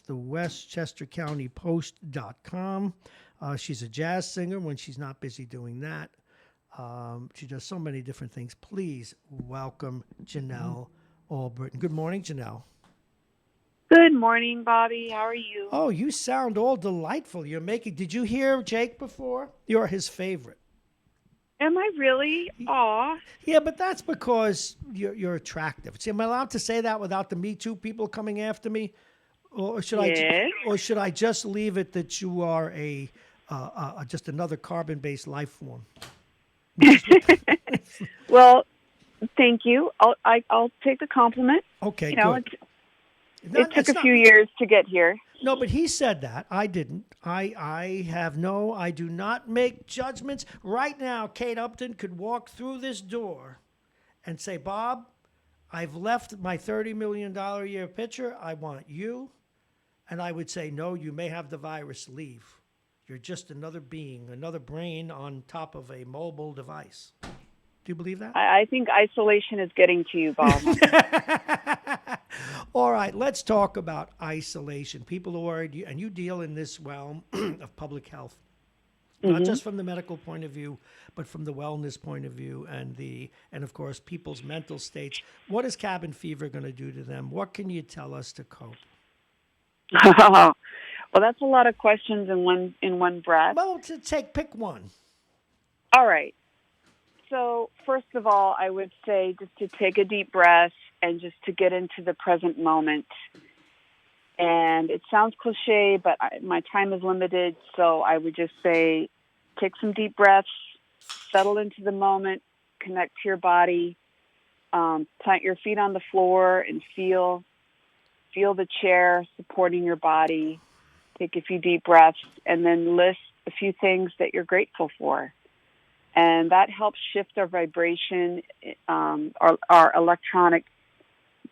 Westchester County Post.com. She's a jazz singer when she's not busy doing that. She does so many different things. Please welcome Janelle Albritton. Good morning, Janelle. Good morning, Bobby. How are you? Oh, you sound all delightful. Did you hear Jake before? You're his favorite. Am I really? Aw. Yeah, but that's because you're attractive. See, am I allowed to say that without the Me Too people coming after me? Or should I just leave it that you are just another carbon-based life form? Well, thank you. I'll take the compliment. Okay, good. It took a few years to get here. No, but he said that. I didn't. I do not make judgments. Right now, Kate Upton could walk through this door and say, Bob, I've left my $30 million a year picture. I want you. And I would say, no, you may have the virus. Leave. You're just another being, another brain on top of a mobile device. Do you believe that? I think isolation is getting to you, Bob. All right, let's talk about isolation. People who are, and you deal in this realm of public health, not just from the medical point of view, but from the wellness point of view and of course, people's mental states. What is cabin fever going to do to them? What can you tell us to cope? Well, that's a lot of questions in one breath. Well, pick one. All right. So first of all, I would say just to take a deep breath and just to get into the present moment. And it sounds cliche, but my time is limited, so I would just say take some deep breaths, settle into the moment, connect to your body, plant your feet on the floor and feel the chair supporting your body. Take a few deep breaths and then list a few things that you're grateful for. And that helps shift our vibration, our electronic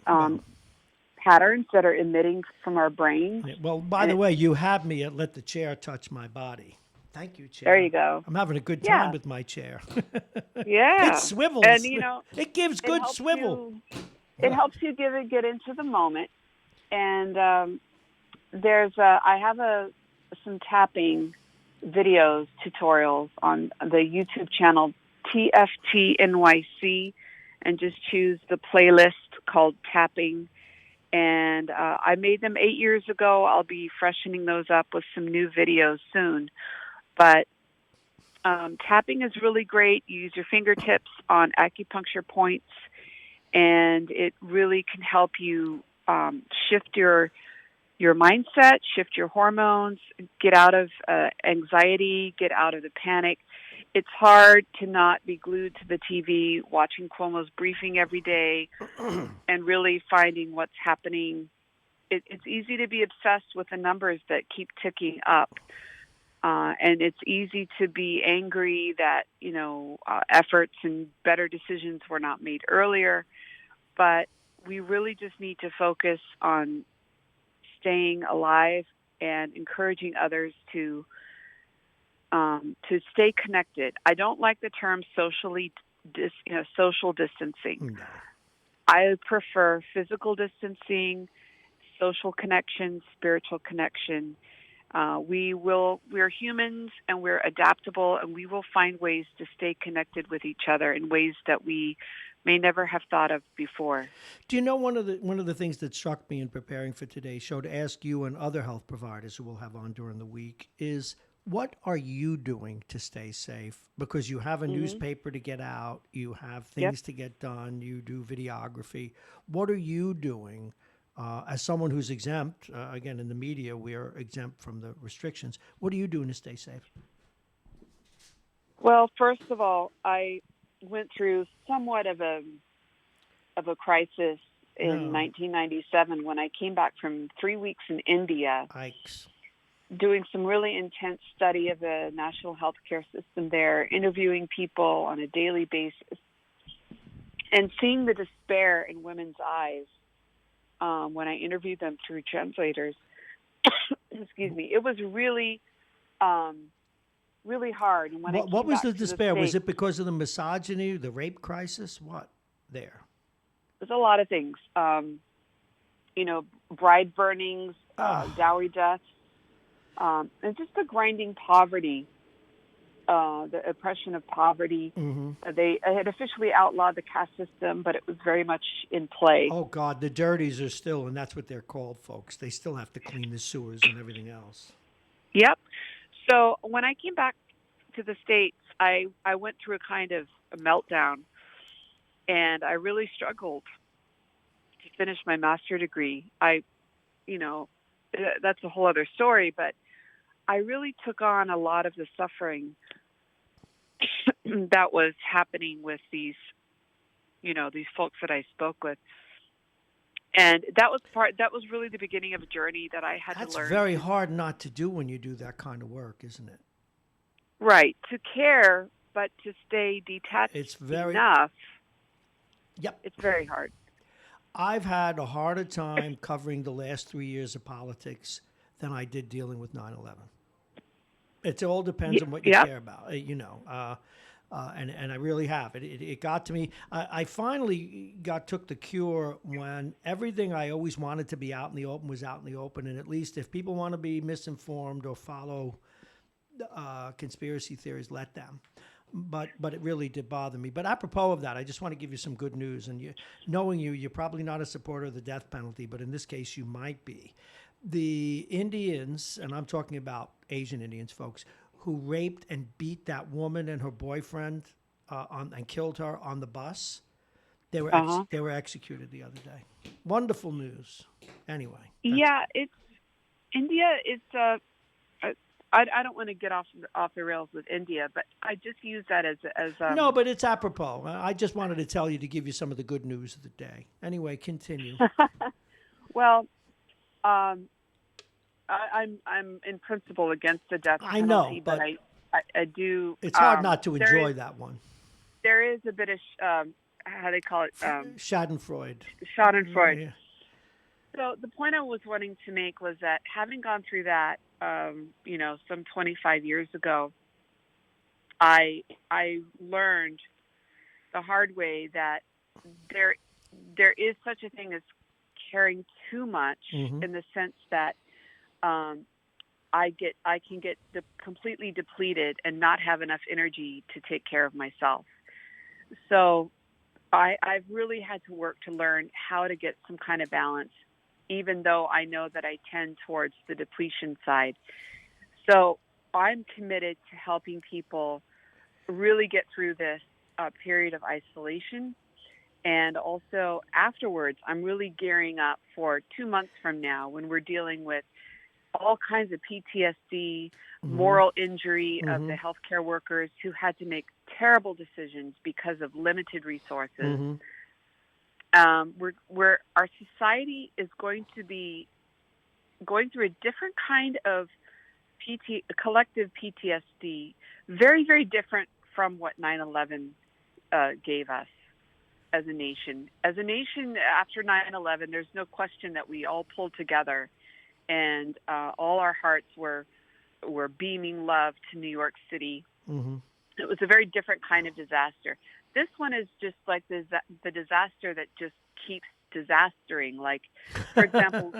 patterns that are emitting from our brain. Yeah, well, by the way, you have me at let the chair touch my body. Thank you, chair. There you go. I'm having a good time with my chair. Yeah. It swivels. And, it gives good swivel. It helps you get into the moment. And I have some tapping videos, tutorials on the YouTube channel TFT NYC, and just choose the playlist called Tapping. And I made them 8 years ago. I'll be freshening those up with some new videos soon. But tapping is really great. You use your fingertips on acupuncture points, and it really can help you shift your mindset, shift your hormones, get out of anxiety, get out of the panic. It's hard to not be glued to the TV, watching Cuomo's briefing every day, and really finding what's happening. It's easy to be obsessed with the numbers that keep ticking up. And it's easy to be angry that, efforts and better decisions were not made earlier. But we really just need to focus on staying alive and encouraging others to stay connected. I don't like the term social distancing. No. I prefer physical distancing, social connection, spiritual connection. We're humans and we're adaptable, and we will find ways to stay connected with each other in ways that we may never have thought of before. Do you know one of the things that struck me in preparing for today's show to ask you and other health providers who we'll have on during the week is, what are you doing to stay safe? Because you have a newspaper to get out, you have things to get done, you do videography. What are you doing as someone who's exempt? Again, in the media, we are exempt from the restrictions. What are you doing to stay safe? Well, first of all, I went through somewhat of a crisis in 1997 when I came back from 3 weeks in India. Yikes. Doing some really intense study of the national healthcare system there, interviewing people on a daily basis, and seeing the despair in women's eyes when I interviewed them through translators. Excuse me. It was really, really hard. And what was the despair? Was it because of the misogyny, the rape crisis? What there? There's a lot of things. Bride burnings, dowry deaths. And just the grinding poverty, the oppression of poverty. Mm-hmm. They had officially outlawed the caste system, but it was very much in play. Oh, God, the dirties are still, and that's what they're called, folks. They still have to clean the sewers and everything else. Yep. So when I came back to the States, I went through a kind of a meltdown, and I really struggled to finish my master's degree. That's a whole other story, but I really took on a lot of the suffering that was happening with these folks that I spoke with. And that was really the beginning of a journey that I had to learn. That's very hard not to do when you do that kind of work, isn't it? Right. To care, but to stay detached enough. Yep. It's very hard. I've had a harder time covering the last 3 years of politics than I did dealing with 9/11. It all depends on what you care about, and I really have. It got to me. I finally took the cure when everything I always wanted to be out in the open was out in the open, and at least if people want to be misinformed or follow conspiracy theories, let them. But it really did bother me. But apropos of that, I just want to give you some good news. And knowing you're probably not a supporter of the death penalty, but in this case you might be. The Indians, and I'm talking about Asian Indians, folks, who raped and beat that woman and her boyfriend and killed her on the bus, They were executed the other day. Wonderful news. Anyway. Yeah, it's India. It's I don't want to get off the rails with India, but I just use that as no, but it's apropos. I just wanted to tell you to give you some of the good news of the day. Anyway, continue. Well, I'm in principle against the death penalty, I know, but I do. It's hard not to enjoy that one. There is a bit of how they call it Schadenfreude. Schadenfreude. Yeah. So the point I was wanting to make was that having gone through that, some 25 years ago, I learned the hard way that there is such a thing as caring too much, in the sense that I can get completely depleted and not have enough energy to take care of myself. So I've really had to work to learn how to get some kind of balance, even though I know that I tend towards the depletion side. So I'm committed to helping people really get through this period of isolation. And also afterwards, I'm really gearing up for 2 months from now, when we're dealing with all kinds of PTSD, moral injury of the healthcare workers who had to make terrible decisions because of limited resources. Where our society is going to be going through a different kind of collective PTSD, very, very different from what 9/11 gave us as a nation. As a nation, after 9/11, there's no question that we all pulled together, and all our hearts were beaming love to New York City. It was a very different kind of disaster. This one is just like the disaster that just keeps disastering. Like, for example,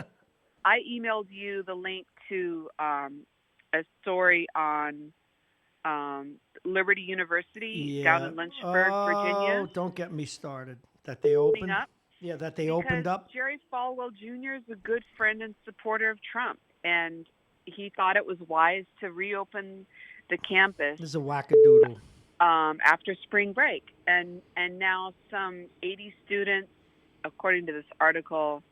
I emailed you the link to a story on Liberty University down in Lynchburg, Virginia. Oh, don't get me started. That they opened up? Yeah, that they opened up. Jerry Falwell Jr. is a good friend and supporter of Trump, and he thought it was wise to reopen the campus. This is a wackadoodle. After spring break, and now some 80 students, according to this article.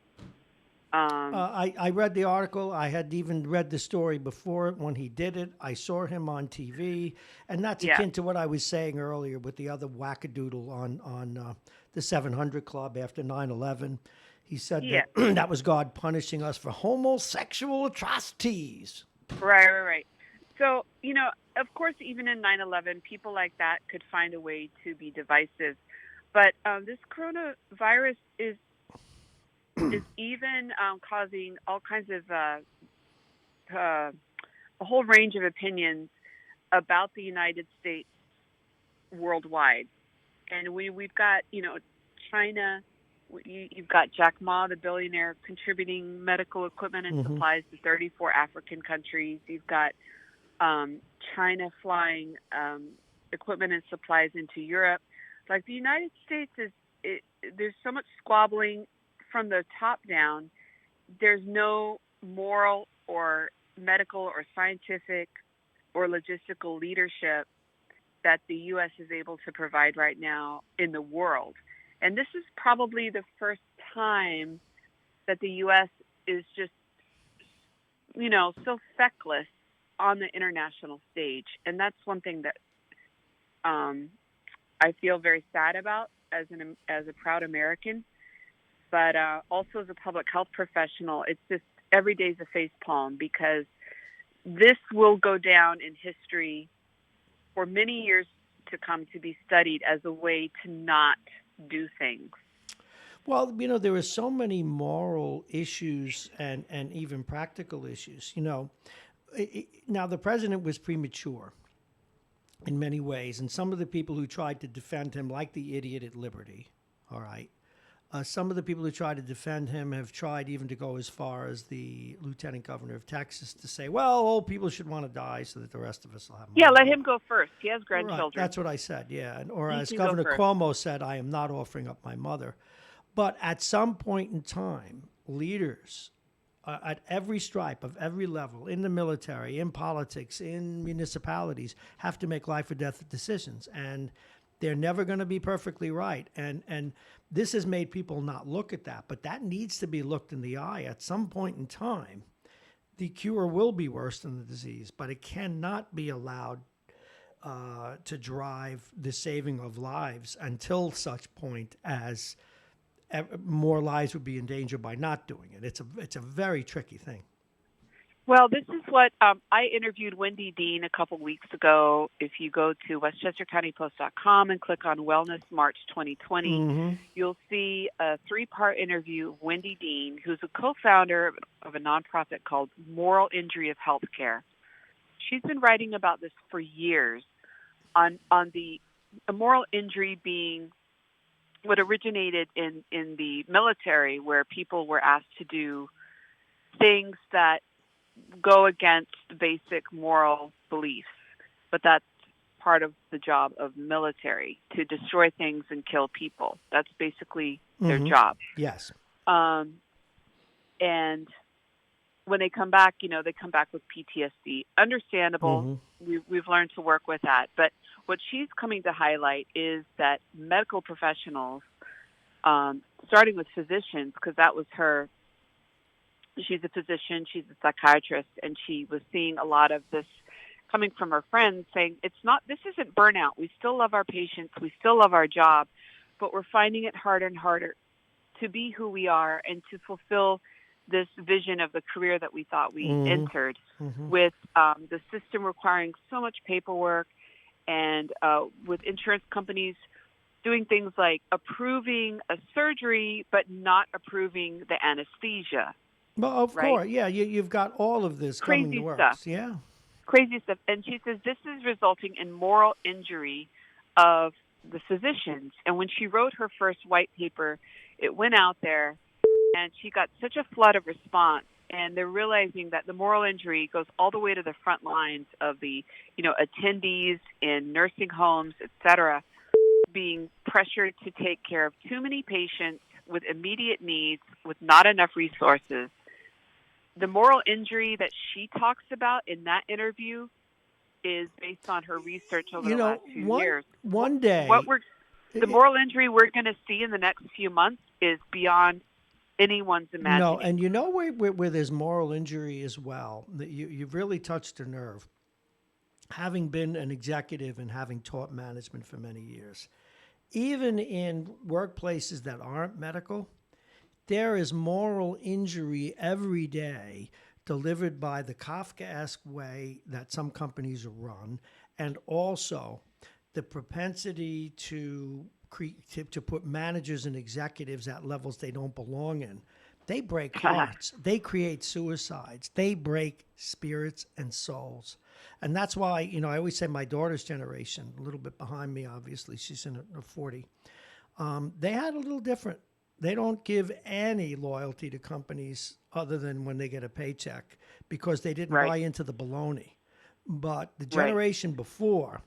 I read the article. I had even read the story before when he did it. I saw him on TV, and that's akin to what I was saying earlier with the other wackadoodle on the 700 Club after 9/11. He said that that was God punishing us for homosexual atrocities. Right. So, of course, even in 9/11, people like that could find a way to be divisive. But this coronavirus is even causing all kinds of a whole range of opinions about the United States worldwide. And we've got, China. You've got Jack Ma, the billionaire, contributing medical equipment and supplies to 34 African countries. You've got China flying equipment and supplies into Europe. Like, the United States there's so much squabbling from the top down. There's no moral or medical or scientific or logistical leadership that the U.S. is able to provide right now in the world. And this is probably the first time that the U.S. is just, so feckless on the international stage. And that's one thing that I feel very sad about as a proud American. But also as a public health professional, it's just every day's a facepalm, because this will go down in history for many years to come, to be studied as a way to not do things. Well, there are so many moral issues and even practical issues. Now, the president was premature in many ways, and some of the people who tried to defend him, like the idiot at Liberty, all right, some of the people who tried to defend him have tried even to go as far as the lieutenant governor of Texas to say, well, old people should want to die so that the rest of us will have money. Yeah, let him go first. He has grandchildren. Right, that's what I said, yeah. Or as Governor Cuomo said, I am not offering up my mother. But at some point in time, leaders at every stripe of every level, in the military, in politics, in municipalities, have to make life or death decisions. And They're never going to be perfectly right. And this has made people not look at that, but that needs to be looked in the eye. At some point in time, the cure will be worse than the disease, but it cannot be allowed to drive the saving of lives until such point as more lives would be in danger by not doing it. It's a very tricky thing. Well, this is what I interviewed Wendy Dean a couple weeks ago. If you go to WestchesterCountyPost.com and click on Wellness March 2020, you'll see a 3-part interview of Wendy Dean, who's a co-founder of a nonprofit called Moral Injury of Healthcare. She's been writing about this for years on the moral injury being what originated in the military, where people were asked to do things that go against basic moral beliefs, but that's part of the job of military, to destroy things and kill people. That's basically their job. Yes. And when they come back, they come back with PTSD. Understandable. We've learned to work with that. But what she's coming to highlight is that medical professionals, starting with physicians, because that was her. She's a physician, she's a psychiatrist, and she was seeing a lot of this coming from her friends saying, this isn't burnout. We still love our patients. We still love our job, but we're finding it harder and harder to be who we are and to fulfill this vision of the career that we thought we entered, with the system requiring so much paperwork, and with insurance companies doing things like approving a surgery but not approving the anesthesia. Well, of course, yeah. You've got all of this coming to works. Stuff. Yeah. Crazy stuff. And she says this is resulting in moral injury of the physicians. And when she wrote her first white paper, it went out there, and she got such a flood of response. And they're realizing that the moral injury goes all the way to the front lines of the, attendees in nursing homes, et cetera, being pressured to take care of too many patients with immediate needs, with not enough resources. The moral injury that she talks about in that interview is based on her research over the last 2 years. One day, the moral injury we're going to see in the next few months is beyond anyone's imagining. No, and where there's moral injury as well, you've really touched a nerve. Having been an executive and having taught management for many years, even in workplaces that aren't medical, there is moral injury every day delivered by the Kafkaesque way that some companies are run, and also the propensity to put managers and executives at levels they don't belong in. They break hearts. They create suicides. They break spirits and souls. And that's why, I always say my daughter's generation, a little bit behind me, obviously, she's in her 40, they had a little different. They don't give any loyalty to companies other than when they get a paycheck, because they didn't buy into the baloney. But the generation before,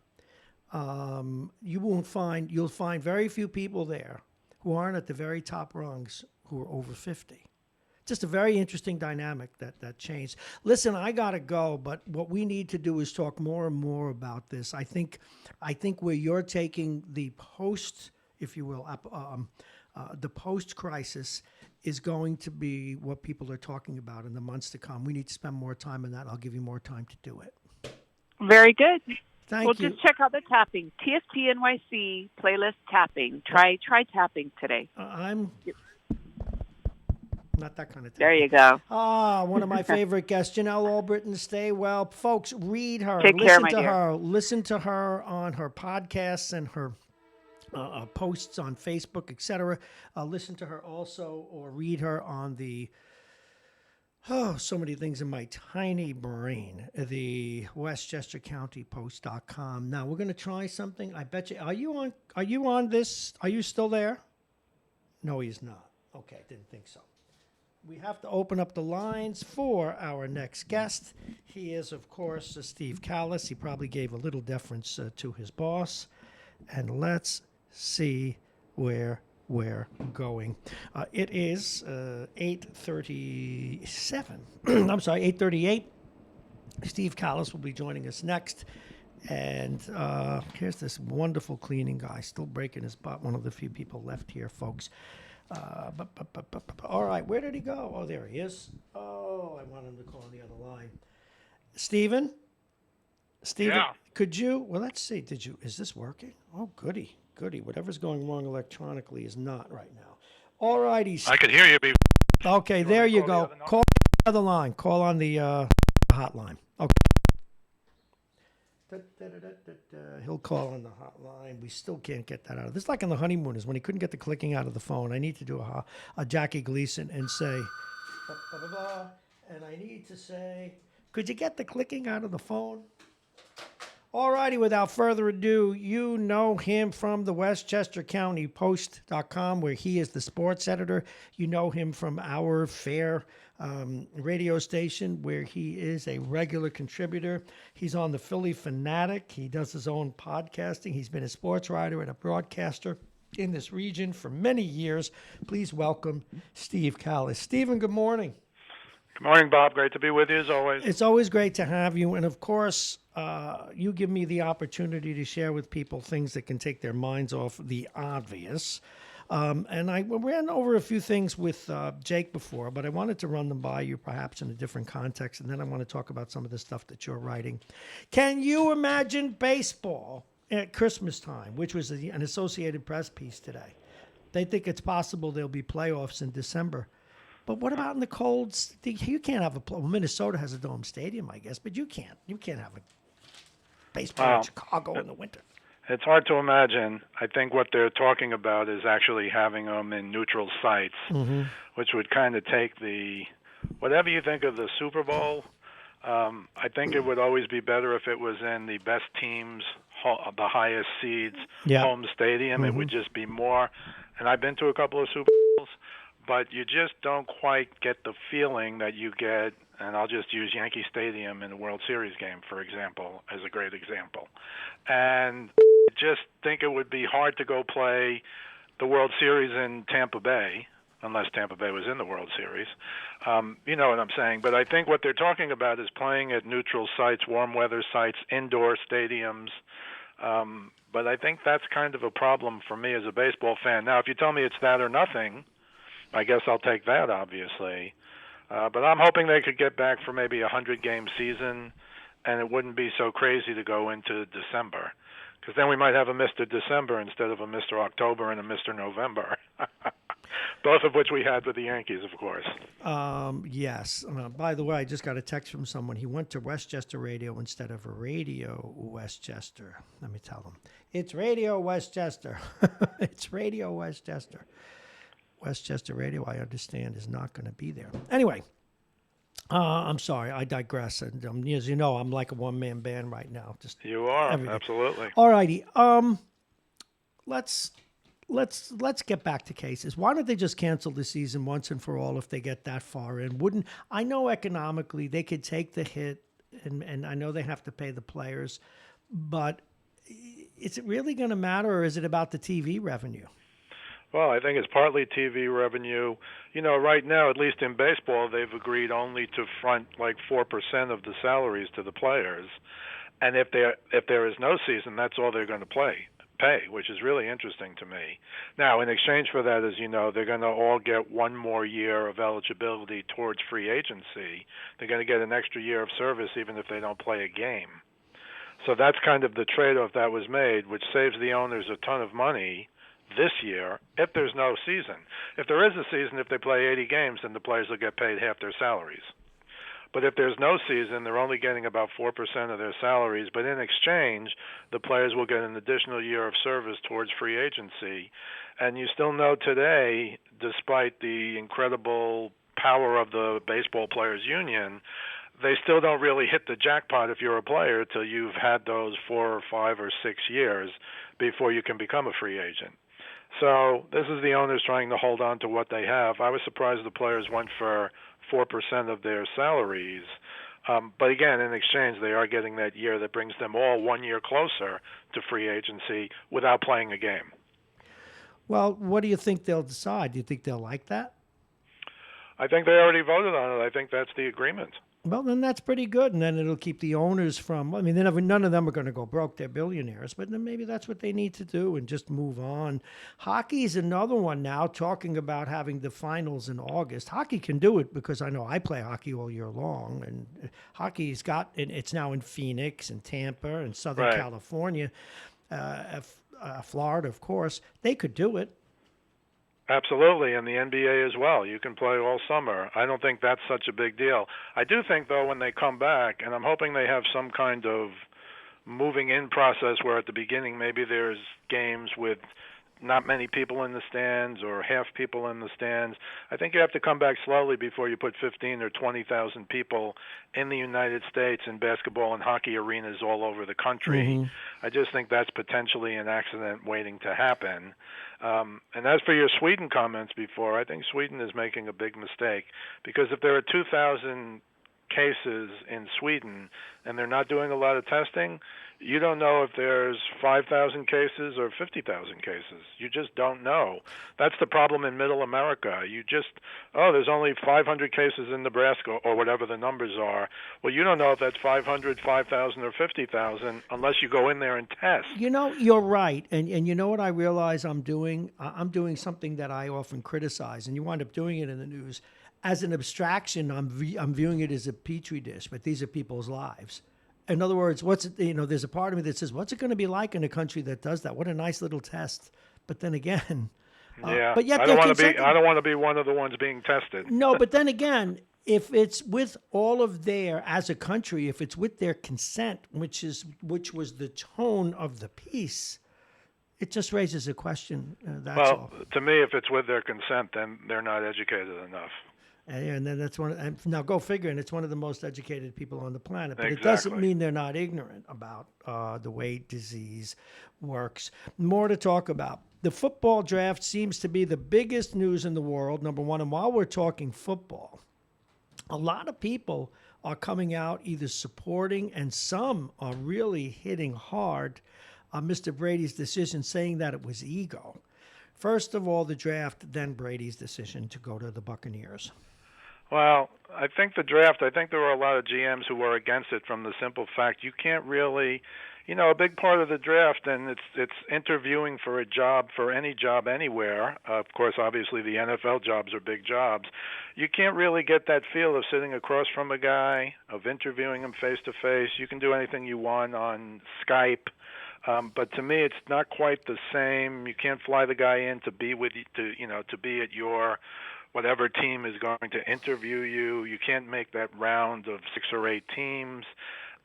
you'll find very few people there who aren't at the very top rungs who are over 50. Just a very interesting dynamic that changed. Listen, I gotta go, but what we need to do is talk more and more about this. I think where you're taking the post, if you will, the post-crisis is going to be what people are talking about in the months to come. We need to spend more time on that. I'll give you more time to do it. Very good. Thank you. Just check out the tapping. TFT NYC playlist tapping. Try tapping today. I'm not that kind of tapping. There you go. One of my favorite guests, Janelle Albritton. Stay well. Folks, read her. Take care, my dear. Listen to her on her podcasts and her posts on Facebook, etc. Listen to her also, or read her on the so many things in my tiny brain. The WestchesterCountyPost.com. Now we're going to try something. I bet you. Are you on this? Are you still there? No, he's not. Okay, didn't think so. We have to open up the lines for our next guest. He is, of course, Steve Callis. He probably gave a little deference to his boss. And let's see where we're going. It is 8:37. I'm sorry, 8:38. Steve Callis will be joining us next. And here's this wonderful cleaning guy, still breaking his butt. One of the few people left here, folks. All right, where did he go? Oh, there he is. Oh, I want him to call on the other line. Steven? Steven, Yeah. could you? Well, let's see. Is this working? Oh, goody. Whatever's going wrong electronically is not right now. All righty. I could hear you. Okay, there you go. Call the other line. Call on the hotline. Okay. He'll call on the hotline. We still can't get that out. This is like in The Honeymooners when he couldn't get the clicking out of the phone. I need to do a Jackie Gleason and say, and I need to say, could you get the clicking out of the phone? All righty, without further ado, you know him from the Westchester County Post.com, where he is the sports editor. You know him from our fair radio station, where he is a regular contributor. He's on the Philly Fanatic. He does his own podcasting. He's been a sports writer and a broadcaster in this region for many years. Please welcome Steve Callis. Stephen, good morning. Good morning, Bob. Great to be with you as always. It's always great to have you. And of course, you give me the opportunity to share with people things that can take their minds off the obvious. And I ran over a few things with Jake before, but I wanted to run them by you perhaps in a different context. And then I want to talk about some of the stuff that you're writing. Can you imagine baseball at Christmas time, which was an Associated Press piece today? They think it's possible there'll be playoffs in December. But what about in the cold? You can't have well, Minnesota has a dome stadium, I guess, but you can't. You can't have a baseball in Chicago in the winter. It's hard to imagine. I think what they're talking about is actually having them in neutral sites, which would kind of take whatever you think of the Super Bowl. I think it would always be better if it was in the best teams, the highest seeds, home stadium. It would just be more. And I've been to a couple of Super Bowls. But you just don't quite get the feeling that you get, and I'll just use Yankee Stadium in the World Series game, for example, as a great example. And I just think it would be hard to go play the World Series in Tampa Bay, unless Tampa Bay was in the World Series. You know what I'm saying. But I think what they're talking about is playing at neutral sites, warm weather sites, indoor stadiums. But I think that's kind of a problem for me as a baseball fan. Now, if you tell me it's that or nothing, I guess I'll take that, obviously. But I'm hoping they could get back for maybe a 100-game season, and it wouldn't be so crazy to go into December, because then we might have a Mr. December instead of a Mr. October and a Mr. November, both of which we had with the Yankees, of course. Yes. By the way, I just got a text from someone. He went to Westchester Radio instead of Radio Westchester. Let me tell him. It's Radio Westchester. It's Radio Westchester. Westchester Radio, I understand, is not going to be there. Anyway, I'm sorry, I digress. And as you know, I'm like a one-man band right now. You are, absolutely. All righty. Let's get back to cases. Why don't they just cancel the season once and for all if they get that far in? I know economically they could take the hit, and I know they have to pay the players, but is it really going to matter, or is it about the TV revenue? Well, I think it's partly TV revenue. You know, right now, at least in baseball, they've agreed only to front like 4% of the salaries to the players. And if there is no season, that's all they're going to pay, which is really interesting to me. Now, in exchange for that, as you know, they're going to all get one more year of eligibility towards free agency. They're going to get an extra year of service even if they don't play a game. So that's kind of the trade-off that was made, which saves the owners a ton of money this year if there's no season. If there is a season, if they play 80 games, then the players will get paid half their salaries. But if there's no season, they're only getting about 4% of their salaries. But in exchange, the players will get an additional year of service towards free agency. And you still know today, despite the incredible power of the Baseball Players Union, they still don't really hit the jackpot if you're a player till you've had those 4 or 5 or 6 years before you can become a free agent. So this is the owners trying to hold on to what they have. I was surprised the players went for 4% of their salaries. But again, in exchange, they are getting that year that brings them all 1 year closer to free agency without playing a game. Well, what do you think they'll decide? Do you think they'll like that? I think they already voted on it. I think that's the agreement. Well, then that's pretty good, and then it'll keep the owners from. I mean, none of them are going to go broke; they're billionaires. But then maybe that's what they need to do and just move on. Hockey's another one now. Talking about having the finals in August, hockey can do it because I know I play hockey all year long, and hockey's got. And it's now in Phoenix and Tampa and Southern Right. California, Florida, of course. They could do it. Absolutely, and the NBA as well. You can play all summer. I don't think that's such a big deal. I do think, though, when they come back, and I'm hoping they have some kind of moving in process where at the beginning maybe there's games with not many people in the stands or half people in the stands. I think you have to come back slowly before you put 15 or 20,000 people in the United States in basketball and hockey arenas all over the country. I just think that's potentially an accident waiting to happen. And as for your Sweden comments before, I think Sweden is making a big mistake because if there are 2,000 cases in Sweden and they're not doing a lot of testing, you don't know if there's 5,000 cases or 50,000 cases. You just don't know. That's the problem in Middle America. There's only 500 cases in Nebraska or whatever the numbers are. Well, you don't know if that's 500, 5,000, or 50,000 unless you go in there and test. You know, you're right. And you know what I realize I'm doing? I'm doing something that I often criticize, and you wind up doing it in the news. As an abstraction, I'm viewing it as a petri dish, but these are people's lives. In other words, there's a part of me that says, what's it going to be like in a country that does that? What a nice little test. But then again, but yet I don't want to be one of the ones being tested. No, but then again, if it's with all of as a country, if it's with their consent, which was the tone of the piece, it just raises a question. That's all. To me, if it's with their consent, then they're not educated enough. And then that's now go figure, and it's one of the most educated people on the planet. But Exactly. It doesn't mean they're not ignorant about the way disease works. More to talk about. The football draft seems to be the biggest news in the world, number one. And while we're talking football, a lot of people are coming out either supporting, and some are really hitting hard on Mr. Brady's decision, saying that it was ego. First of all, the draft, then Brady's decision to go to the Buccaneers. Well, I think there were a lot of GMs who were against it from the simple fact you can't really, a big part of the draft, and it's interviewing for a job, for any job anywhere. Of course, obviously the NFL jobs are big jobs. You can't really get that feel of sitting across from a guy, of interviewing him face to face. You can do anything you want on Skype. But to me, it's not quite the same. You can't fly the guy in to be with you, to be at your whatever team is going to interview you. You can't make that round of 6 or 8 teams.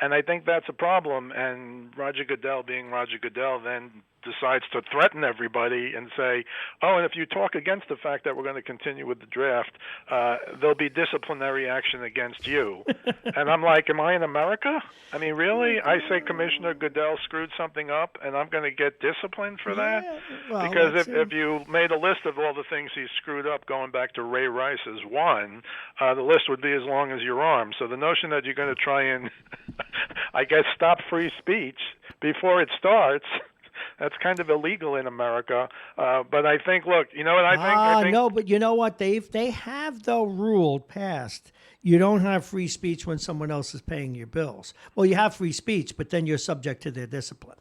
And I think that's a problem. And Roger Goodell, being Roger Goodell, then decides to threaten everybody and say, and if you talk against the fact that we're going to continue with the draft, there'll be disciplinary action against you. And I'm like, am I in America? I mean, really? I say Commissioner Goodell screwed something up, and I'm going to get disciplined for that? Well, because if you made a list of all the things he screwed up, going back to Ray Rice as one, the list would be as long as your arm. So the notion that you're going to try and, I guess, stop free speech before it starts, that's kind of illegal in America. But I think, look, you know what I think? No, but you know what? They have, though, ruled past. You don't have free speech when someone else is paying your bills. Well, you have free speech, but then you're subject to their discipline.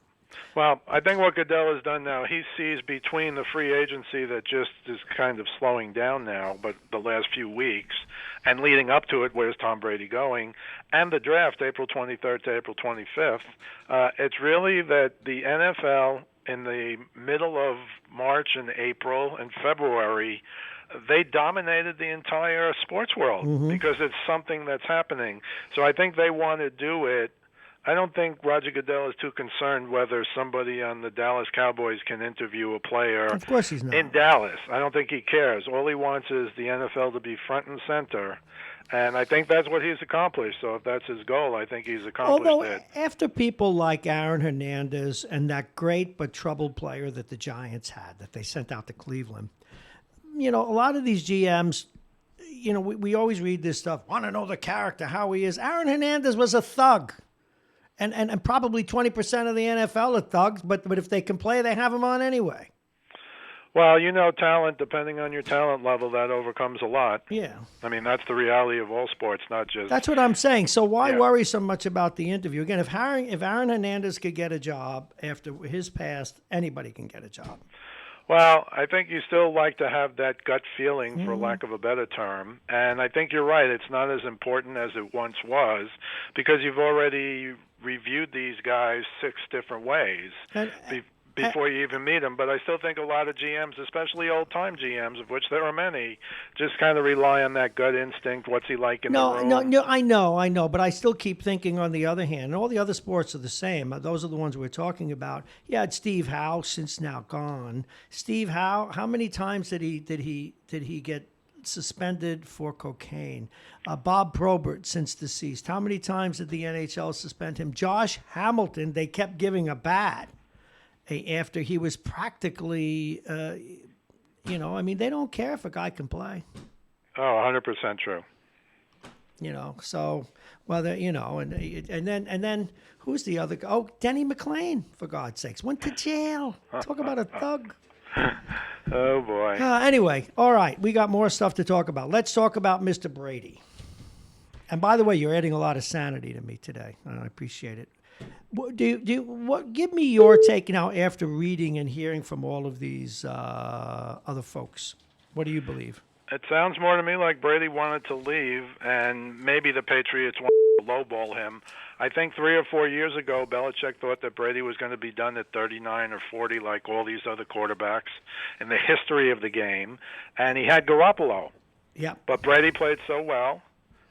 Well, I think what Goodell has done now, he sees between the free agency that just is kind of slowing down now, but the last few weeks, and leading up to it, where's Tom Brady going, and the draft, April 23rd to April 25th, it's really that the NFL in the middle of March and April and February, they dominated the entire sports world because it's something that's happening. So I think they want to do it. I don't think Roger Goodell is too concerned whether somebody on the Dallas Cowboys can interview a player Of course he's not. in Dallas. I don't think he cares. All he wants is the NFL to be front and center. And I think that's what he's accomplished. So if that's his goal, I think he's accomplished Although, it. after people like Aaron Hernandez and that great but troubled player that the Giants had that they sent out to Cleveland, a lot of these GMs, we always read this stuff, want to know the character, how he is. Aaron Hernandez was a thug. And probably 20% of the NFL are thugs, but if they can play, they have them on anyway. Well, talent, depending on your talent level, that overcomes a lot. Yeah. I mean, that's the reality of all sports, not just... That's what I'm saying. So why Yeah. worry so much about the interview? Again, if Aaron Hernandez could get a job after his past, anybody can get a job. Well, I think you still like to have that gut feeling, for lack of a better term. And I think you're right. It's not as important as it once was because you've already reviewed these guys 6 different ways before you even meet them. But I still think a lot of GMs, especially old-time GMs, of which there are many, just kind of rely on that gut instinct. What's he like in the room? No, I know. But I still keep thinking, on the other hand, and all the other sports are the same. Those are the ones we're talking about. You had Steve Howe, since now gone. Steve Howe, how many times did he get suspended for cocaine? Bob Probert, since deceased. How many times did the NHL suspend him? Josh Hamilton, they kept giving a bat after he was practically, I mean, they don't care if a guy can play. Oh, 100% true. So, well, and then who's the other guy? Oh, Denny McClain, for God's sakes, went to jail. Talk about a thug. Oh, boy. Anyway, all right, we got more stuff to talk about. Let's talk about Mr. Brady. And by the way, you're adding a lot of sanity to me today, and I appreciate it. Give me your take now after reading and hearing from all of these other folks. What do you believe? It sounds more to me like Brady wanted to leave, and maybe the Patriots wanted to lowball him. I think 3 or 4 years ago, Belichick thought that Brady was going to be done at 39 or 40 like all these other quarterbacks in the history of the game, and he had Garoppolo. Yeah. But Brady played so well,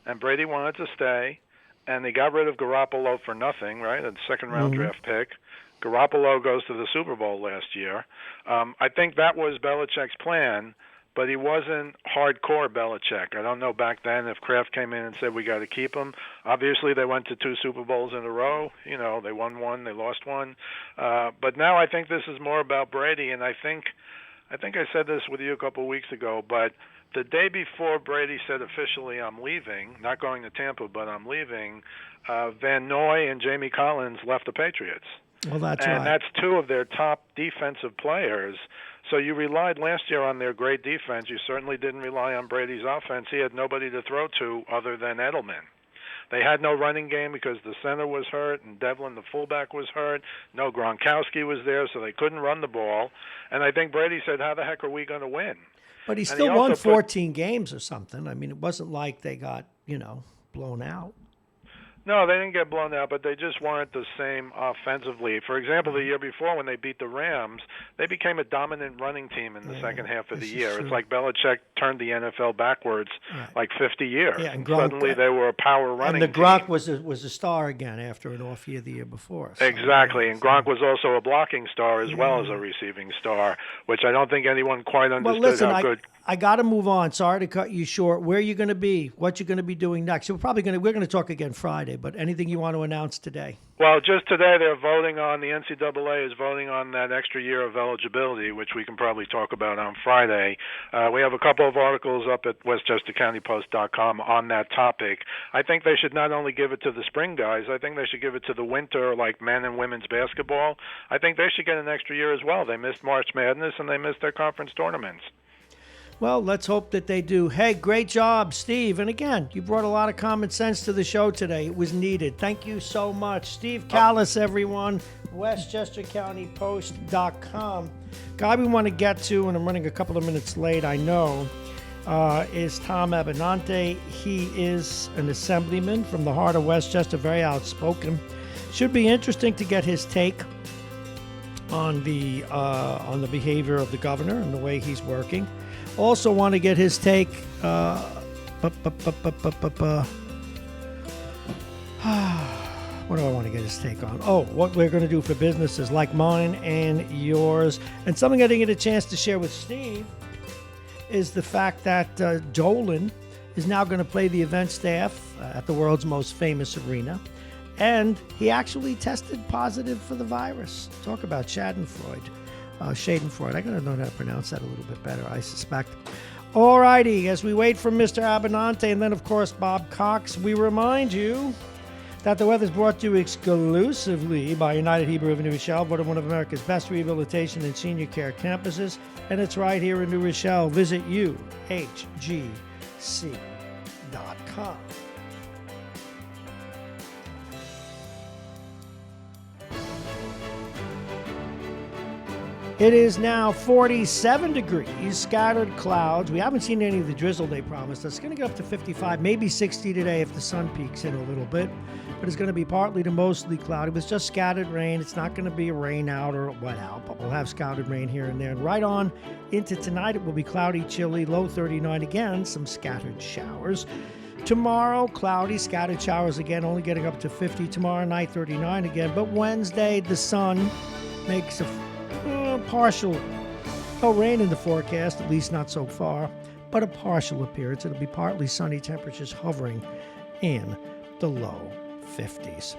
and Brady wanted to stay, and they got rid of Garoppolo for nothing, right? A second-round draft pick. Garoppolo goes to the Super Bowl last year. I think that was Belichick's plan, but he wasn't hardcore Belichick. I don't know back then if Kraft came in and said, we got to keep him. Obviously, they went to 2 Super Bowls in a row. They won one, they lost one. But now I think this is more about Brady, and I think I said this with you a couple of weeks ago, but the day before Brady said officially, I'm leaving, not going to Tampa, but I'm leaving, Van Noy and Jamie Collins left the Patriots. Well, that's right. And that's 2 of their top defensive players. So you relied last year on their great defense. You certainly didn't rely on Brady's offense. He had nobody to throw to other than Edelman. They had no running game because the center was hurt and Devlin, the fullback, was hurt. No Gronkowski was there, so they couldn't run the ball. And I think Brady said, how the heck are we going to win? But he still won 14 games or something. I mean, it wasn't like they got, blown out. No, they didn't get blown out, but they just weren't the same offensively. For example, the year before when they beat the Rams, they became a dominant running team in the second half of the year. It's like Belichick turned the NFL backwards like 50 years. Yeah, and suddenly they were a power running team. And the Gronk was a star again after an off year the year before. So, exactly, and Gronk was also a blocking star as well as a receiving star, which I don't think anyone quite understood how good. I got to move on. Sorry to cut you short. Where are you going to be? What you're going to be doing next? We're going to talk again Friday, but anything you want to announce today? Well, just today they're voting on, the NCAA is voting on that extra year of eligibility, which we can probably talk about on Friday. We have a couple of articles up at WestchesterCountyPost.com on that topic. I think they should not only give it to the spring guys, I think they should give it to the winter, like men and women's basketball. I think they should get an extra year as well. They missed March Madness and they missed their conference tournaments. Well, let's hope that they do. Hey, great job, Steve. And again, you brought a lot of common sense to the show today. It was needed. Thank you so much. Steve Callis, everyone, WestchesterCountyPost.com. Guy we want to get to, and I'm running a couple of minutes late, I know, is Tom Abenante. He is an assemblyman from the heart of Westchester, very outspoken. Should be interesting to get his take on the behavior of the governor and the way he's working. Also want to get his take. What do I want to get his take on? Oh, what we're going to do for businesses like mine and yours. And something I didn't get a chance to share with Steve is the fact that Dolan is now going to play the event staff at the world's most famous arena. And he actually tested positive for the virus. Talk about Schadenfreude. Schadenfreude. I gotta know how to pronounce that a little bit better, I suspect. All righty, as we wait for Mr. Abenante and then, of course, Bob Cox, we remind you That the Weather's brought to you exclusively by United Hebrew of New Rochelle, voted one of America's best rehabilitation and senior care campuses, and it's right here in New Rochelle. Visit uhgc.com. It is now 47 degrees, scattered clouds. We haven't seen any of the drizzle they promised us. It's going to get up to 55, maybe 60 today if the sun peeks in a little bit. But it's going to be partly to mostly cloudy. It's just scattered rain. It's not going to be a rain out or a wet out, but we'll have scattered rain here and there. And right on into tonight, it will be cloudy, chilly, low 39 again, some scattered showers. Tomorrow, cloudy, scattered showers again, only getting up to 50. Tomorrow night, 39 again. But Wednesday, the sun makes a partial, no rain in the forecast, at least not so far, but a partial appearance. It'll be partly sunny, temperatures hovering in the low 50s.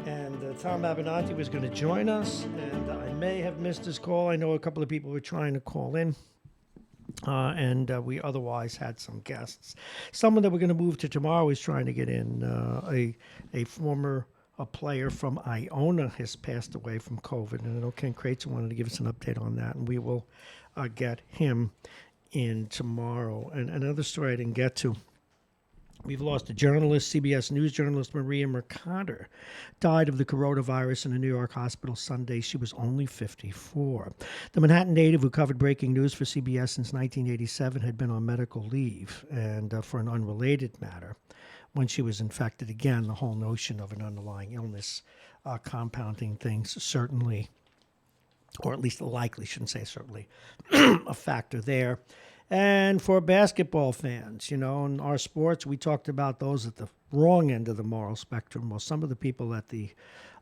And Tom Abenanti was going to join us, and I may have missed his call. I know a couple of people were trying to call in, and we otherwise had some guests. Someone that we're going to move to tomorrow is trying to get in a former player from Iona has passed away from COVID, and I know Ken Kreitzer wanted to give us an update on that, and we will get him in tomorrow. And another story I didn't get to, we've lost a journalist, CBS News journalist Maria Mercader, died of the coronavirus in a New York hospital Sunday. She was only 54. The Manhattan native who covered breaking news for CBS since 1987 had been on medical leave, and for an unrelated matter, when she was infected again, the whole notion of an underlying illness compounding things certainly, or at least likely, shouldn't say certainly, a factor there. And for basketball fans, you know, in our sports, we talked about those at the wrong end of the moral spectrum. Well, some of the people at the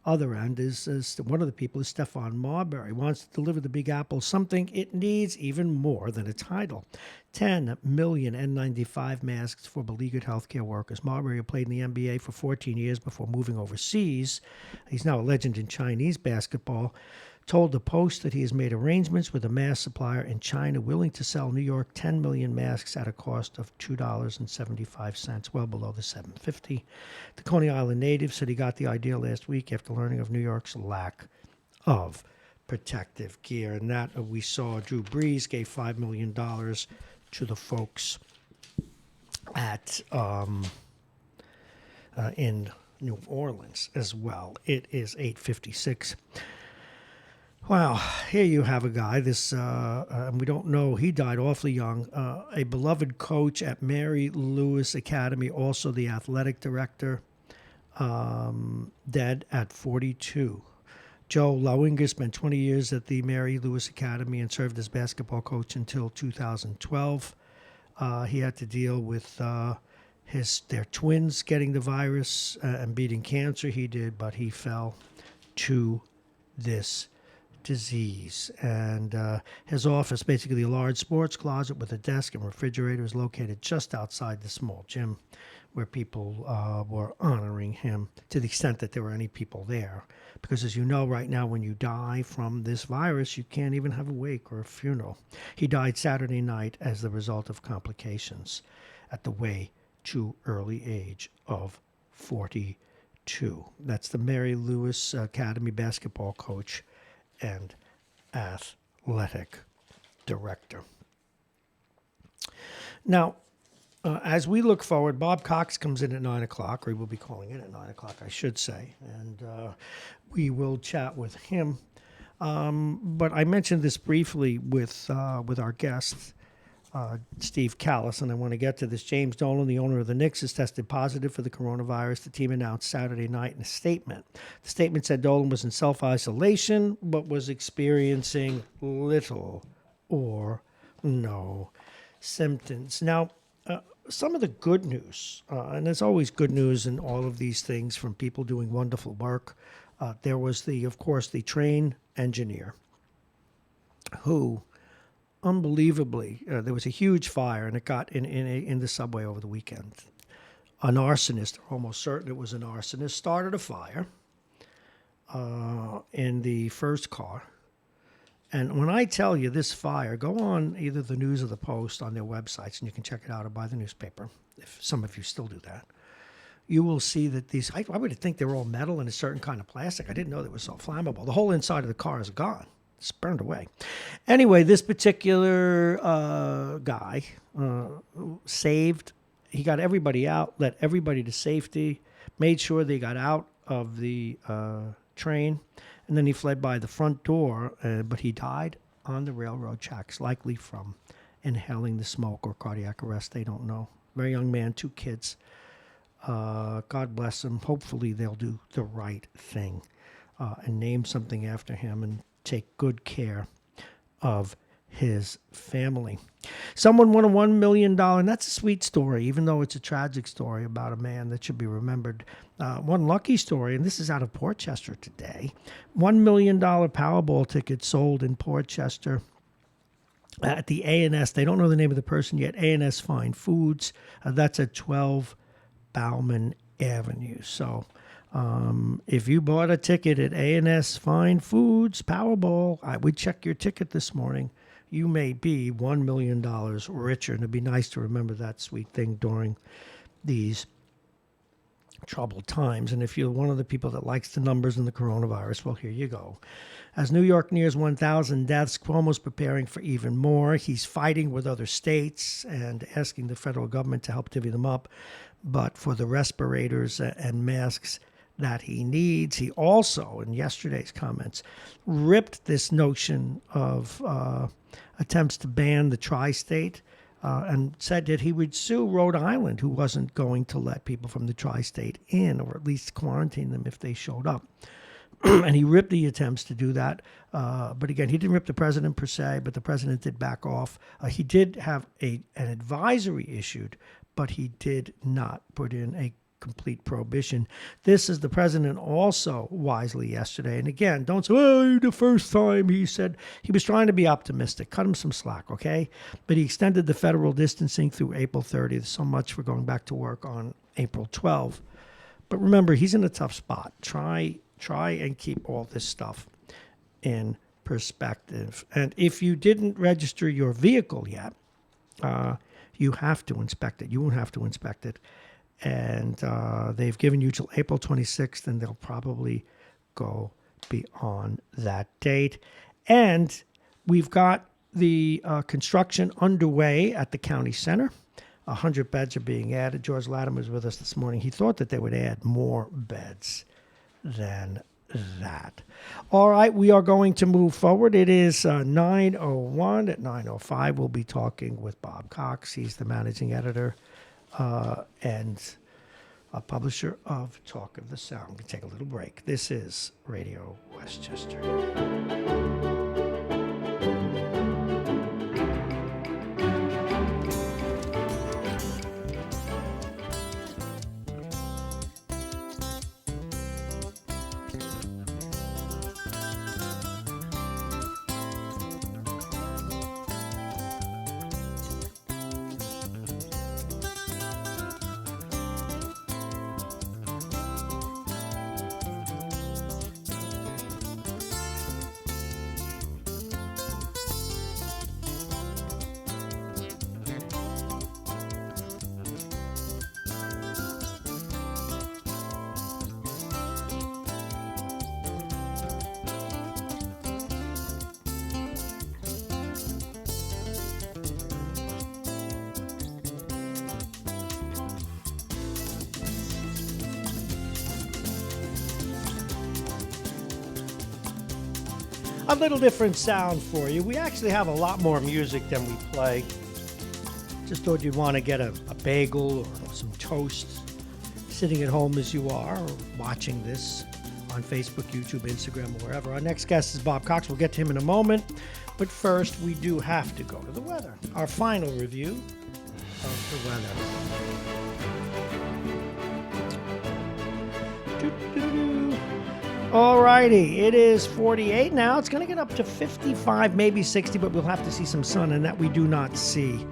other end is one of the people is Stephon Marbury, wants to deliver the Big Apple something it needs even more than a title. 10 million N95 masks for beleaguered healthcare workers. Marbury played in the NBA for 14 years before moving overseas. He's now a legend in Chinese basketball. Told the Post that he has made arrangements with a mask supplier in China willing to sell New York 10 million masks at a cost of $2.75, well below the $7.50. The Coney Island native said he got the idea last week after learning of New York's lack of protective gear. And that we saw Drew Brees gave $5 million to the folks at in New Orleans as well. It is 8:56. Wow, here you have a guy, and we don't know, he died awfully young, a beloved coach at Mary Lewis Academy, also the athletic director, dead at 42. Joe Lowinger spent 20 years at the Mary Lewis Academy and served as basketball coach until 2012. He had to deal with their twins getting the virus and beating cancer. He did, but he fell to this disease. And his office, basically a large sports closet with a desk and refrigerator, is located just outside the small gym where people were honoring him, to the extent that there were any people there. Because as you know, right now, when you die from this virus, you can't even have a wake or a funeral. He died Saturday night as the result of complications at the way too early age of 42. That's the Mary Lewis Academy basketball coach and athletic director. Now, as we look forward, Bob Cox comes in at 9 o'clock, or he will be calling in at 9 o'clock, I should say, and we will chat with him. But I mentioned this briefly with our guest, Steve Callis, and I want to get to this. James Dolan, the owner of the Knicks, has tested positive for the coronavirus. The team announced Saturday night in a statement. The statement said Dolan was in self-isolation, but was experiencing little or no symptoms. Now, some of the good news, and there's always good news in all of these things from people doing wonderful work. There was, of course, the train engineer who, unbelievably, there was a huge fire, and it got in the subway over the weekend. An arsonist, almost certain it was an arsonist, started a fire in the first car. And when I tell you this fire, go on either the News or the Post on their websites, and you can check it out, or buy the newspaper, if some of you still do that. you will see that these, I would think they were all metal and a certain kind of plastic. I didn't know they were so flammable. The whole inside of the car is gone. It's burned away. Anyway, this particular guy saved, he got everybody out, led everybody to safety, made sure they got out of the train, and then he fled by the front door, but he died on the railroad tracks, likely from inhaling the smoke or cardiac arrest. They don't know. Very young man, 2 kids. God bless them. Hopefully they'll do the right thing and name something after him and take good care of his family. Someone won a $1 million, and that's a sweet story, even though it's a tragic story about a man that should be remembered. One lucky story, and this is out of Portchester today. $1 million Powerball ticket sold in Portchester at the A&S. They don't know the name of the person yet. A&S Fine Foods. That's at 12 Bauman Avenue. So if you bought a ticket at A&S Fine Foods Powerball, I would check your ticket this morning. You may be $1 million richer, and it'd be nice to remember that sweet thing during these troubled times. And if you're one of the people that likes the numbers and the coronavirus, well, here you go. As New York nears 1,000 deaths, Cuomo's preparing for even more. He's fighting with other states and asking the federal government to help divvy them up. But for the respirators and masks that he needs, he also, in yesterday's comments, ripped this notion of attempts to ban the tri-state and said that he would sue Rhode Island, who wasn't going to let people from the tri-state in, or at least quarantine them if they showed up. And he ripped the attempts to do that. But again, he didn't rip the president per se, but the president did back off. He did have an advisory issued, but he did not put in a complete prohibition. This is the president also wisely yesterday. And again, don't say, oh, the first time he said, he was trying to be optimistic. Cut him some slack, okay? But he extended the federal distancing through April 30th. So much for going back to work on April 12th. But remember, he's in a tough spot. Try and keep all this stuff in perspective. And if you didn't register your vehicle yet, you have to inspect it. You won't have to inspect it. And they've given you till April 26th, and they'll probably go beyond that date. And we've got the construction underway at the county center. 100 beds are being added. George Latimer was with us this morning. He thought that they would add more beds than that. All right, we are going to move forward. It is 9:01. At 9:05, we'll be talking with Bob Cox. He's the managing editor and a publisher of Talk of the Sound. We're going to take a little break. This is Radio Westchester. A little different sound for you. We actually have a lot more music than we play. Just thought you'd want to get a bagel or some toast sitting at home as you are, or watching this on Facebook, YouTube, Instagram, or wherever. Our next guest is Bob Cox. We'll get to him in a moment. But first, we do have to go to the weather. Our final review of the weather. All righty, it is 48 now. It's going to get up to 55, maybe 60, but we'll have to see some sun, and that we do not see.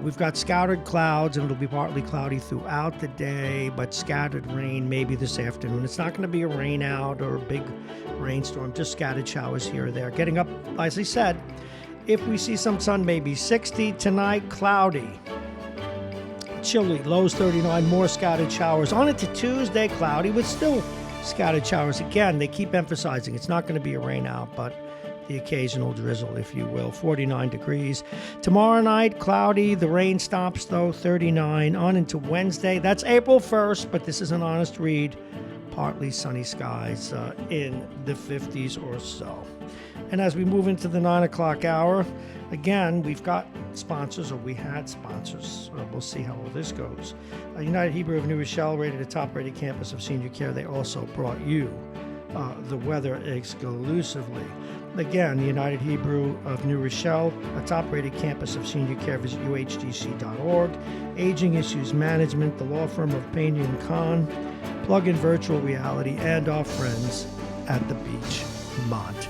We've got scattered clouds, and it'll be partly cloudy throughout the day, but scattered rain maybe this afternoon. It's not going to be a rain out or a big rainstorm, just scattered showers here or there. Getting up, as I said, if we see some sun, maybe 60. Tonight, cloudy. chilly, lows 39, more scattered showers. On into Tuesday, cloudy with still scattered showers. Again, they keep emphasizing it's not going to be a rain out, but the occasional drizzle, if you will. 49 degrees. Tomorrow night, cloudy. The rain stops, though, 39. On into Wednesday. That's April 1st, but this is an honest read. Partly sunny skies in the 50s or so. And as we move into the 9 o'clock hour, again, we've got sponsors, or we had sponsors. We'll see how all this goes. United Hebrew of New Rochelle, rated a top-rated campus of senior care. They also brought you the weather exclusively. Again, United Hebrew of New Rochelle, a top-rated campus of senior care. Visit uhdc.org. Aging Issues Management, the law firm of Pena and Khan, plug-in virtual reality, and our friends at the Beachmont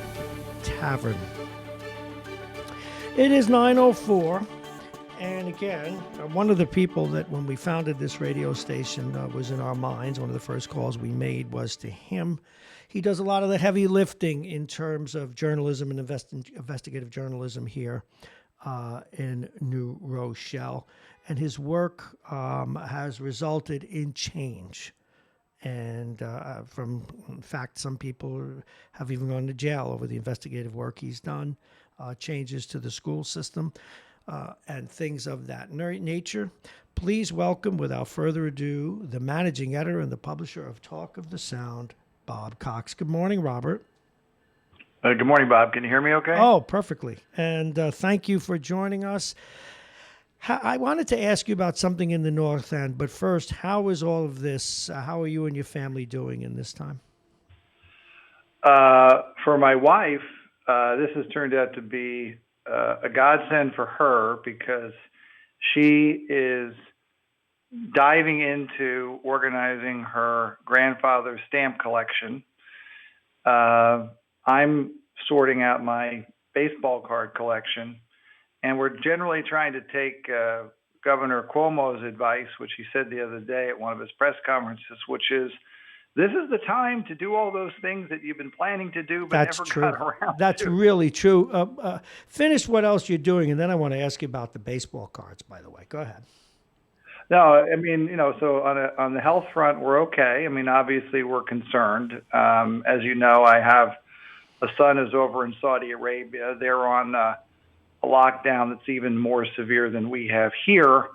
Tavern. It is 9:04, and again, one of the people that when we founded this radio station was in our minds. One of the first calls we made was to him. He does a lot of the heavy lifting in terms of journalism and investigative journalism here in New Rochelle, and his work has resulted in change. And in fact, some people have even gone to jail over the investigative work he's done, changes to the school system, and things of that nature. Please welcome, without further ado, the managing editor and the publisher of Talk of the Sound, Bob Cox. Good morning, Robert. Good morning, Bob. Can you hear me okay? Oh, perfectly. And thank you for joining us. I wanted to ask you about something in the North End, but first, how is all of this? How are you and your family doing in this time? For my wife, this has turned out to be a godsend for her because she is diving into organizing her grandfather's stamp collection. I'm sorting out my baseball card collection. And we're generally trying to take Governor Cuomo's advice, which he said the other day at one of his press conferences, which is, this is the time to do all those things that you've been planning to do, but That's never true. got around That's to. really true. Finish what else you're doing, and then I want to ask you about the baseball cards, by the way. Go ahead. No, I mean, so on the health front, we're okay. I mean, obviously, we're concerned. As you know, I have a son who's over in Saudi Arabia. They're on a lockdown that's even more severe than we have here.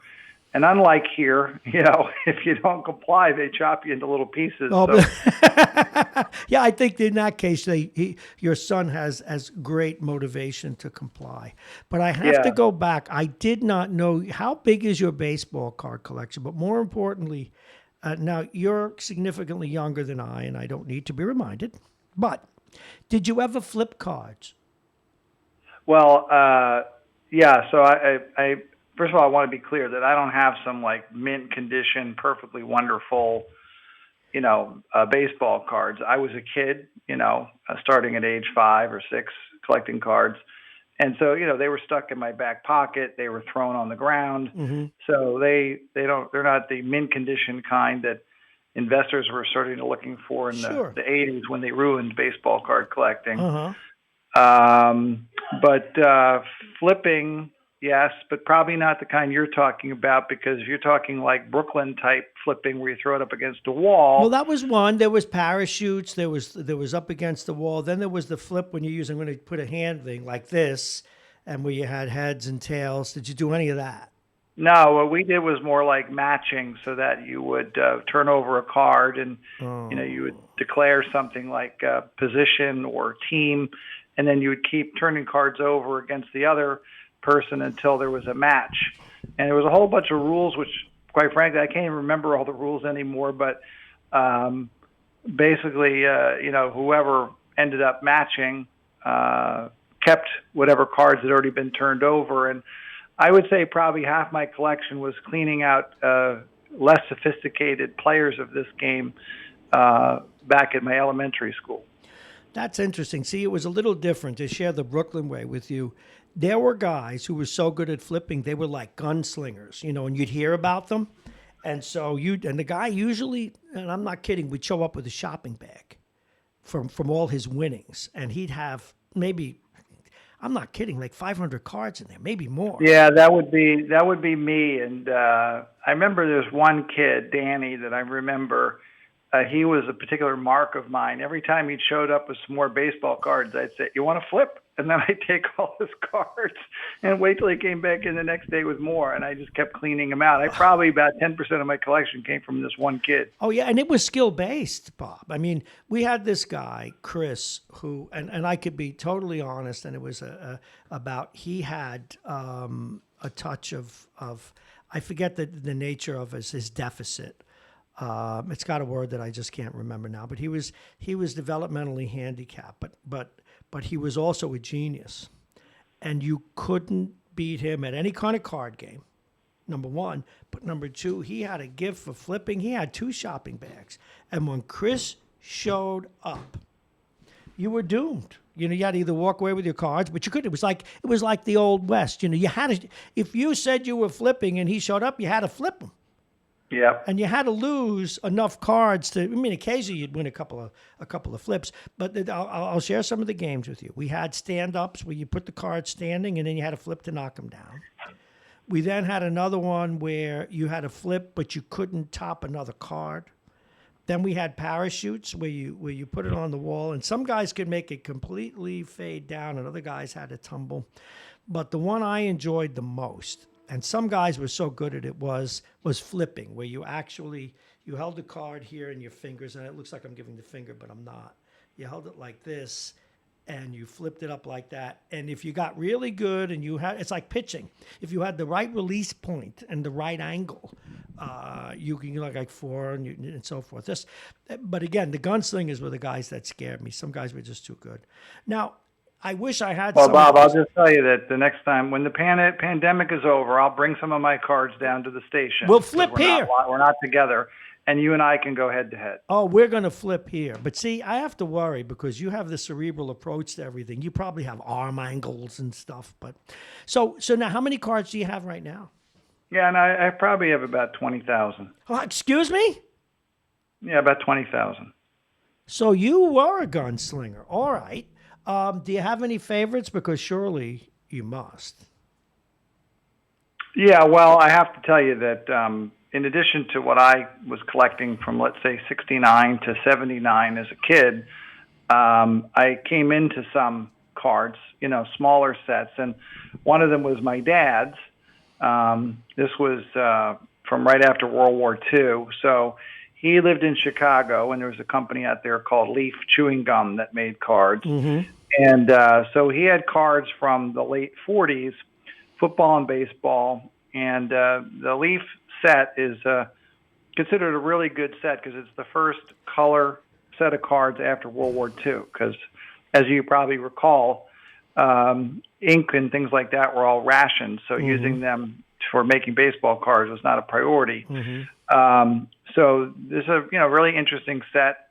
And unlike here, if you don't comply, they chop you into little pieces. Oh, so. Yeah, I think in that case, your son has great motivation to comply. But I have to go back. I did not know, how big is your baseball card collection? But more importantly, now you're significantly younger than I, and I don't need to be reminded. But did you ever flip cards? Well, yeah. So I first of all, I want to be clear that I don't have some like mint condition, perfectly wonderful, baseball cards. I was a kid, starting at age 5 or 6, collecting cards. And so, they were stuck in my back pocket. They were thrown on the ground. Mm-hmm. So they're not the mint condition kind that investors were starting to looking for in the 80s when they ruined baseball card collecting. Uh-huh. But flipping, yes, but probably not the kind you're talking about, because if you're talking like Brooklyn type flipping where you throw it up against a wall. Well, that was one. There was parachutes. There was up against the wall. Then there was the flip when I'm going to put a hand thing like this, and where you had heads and tails. Did you do any of that? No, what we did was more like matching, so that you would turn over a card and you would declare something like position or team, and then you would keep turning cards over against the other person until there was a match. And there was a whole bunch of rules, which, quite frankly, I can't even remember all the rules anymore. But basically, whoever ended up matching kept whatever cards had already been turned over. And I would say probably half my collection was cleaning out less sophisticated players of this game back at my elementary school. That's interesting. See, it was a little different. To share the Brooklyn way with you, there were guys who were so good at flipping, they were like gunslingers, and you'd hear about them. And so the guy usually, and I'm not kidding, would show up with a shopping bag from all his winnings. And he'd have maybe, I'm not kidding, like 500 cards in there, maybe more. Yeah, that would be me. And I remember there's one kid, Danny, that I remember. He was a particular mark of mine. Every time he showed up with some more baseball cards, I'd say, "You want to flip?" And then I'd take all his cards and wait till he came back in the next day with more. And I just kept cleaning them out. Probably about 10% of my collection came from this one kid. Oh, yeah, and it was skill-based, Bob. I mean, we had this guy, Chris, who, and I could be totally honest, and it was he had a touch of I forget the nature of his deficit. It's got a word that I just can't remember now, but he was developmentally handicapped, but he was also a genius, and you couldn't beat him at any kind of card game. Number one, but number two, he had a gift for flipping. He had 2 shopping bags, and when Chris showed up, you were doomed. You had to either walk away with your cards, but you couldn't. It was like the old West. You had to. If you said you were flipping and he showed up, you had to flip him. Yeah. And you had to lose enough cards to. I mean, occasionally you'd win a couple of flips. But I'll share some of the games with you. We had stand-ups where you put the cards standing, and then you had to flip to knock them down. We then had another one where you had to flip, but you couldn't top another card. Then we had parachutes where you put it on the wall, and some guys could make it completely fade down, and other guys had to tumble. But the one I enjoyed the most, and some guys were so good at it, was flipping, where you held the card here in your fingers, and it looks like I'm giving the finger, but I'm not. You held it like this, and you flipped it up like that. And if you got really good, and it's like pitching. If you had the right release point and the right angle, you can get like 4 and so forth. But again, the gunslingers were the guys that scared me. Some guys were just too good. Now, I wish I had. Well, Bob, I'll just tell you that the next time when the pandemic is over, I'll bring some of my cards down to the station. We'll flip here. We're not together, and you and I can go head to head. Oh, we're going to flip here. But see, I have to worry because you have the cerebral approach to everything. You probably have arm angles and stuff. But so now, how many cards do you have right now? Yeah, and I probably have about 20,000. Oh, excuse me? Yeah, about 20,000. So you were a gunslinger. All right. Do you have any favorites? Because surely you must. Yeah, well, I have to tell you that in addition to what I was collecting from, let's say, 69 to 79 as a kid, I came into some cards, smaller sets, and one of them was my dad's. This was from right after World War II. So he lived in Chicago, and there was a company out there called Leaf Chewing Gum that made cards. Mm-hmm. And so he had cards from the late 40s, football and baseball. And the Leaf set is considered a really good set because it's the first color set of cards after World War II. Because, as you probably recall, ink and things like that were all rationed. So using them for making baseball cards was not a priority. Mm-hmm. So this is a really interesting set.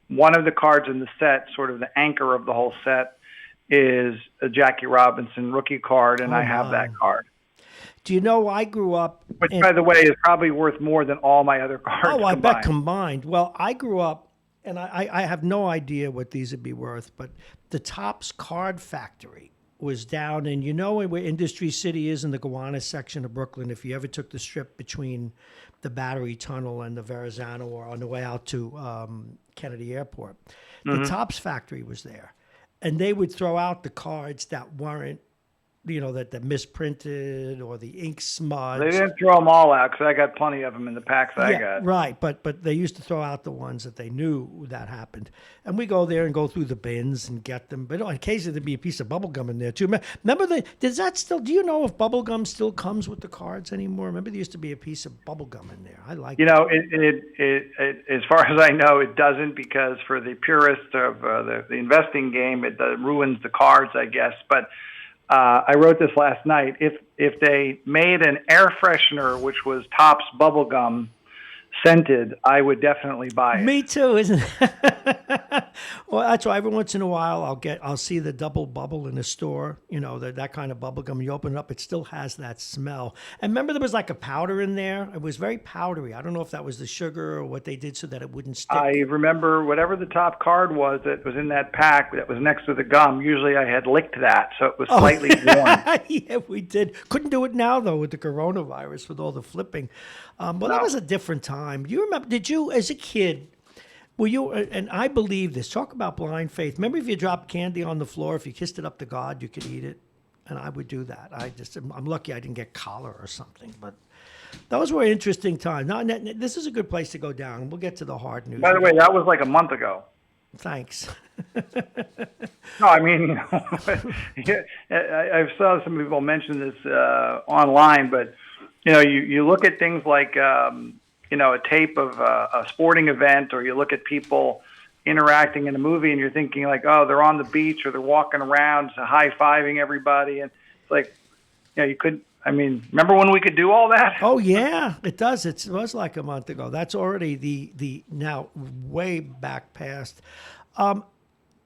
One of the cards in the set, sort of the anchor of the whole set, is a Jackie Robinson rookie card, and I have that card. Do you know I grew up... Which, by the way, is probably worth more than all my other cards combined. I bet combined. Well, I grew up, and I have no idea what these would be worth, but the Topps Card Factory was down in, where Industry City is in the Gowanus section of Brooklyn, if you ever took the strip between the Battery Tunnel and the Verrazano or on the way out to Kennedy Airport. The Topps Factory was there. And they would throw out the cards that weren't, that misprinted or the ink smudged. They didn't throw them all out because I got plenty of them in the packs I got. Right, but they used to throw out the ones that they knew that happened. And we go there and go through the bins and get them. But occasionally there'd be a piece of bubble gum in there too. Remember, do you know if bubble gum still comes with the cards anymore? Remember there used to be a piece of bubble gum in there. I like it, as far as I know, it doesn't, because for the purists of the investing game, it ruins the cards, I guess. But I wrote this last night. If they made an air freshener which was Topps bubblegum scented, I would definitely buy it. Me too, isn't it? Well, that's why every once in a while I'll see the double bubble in the store, that kind of bubble gum. You open it up, it still has that smell. And remember there was like a powder in there? It was very powdery. I don't know if that was the sugar or what they did so that it wouldn't stick. I remember whatever the top card was that was in that pack that was next to the gum. Usually I had licked that, so it was slightly worn. Yeah, we did. Couldn't do it now, though, with the coronavirus, with all the flipping. That was a different time. Do you remember, did you, as a kid, were you, and I believe this, talk about blind faith. Remember if you dropped candy on the floor, if you kissed it up to God, you could eat it? And I would do that. I'm lucky I didn't get cholera or something, but those were interesting times. Now, this is a good place to go down. We'll get to the hard news. By the way, that was like a month ago. Thanks. No, I mean, I've saw some people mention this online, but you look at things like a tape of a sporting event, or you look at people interacting in a movie, and you're thinking like, oh, they're on the beach or they're walking around, high-fiving everybody, and it's like, you could. I mean, remember when we could do all that? Oh yeah, it does. It was like a month ago. That's already the now way back past.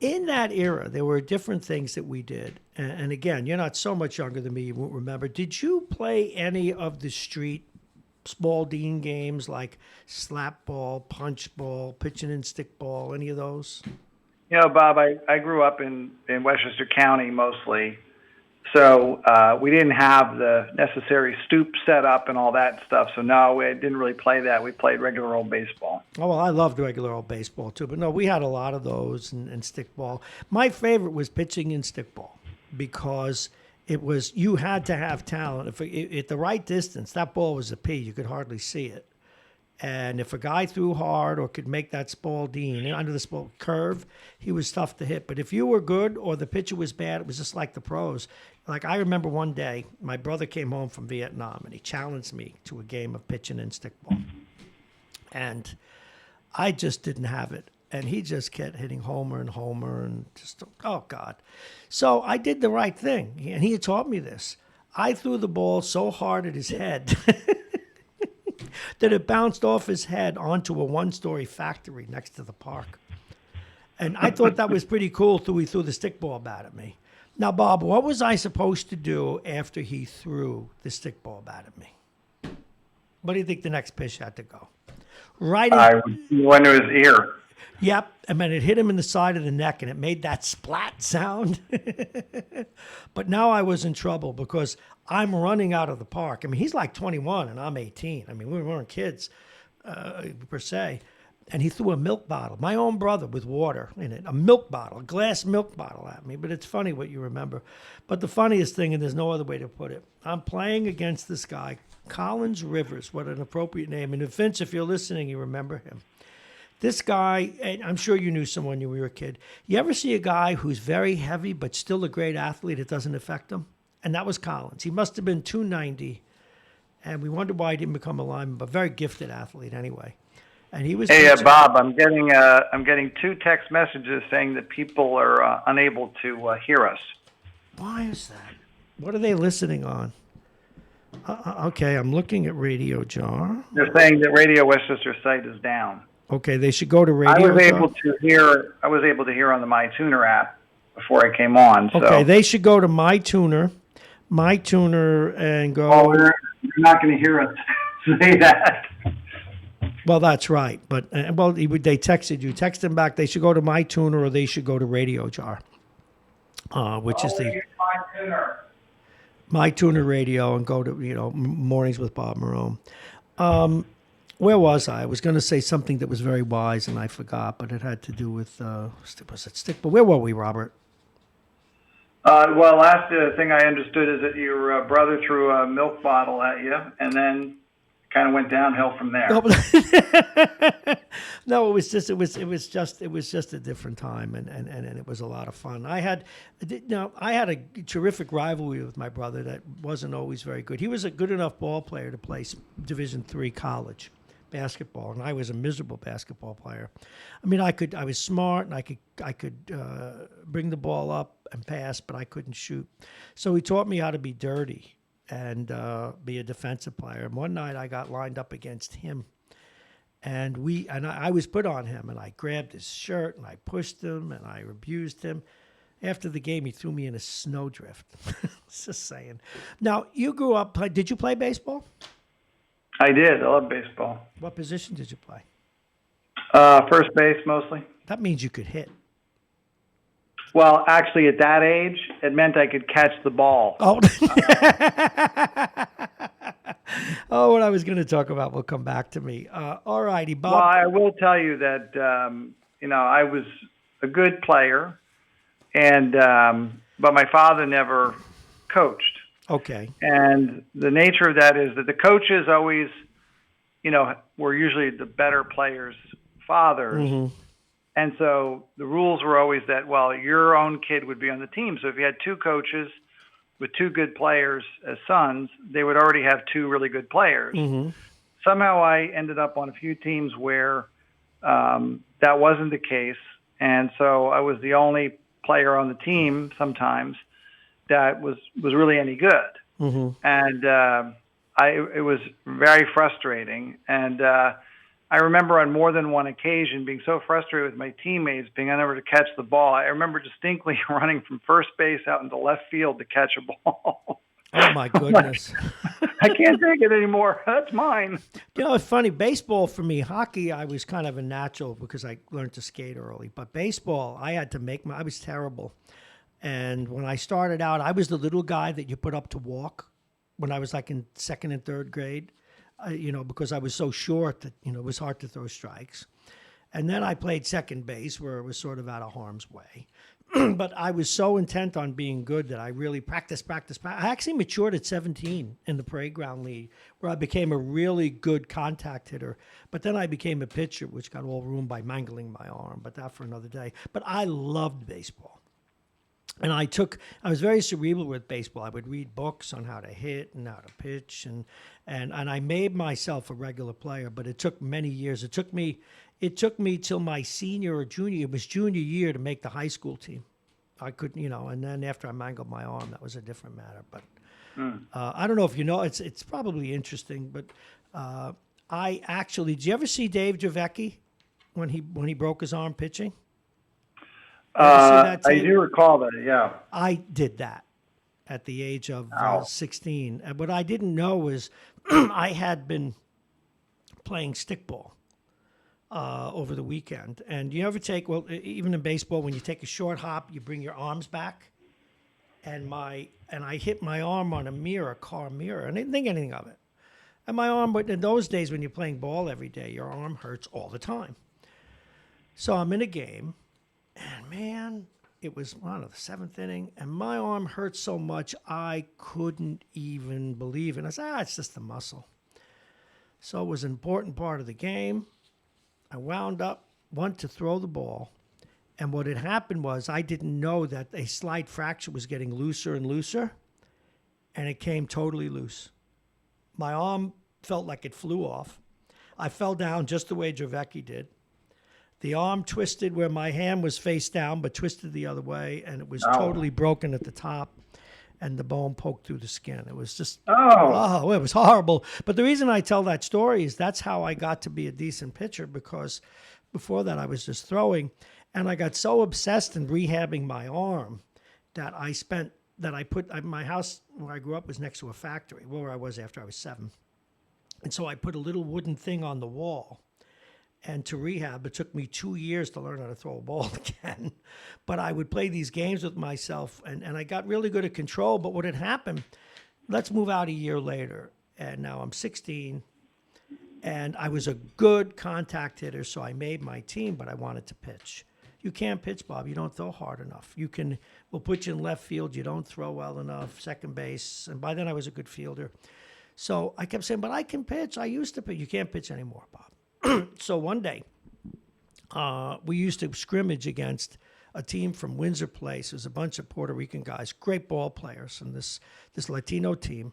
In that era, there were different things that we did. And again, you're not so much younger than me, you won't remember. Did you play any of the street Spalding games like slap ball, punch ball, pitching and stick ball, any of those? Bob, I grew up in Westchester County mostly. So we didn't have the necessary stoop set up and all that stuff. So no, we didn't really play that. We played regular old baseball. Oh, well, I loved regular old baseball too. But no, we had a lot of those and stickball. My favorite was pitching and stickball because you had to have talent. If at the right distance, that ball was a P. You could hardly see it. And if a guy threw hard or could make that Spalding under the curve, he was tough to hit. But if you were good or the pitcher was bad, it was just like the pros. Like I remember one day, my brother came home from Vietnam and he challenged me to a game of pitching and stickball. And I just didn't have it. And he just kept hitting homer and just, oh God. So I did the right thing. And he had taught me this. I threw the ball so hard at his head that it bounced off his head onto a one-story factory next to the park. And I thought that was pretty cool till he threw the stickball bat at me. Now, Bob, what was I supposed to do after he threw the stickball bat at me? What do you think the next pitch had to go? Right in, I went to his ear. Yep. I mean, it hit him in the side of the neck, and it made that splat sound. But now I was in trouble because I'm running out of the park. I mean, he's like 21, and I'm 18. I mean, we weren't kids, per se. And he threw a milk bottle, my own brother, with water in it, a glass milk bottle at me. But it's funny what you remember. But the funniest thing, and there's no other way to put it, I'm playing against this guy, Collins Rivers, what an appropriate name. And Vince, if you're listening, you remember him. This guy, and I'm sure you knew someone when you were a kid. You ever see a guy who's very heavy but still a great athlete? It doesn't affect him? And that was Collins. He must have been 290, and we wondered why he didn't become a lineman, but very gifted athlete anyway. And he was. Hey, Bob, I'm getting 2 text messages saying that people are unable to hear us. Why is that? What are they listening on? Okay, I'm looking at Radio Jar. They're saying that Radio Westchester site is down. Okay, they should go to Radio Jar. I was able to hear on the MyTuner app before I came on. So. Okay, they should go to MyTuner, and go. Oh, you're not going to hear us say that. Well, that's right. But they texted you. Text them back. They should go to MyTuner or they should go to Radio Jar, which is the MyTuner Radio, and go to Mornings with Bob Marrone. Where was I? I was going to say something that was very wise, and I forgot, but it had to do with was it stick? But where were we, Robert? Well, last thing I understood is that your brother threw a milk bottle at you, and then kind of went downhill from there. No, it was just a different time, and it was a lot of fun. I had a terrific rivalry with my brother that wasn't always very good. He was a good enough ball player to play Division III college basketball, and I was a miserable basketball player. I mean, I was smart, and I could bring the ball up and pass, but I couldn't shoot. So he taught me how to be dirty and be a defensive player. And one night I got lined up against him, And I was put on him, and I grabbed his shirt, and I pushed him, and I abused him. After the game, he threw me in a snowdrift. Just saying. Now, you grew up, did you play baseball? I did. I love baseball. What position did you play? First base mostly. That means you could hit. Well, actually, at that age, it meant I could catch the ball. Oh, oh, what I was going to talk about will come back to me. All righty, Bob. Well, I will tell you that I was a good player, and but my father never coached. Okay. And the nature of that is that the coaches always, were usually the better players' fathers. Mm-hmm. And so the rules were always that, well, your own kid would be on the team. So if you had two coaches with two good players as sons, they would already have two really good players. Mm-hmm. Somehow I ended up on a few teams where that wasn't the case. And so I was the only player on the team sometimes that was really any good. Mm-hmm. And it was very frustrating. And I remember on more than one occasion being so frustrated with my teammates being unable to catch the ball. I remember distinctly running from first base out into left field to catch a ball. Oh, my goodness. I can't take it anymore. That's mine. It's funny. Baseball for me, hockey, I was kind of a natural because I learned to skate early. But baseball, I had to I was terrible. And when I started out, I was the little guy that you put up to walk when I was like in second and third grade. Because I was so short that, it was hard to throw strikes. And then I played second base where it was sort of out of harm's way. But I was so intent on being good that I really practiced. I actually matured at 17 in the parade ground league where I became a really good contact hitter. But then I became a pitcher, which got all ruined by mangling my arm. But that for another day. But I loved baseball. And I was very cerebral with baseball. I would read books on how to hit and how to pitch, and I made myself a regular player. But it took many years. It took me till my senior or junior. It was junior year to make the high school team. I couldn't, and then after I mangled my arm, that was a different matter. But I don't know if you know. It's probably interesting. But I actually, did you ever see Dave Javecki when he broke his arm pitching? I do recall that, yeah. I did that at the age of 16. And what I didn't know was I had been playing stickball over the weekend. And you ever even in baseball, when you take a short hop, you bring your arms back. And I hit my arm on a car mirror, and I didn't think anything of it. And my arm, but in those days when you're playing ball every day, your arm hurts all the time. So I'm in a game. And man, it was the seventh inning, and my arm hurt so much I couldn't even believe it. And I said, it's just a muscle. So it was an important part of the game. I wound up, went to throw the ball, and what had happened was I didn't know that a slight fracture was getting looser and looser, and it came totally loose. My arm felt like it flew off. I fell down just the way Javecki did. The arm twisted where my hand was face down, but twisted the other way, and it was totally broken at the top, and the bone poked through the skin. It was just, it was horrible. But the reason I tell that story is that's how I got to be a decent pitcher, because before that I was just throwing, and I got so obsessed in rehabbing my arm that my house where I grew up was next to a factory, where I was after I was 7. And so I put a little wooden thing on the wall. And to rehab, it took me 2 years to learn how to throw a ball again. But I would play these games with myself, and I got really good at control. But what had happened, let's move out a year later, and now I'm 16, and I was a good contact hitter, so I made my team, but I wanted to pitch. You can't pitch, Bob. You don't throw hard enough. We'll put you in left field. You don't throw well enough. Second base. And by then I was a good fielder. So I kept saying, but I can pitch. I used to pitch. You can't pitch anymore, Bob. So one day, we used to scrimmage against a team from Windsor Place. It was a bunch of Puerto Rican guys, great ball players, and this Latino team.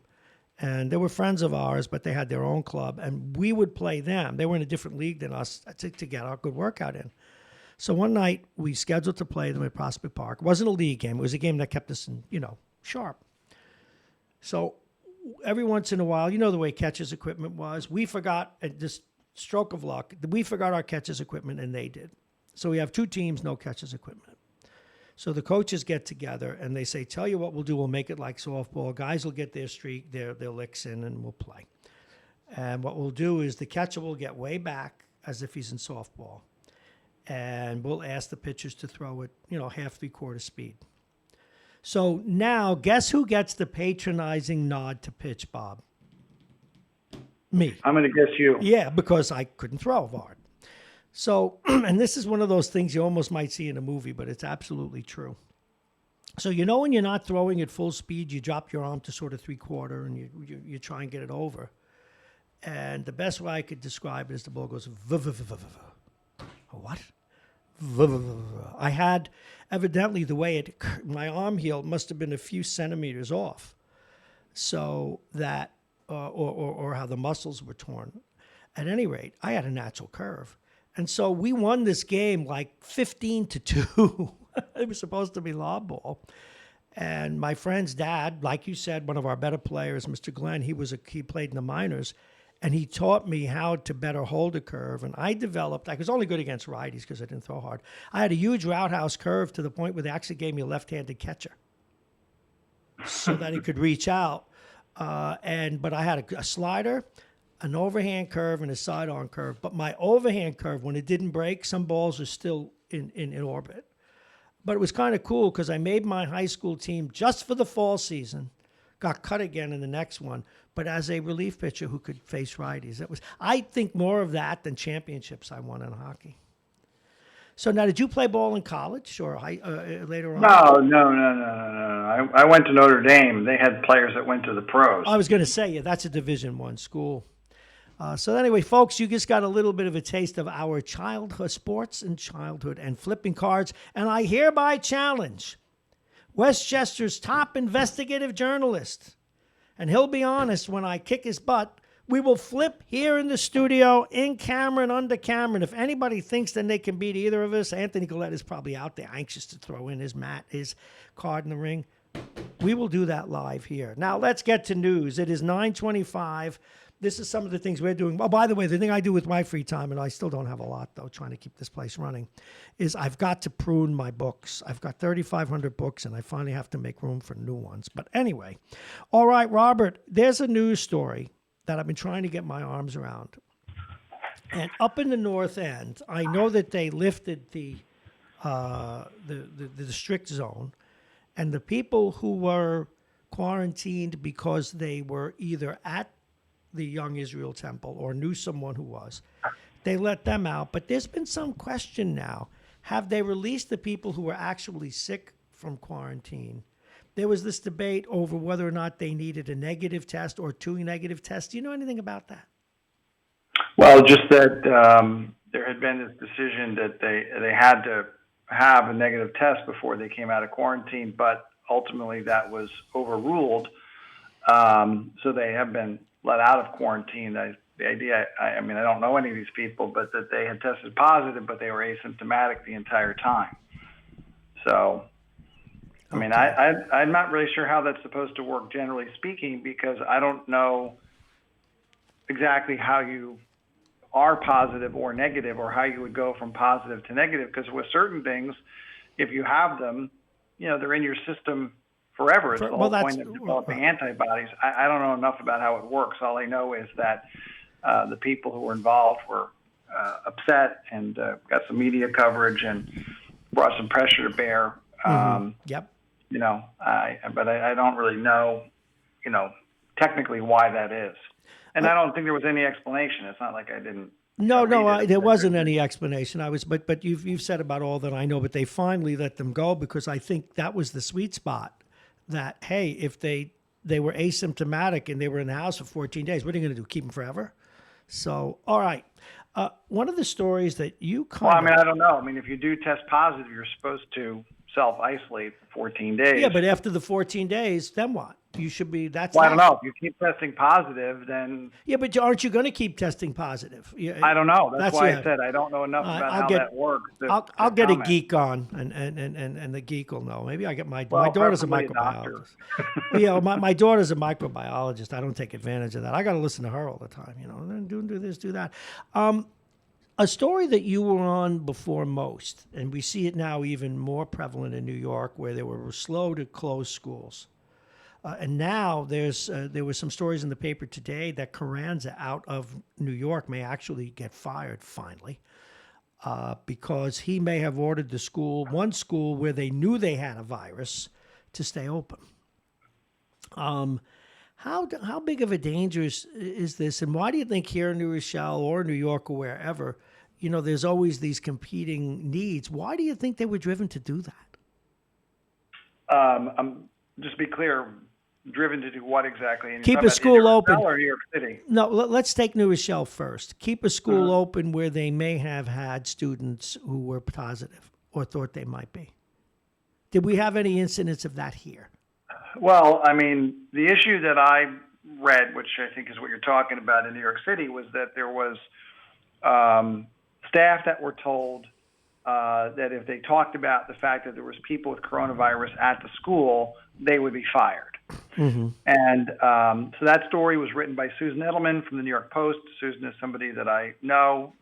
And they were friends of ours, but they had their own club, and we would play them. They were in a different league than us to get our good workout in. So one night, we scheduled to play them at Prospect Park. It wasn't a league game. It was a game that kept us, sharp. So every once in a while, the way catcher's equipment was, we forgot, stroke of luck, we forgot our catcher's equipment and they did. So we have two teams, no catcher's equipment. So the coaches get together and they say, tell you what we'll do, we'll make it like softball. Guys will get their streak, their licks in, and we'll play. And what we'll do is the catcher will get way back as if he's in softball. And we'll ask the pitchers to throw it, half, three-quarter speed. So now, guess who gets the patronizing nod to pitch, Bob? Me. I'm going to guess you. Yeah, because I couldn't throw hard. So, and this is one of those things you almost might see in a movie, but it's absolutely true. So when you're not throwing at full speed, you drop your arm to sort of three-quarter and you try and get it over. And the best way I could describe it is the ball goes what? I had evidently the way my arm heel must have been a few centimeters off, so that or how the muscles were torn. At any rate, I had a natural curve. And so we won this game like 15-2. It was supposed to be lob ball. And my friend's dad, like you said, one of our better players, Mr. Glenn, he played in the minors. And he taught me how to better hold a curve. And I was only good against righties because I didn't throw hard. I had a huge roundhouse curve to the point where they actually gave me a left-handed catcher so that he could reach out. But I had a slider, an overhand curve, and a sidearm curve. But my overhand curve, when it didn't break, some balls are still in orbit. But it was kind of cool because I made my high school team just for the fall season, got cut again in the next one, but as a relief pitcher who could face righties. I think more of that than championships I won in hockey. So now, did you play ball in college or later on? No. I went to Notre Dame. They had players that went to the pros. I was going to say, yeah, that's a Division I school. So anyway, folks, you just got a little bit of a taste of our childhood sports and childhood and flipping cards. And I hereby challenge Westchester's top investigative journalist, and he'll be honest when I kick his butt. We will flip here in the studio, in camera and under camera. And if anybody thinks then they can beat either of us, Anthony Collette is probably out there anxious to throw in his card in the ring. We will do that live here. Now, let's get to news. It is 9:25. This is some of the things we're doing. Oh, by the way, the thing I do with my free time, and I still don't have a lot, though, trying to keep this place running, is I've got to prune my books. I've got 3,500 books, and I finally have to make room for new ones. But anyway, all right, Robert, there's a news story that I've been trying to get my arms around. And up in the North End, I know that they lifted the strict zone, and the people who were quarantined because they were either at the Young Israel Temple or knew someone who was, they let them out. But there's been some question now. Have they released the people who were actually sick from quarantine? There was this debate over whether or not they needed a negative test or 2 negative tests. Do you know anything about that? Well, just that there had been this decision that they had to have a negative test before they came out of quarantine, but ultimately that was overruled. So they have been let out of quarantine. The idea, I mean, I don't know any of these people, but that they had tested positive, but they were asymptomatic the entire time. So, I mean, I'm not really sure how that's supposed to work, generally speaking, because I don't know exactly how you are positive or negative, or how you would go from positive to negative. Because with certain things, if you have them, they're in your system forever. It's the whole point of developing antibodies. I don't know enough about how it works. All I know is that the people who were involved were upset and got some media coverage and brought some pressure to bear. Yep. But I don't really know, technically why that is. And I don't think there was any explanation. It's not like I didn't. No, there wasn't any explanation. But you've said about all that I know. But they finally let them go because I think that was the sweet spot. That hey, if they were asymptomatic and they were in the house for 14 days, what are you going to do? Keep them forever? So all right. One of the stories that you I don't know. I mean, if you do test positive, you're supposed to self-isolate for 14 days. Yeah, but after the 14 days, then what? You should be. That's. Well, I don't know. If you keep testing positive, then. Yeah, but aren't you going to keep testing positive? I don't know. That's why yeah. I said I don't know enough about how that works. I'll get a geek on, and the geek will know. Maybe I get my daughter's a microbiologist. Yeah, my daughter's a microbiologist. I don't take advantage of that. I got to listen to her all the time. Do this, do that. A story that you were on before most, and we see it now even more prevalent in New York, where they were slow to close schools. And now there were some stories in the paper today that Carranza out of New York may actually get fired finally because he may have ordered one school where they knew they had a virus to stay open. How big of a danger is this, and why do you think here in New Rochelle or New York or wherever, there's always these competing needs? Why do you think they were driven to do that? Just be clear. Driven to do what exactly? And keep a school open. Or New York City? No, let's take New Rochelle first. Keep a school open where they may have had students who were positive or thought they might be. Did we have any incidents of that here? Well, I mean, the issue that I read, which I think is what you're talking about in New York City, was that there was staff that were told that if they talked about the fact that there was people with coronavirus at the school, they would be fired. Mm-hmm. And so that story was written by Susan Edelman from the New York Post. Susan is somebody that I know.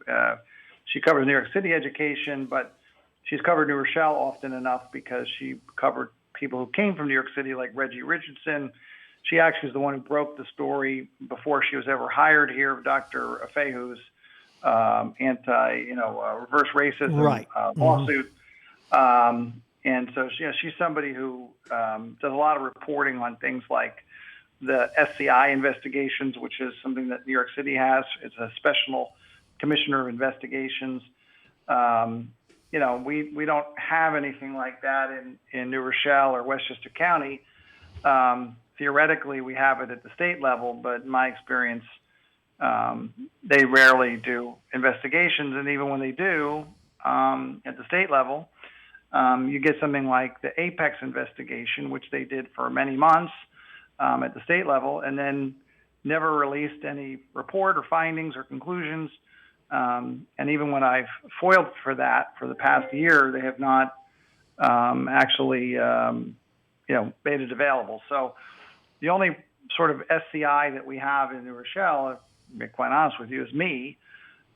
She covers New York City education, but she's covered New Rochelle often enough because she covered people who came from New York City, like Reggie Richardson. She actually is the one who broke the story before she was ever hired here of Dr. Afehu's reverse racism lawsuit. And so she's somebody who does a lot of reporting on things like the SCI investigations, which is something that New York City has. It's a special commissioner of investigations. We don't have anything like that in New Rochelle or Westchester County. Theoretically, we have it at the state level, but in my experience, they rarely do investigations. And even when they do at the state level, you get something like the Apex investigation, which they did for many months at the state level, and then never released any report or findings or conclusions. And even when I've foiled for that for the past year, they have not actually, made it available. So the only sort of SCI that we have in New Rochelle, to be quite honest with you, is me.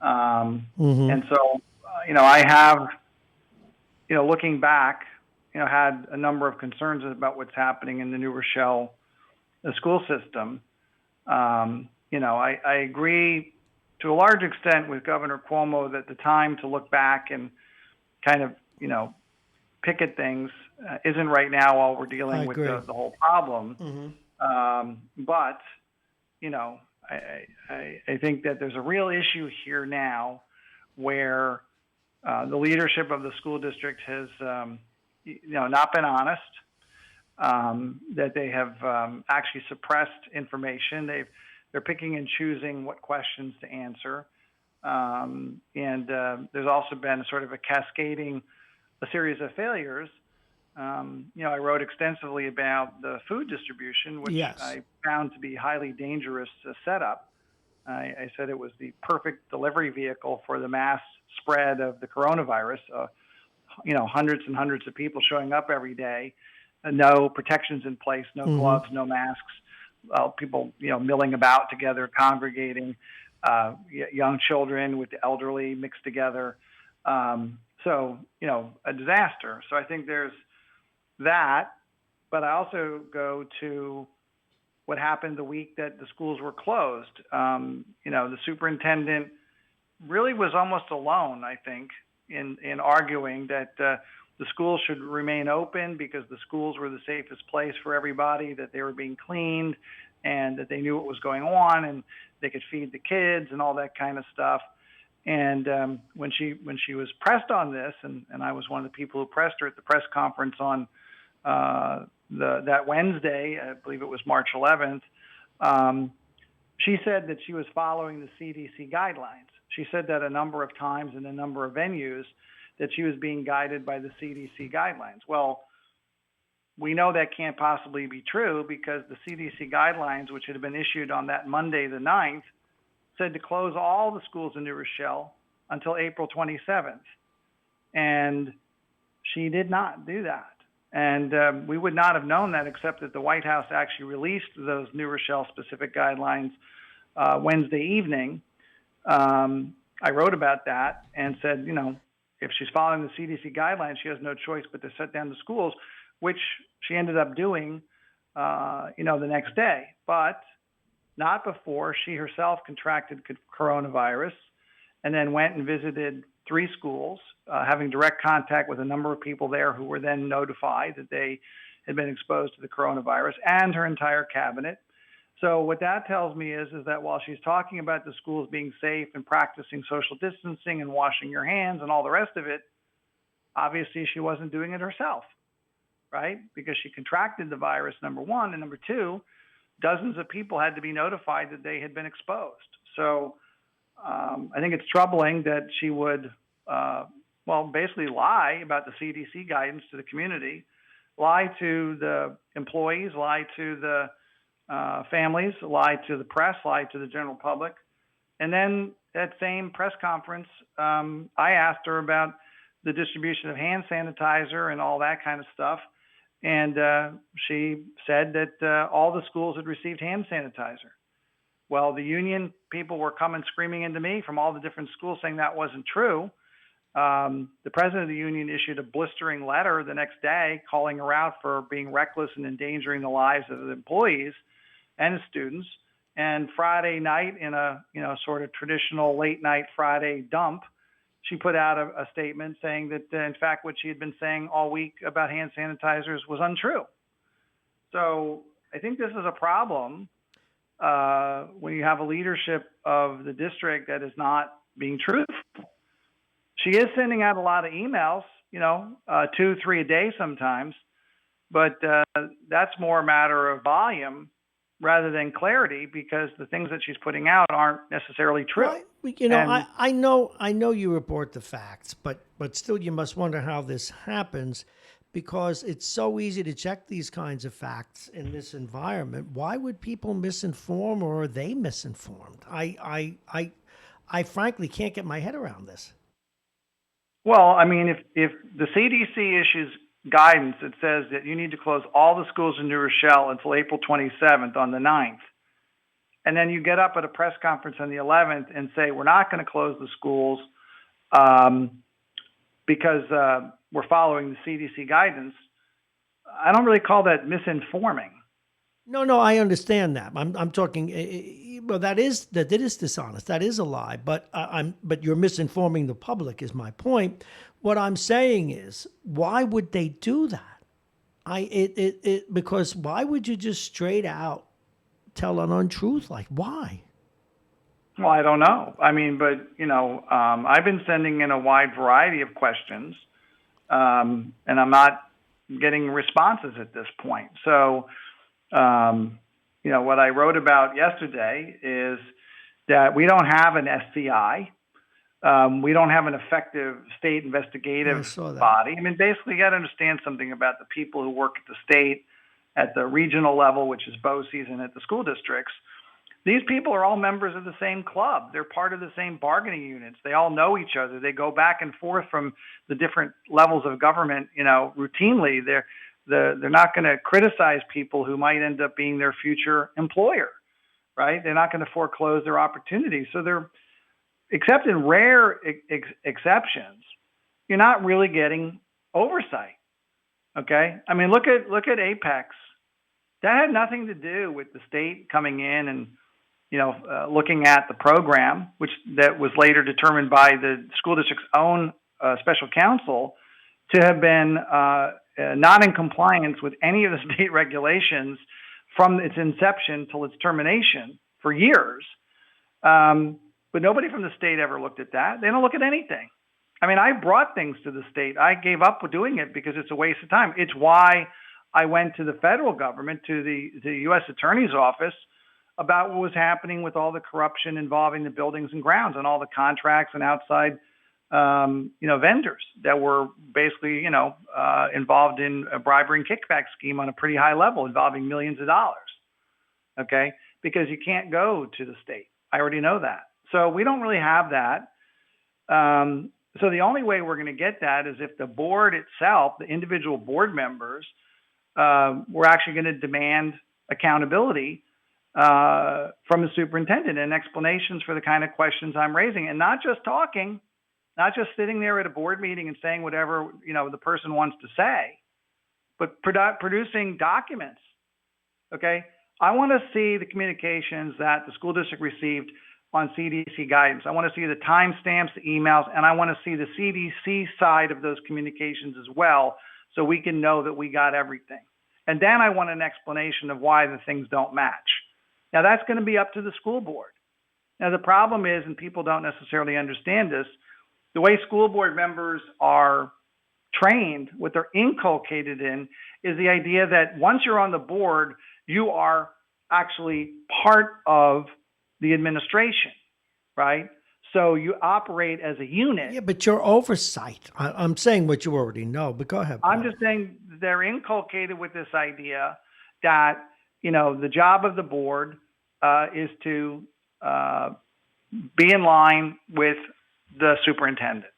And so, I have, looking back, had a number of concerns about what's happening in the New Rochelle school system. I agree to a large extent with Governor Cuomo that the time to look back and kind of, pick at things isn't right now while we're dealing with the whole problem. But, I think that there's a real issue here now where the leadership of the school district has, not been honest, that they have actually suppressed information. They're picking and choosing what questions to answer. And there's also been sort of a series of failures. I wrote extensively about the food distribution, which I found to be highly dangerous setup. I said it was the perfect delivery vehicle for the mass spread of the coronavirus. Hundreds and hundreds of people showing up every day, no protections in place, no gloves, no masks, people, milling about together, congregating, young children with the elderly mixed together. So, a disaster. So I think there's that, but I also go to what happened the week that the schools were closed. The superintendent really was almost alone, I think, in arguing that the schools should remain open because the schools were the safest place for everybody, that they were being cleaned and that they knew what was going on and they could feed the kids and all that kind of stuff. And when she was pressed on this, and I was one of the people who pressed her at the press conference on that Wednesday, I believe it was March 11th, she said that she was following the CDC guidelines. She said that a number of times in a number of venues, that she was being guided by the CDC guidelines. Well, we know that can't possibly be true because the CDC guidelines, which had been issued on that Monday, the 9th, said to close all the schools in New Rochelle until April 27th. And she did not do that. And we would not have known that except that the White House actually released those New Rochelle-specific guidelines Wednesday evening. I wrote about that and said, if she's following the CDC guidelines, she has no choice but to shut down the schools, which she ended up doing, the next day. But not before she herself contracted coronavirus and then went and visited 3 schools, having direct contact with a number of people there who were then notified that they had been exposed to the coronavirus, and her entire cabinet. So what that tells me is that while she's talking about the schools being safe and practicing social distancing and washing your hands and all the rest of it, obviously she wasn't doing it herself, right? Because she contracted the virus, number one, and number two, dozens of people had to be notified that they had been exposed. So I think it's troubling that she would, basically lie about the CDC guidance to the community, lie to the employees, lie to the families, lie to the press, lie to the general public. And then that same press conference, I asked her about the distribution of hand sanitizer and all that kind of stuff. And she said that all the schools had received hand sanitizer. Well, the union people were coming screaming into me from all the different schools saying that wasn't true. The president of the union issued a blistering letter the next day calling her out for being reckless and endangering the lives of the employees and the students. And Friday night, in a sort of traditional late night Friday dump, she put out a statement saying that, in fact, what she had been saying all week about hand sanitizers was untrue. So I think this is a problem when you have a leadership of the district that is not being truthful. She is sending out a lot of emails, 2, 3 a day sometimes, but that's more a matter of volume rather than clarity, because the things that she's putting out aren't necessarily true. Well, I know you report the facts, but still you must wonder how this happens, because it's so easy to check these kinds of facts in this environment. Why would people misinform, or are they misinformed? I frankly can't get my head around this. Well, I mean, if the CDC issues guidance that says that you need to close all the schools in New Rochelle until April 27th on the 9th, and then you get up at a press conference on the 11th and say, we're not going to close the schools because we're following the CDC guidance, I don't really call that misinforming. No, I understand that. I'm talking. Well, that is dishonest. That is a lie. But but you're misinforming the public, is my point. What I'm saying is, why would they do that? Because why would you just straight out tell an untruth? Like, why? Well, I don't know. I mean, but I've been sending in a wide variety of questions, and I'm not getting responses at this point. So. What I wrote about yesterday is that we don't have an SCI. We don't have an effective state investigative body. I mean, basically, you got to understand something about the people who work at the state, at the regional level, which is BOCES, and at the school districts. These people are all members of the same club. They're part of the same bargaining units. They all know each other. They go back and forth from the different levels of government, routinely. They're not going to criticize people who might end up being their future employer, right? They're not going to foreclose their opportunities. So except in rare exceptions, you're not really getting oversight. Okay, I mean, look at Apex. That had nothing to do with the state coming in and looking at the program, that was later determined by the school district's own special counsel to have been not in compliance with any of the state regulations from its inception till its termination for years. But nobody from the state ever looked at that. They don't look at anything. I mean, I brought things to the state. I gave up with doing it because it's a waste of time. It's why I went to the federal government, to the U.S. Attorney's Office, about what was happening with all the corruption involving the buildings and grounds and all the contracts and outside vendors that were basically, involved in a bribery and kickback scheme on a pretty high level involving millions of dollars. Okay. Because you can't go to the state. I already know that. So we don't really have that. So the only way we're going to get that is if the board itself, the individual board members, we're actually going to demand accountability from the superintendent and explanations for the kind of questions I'm raising, and not just talking, not just sitting there at a board meeting and saying whatever the person wants to say, but producing documents. Okay, I want to see the communications that the school district received on CDC guidance. I want to see the timestamps, the emails, and I want to see the CDC side of those communications as well, so we can know that we got everything. And then I want an explanation of why the things don't match. Now, that's going to be up to the school board. Now, the problem is, and people don't necessarily understand this, the way school board members are trained, what they're inculcated in, is the idea that once you're on the board, you are actually part of the administration, right? So you operate as a unit. Yeah, but your oversight. I'm saying what you already know, but go ahead, Paul. I'm just saying they're inculcated with this idea that, the job of the board is to be in line with the superintendent.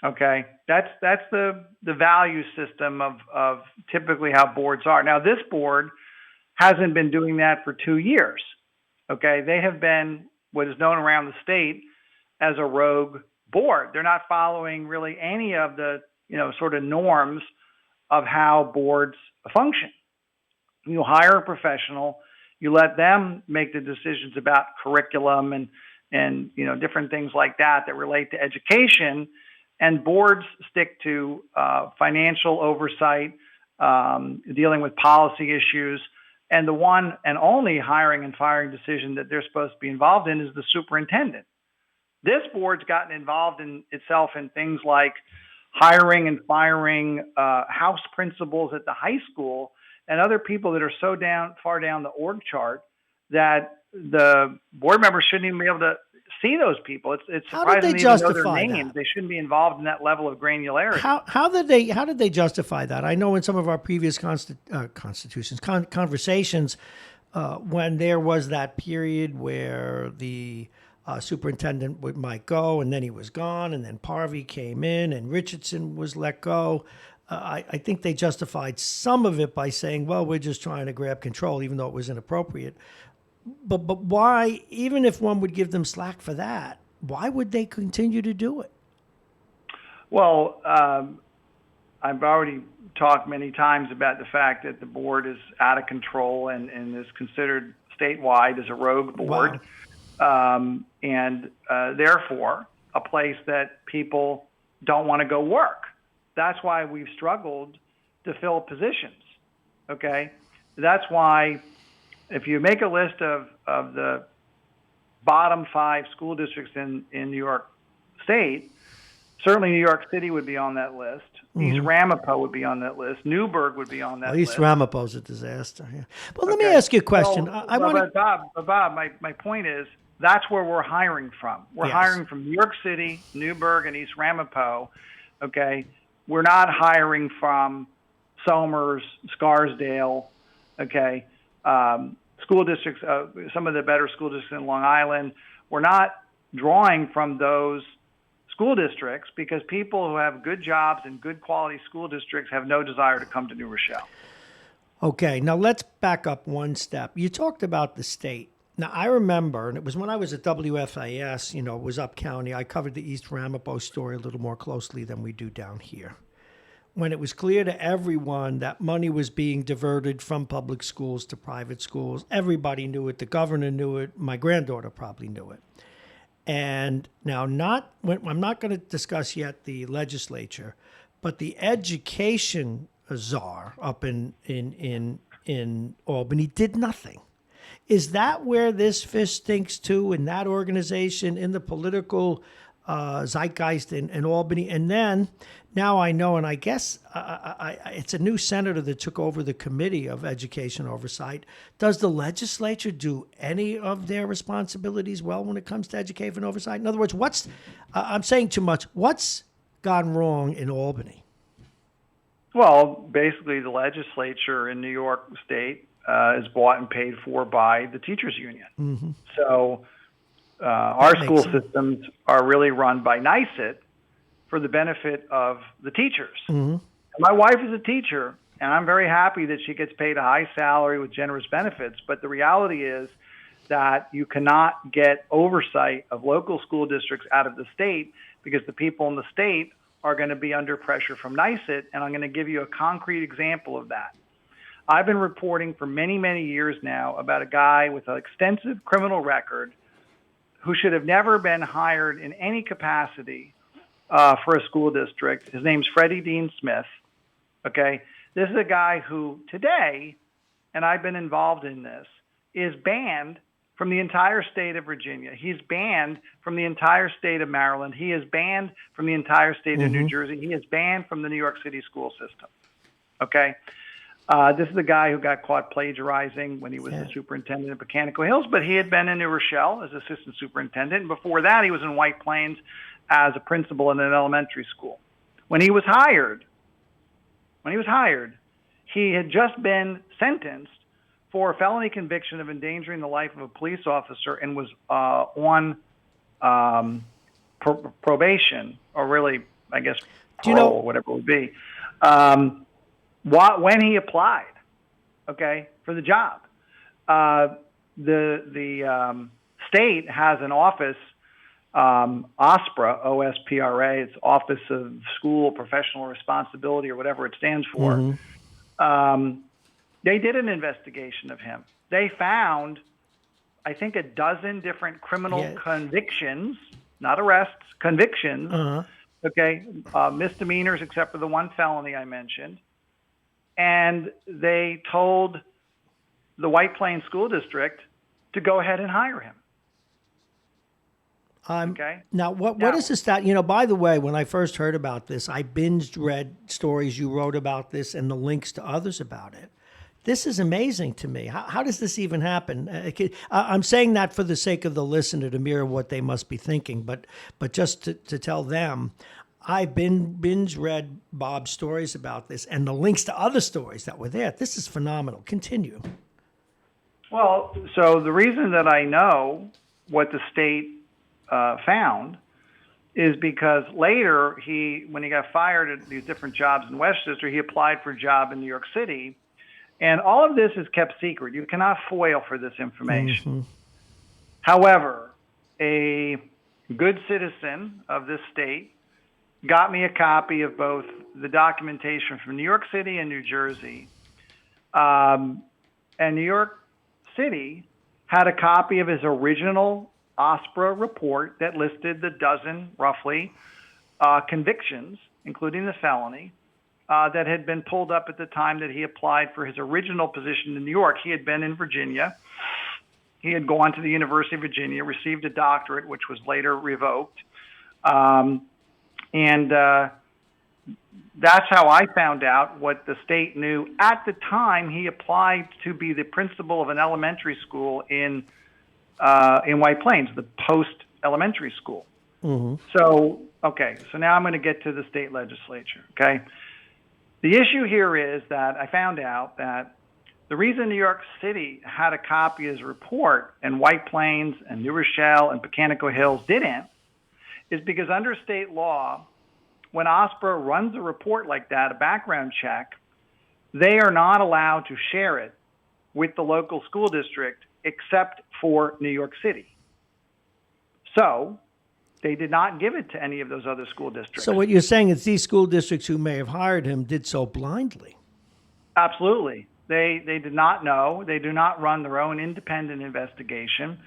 Okay, that's the value system of typically how boards are. Now, this board hasn't been doing that for 2 years. Okay, they have been what is known around the state as a rogue board. They're not following really any of the sort of norms of how boards function. You hire a professional, you let them make the decisions about curriculum and different things like that relate to education, and boards stick to financial oversight, dealing with policy issues. And the one and only hiring and firing decision that they're supposed to be involved in is the superintendent. This board's gotten involved in itself in things like hiring and firing house principals at the high school and other people that are so far down the org chart that the board members shouldn't even be able to see those people. It's surprising they even know their names. They shouldn't be involved in that level of granularity. How did they justify that? I know in some of our previous conversations, when there was that period where the superintendent might go and then he was gone, and then Parvey came in and Richardson was let go. I think they justified some of it by saying, well, we're just trying to grab control, even though it was inappropriate. But why, even if one would give them slack for that, why would they continue to do it? Well, I've already talked many times about the fact that the board is out of control and is considered statewide as a rogue board. Wow. And therefore, a place that people don't want to go work. That's why we've struggled to fill positions, okay? That's why if you make a list of the bottom 5 school districts in New York State, certainly New York City would be on that list. Mm-hmm. East Ramapo would be on that list. Newburgh would be on that list. East Ramapo's a disaster. Yeah. Well, let me ask you a question. Bob, my point is that's where we're hiring from. We're hiring from New York City, Newburgh, and East Ramapo, okay? We're not hiring from Somers, Scarsdale, okay? School districts, some of the better school districts in Long Island. We're not drawing from those school districts because people who have good jobs and good quality school districts have no desire to come to New Rochelle. Okay, now let's back up one step. You talked about the state. Now, I remember, and it was when I was at WFIS, it was up county. I covered the East Ramapo story a little more closely than we do down here. When it was clear to everyone that money was being diverted from public schools to private schools, everybody knew it. The governor knew it. My granddaughter probably knew it. And now, I'm not going to discuss yet the legislature, but the education czar up in Albany did nothing. Is that where this fish stinks to, in that organization, in the political zeitgeist in Albany. And then now I know, and I guess it's a new senator that took over the Committee of Education Oversight. Does the legislature do any of their responsibilities well when it comes to education oversight? In other words, I'm saying too much. What's gone wrong in Albany? Well, basically, the legislature in New York State is bought and paid for by the teachers union. Mm-hmm. So our school systems are really run by NYSET for the benefit of the teachers. Mm-hmm. My wife is a teacher, and I'm very happy that she gets paid a high salary with generous benefits. But the reality is that you cannot get oversight of local school districts out of the state because the people in the state are going to be under pressure from NYSET, and I'm going to give you a concrete example of that. I've been reporting for many, many years now about a guy with an extensive criminal record who should have never been hired in any capacity for a school district. His name's Freddie Dean Smith. Okay, this is a guy who today, and I've been involved in this, is banned from the entire state of Virginia. He's banned from the entire state of Maryland. He is banned from the entire state of New Jersey. He is banned from the New York City school system. Okay? This is the guy who got caught plagiarizing when he was the superintendent of Mechanical Hills, but he had been in New Rochelle as assistant superintendent. And before that, he was in White Plains as a principal in an elementary school. When he was hired, he had just been sentenced for a felony conviction of endangering the life of a police officer and was on probation, or really, I guess, parole, whatever it would be, when he applied, for the job. The state has an office, OSPRA, O-S-P-R-A, it's Office of School Professional Responsibility, or whatever it stands for. They did an investigation of him. They found, I think, a dozen different criminal convictions, not arrests, convictions, misdemeanors except for the one felony I mentioned. And they told the White Plains School District to go ahead and hire him. Now, what is this that, by the way, when I first heard about this, I read stories you wrote about this and the links to others about it. This is amazing to me. How does this even happen? I'm saying that for the sake of the listener to mirror what they must be thinking, but just to tell them, I've binge read Bob's stories about this and the links to other stories that were there. This is phenomenal. Continue. Well, so the reason that I know what the state found is because later when he got fired at these different jobs in Westchester, he applied for a job in New York City. And all of this is kept secret. You cannot FOIL for this information. However, a good citizen of this state got me a copy of both the documentation from New York City and New Jersey. And New York City had a copy of his original OSPRA report that listed the dozen, roughly, convictions, including the felony, that had been pulled up at the time that he applied for his original position in New York. He had been in Virginia. He had gone to the University of Virginia, received a doctorate, which was later revoked. And that's how I found out what the state knew at the time he applied to be the principal of an elementary school in White Plains, the post-elementary school. So now I'm going to get to the state legislature, The issue here is that I found out that the reason New York City had a copy of his report and White Plains and New Rochelle and Mechanical Hills didn't is because under state law, when OSPRA runs a report like that, a background check, they are not allowed to share it with the local school district except for New York City. So they did not give it to any of those other school districts. So what you're saying is these school districts who may have hired him did so blindly. Absolutely. They did not know. They do not run their own independent investigation.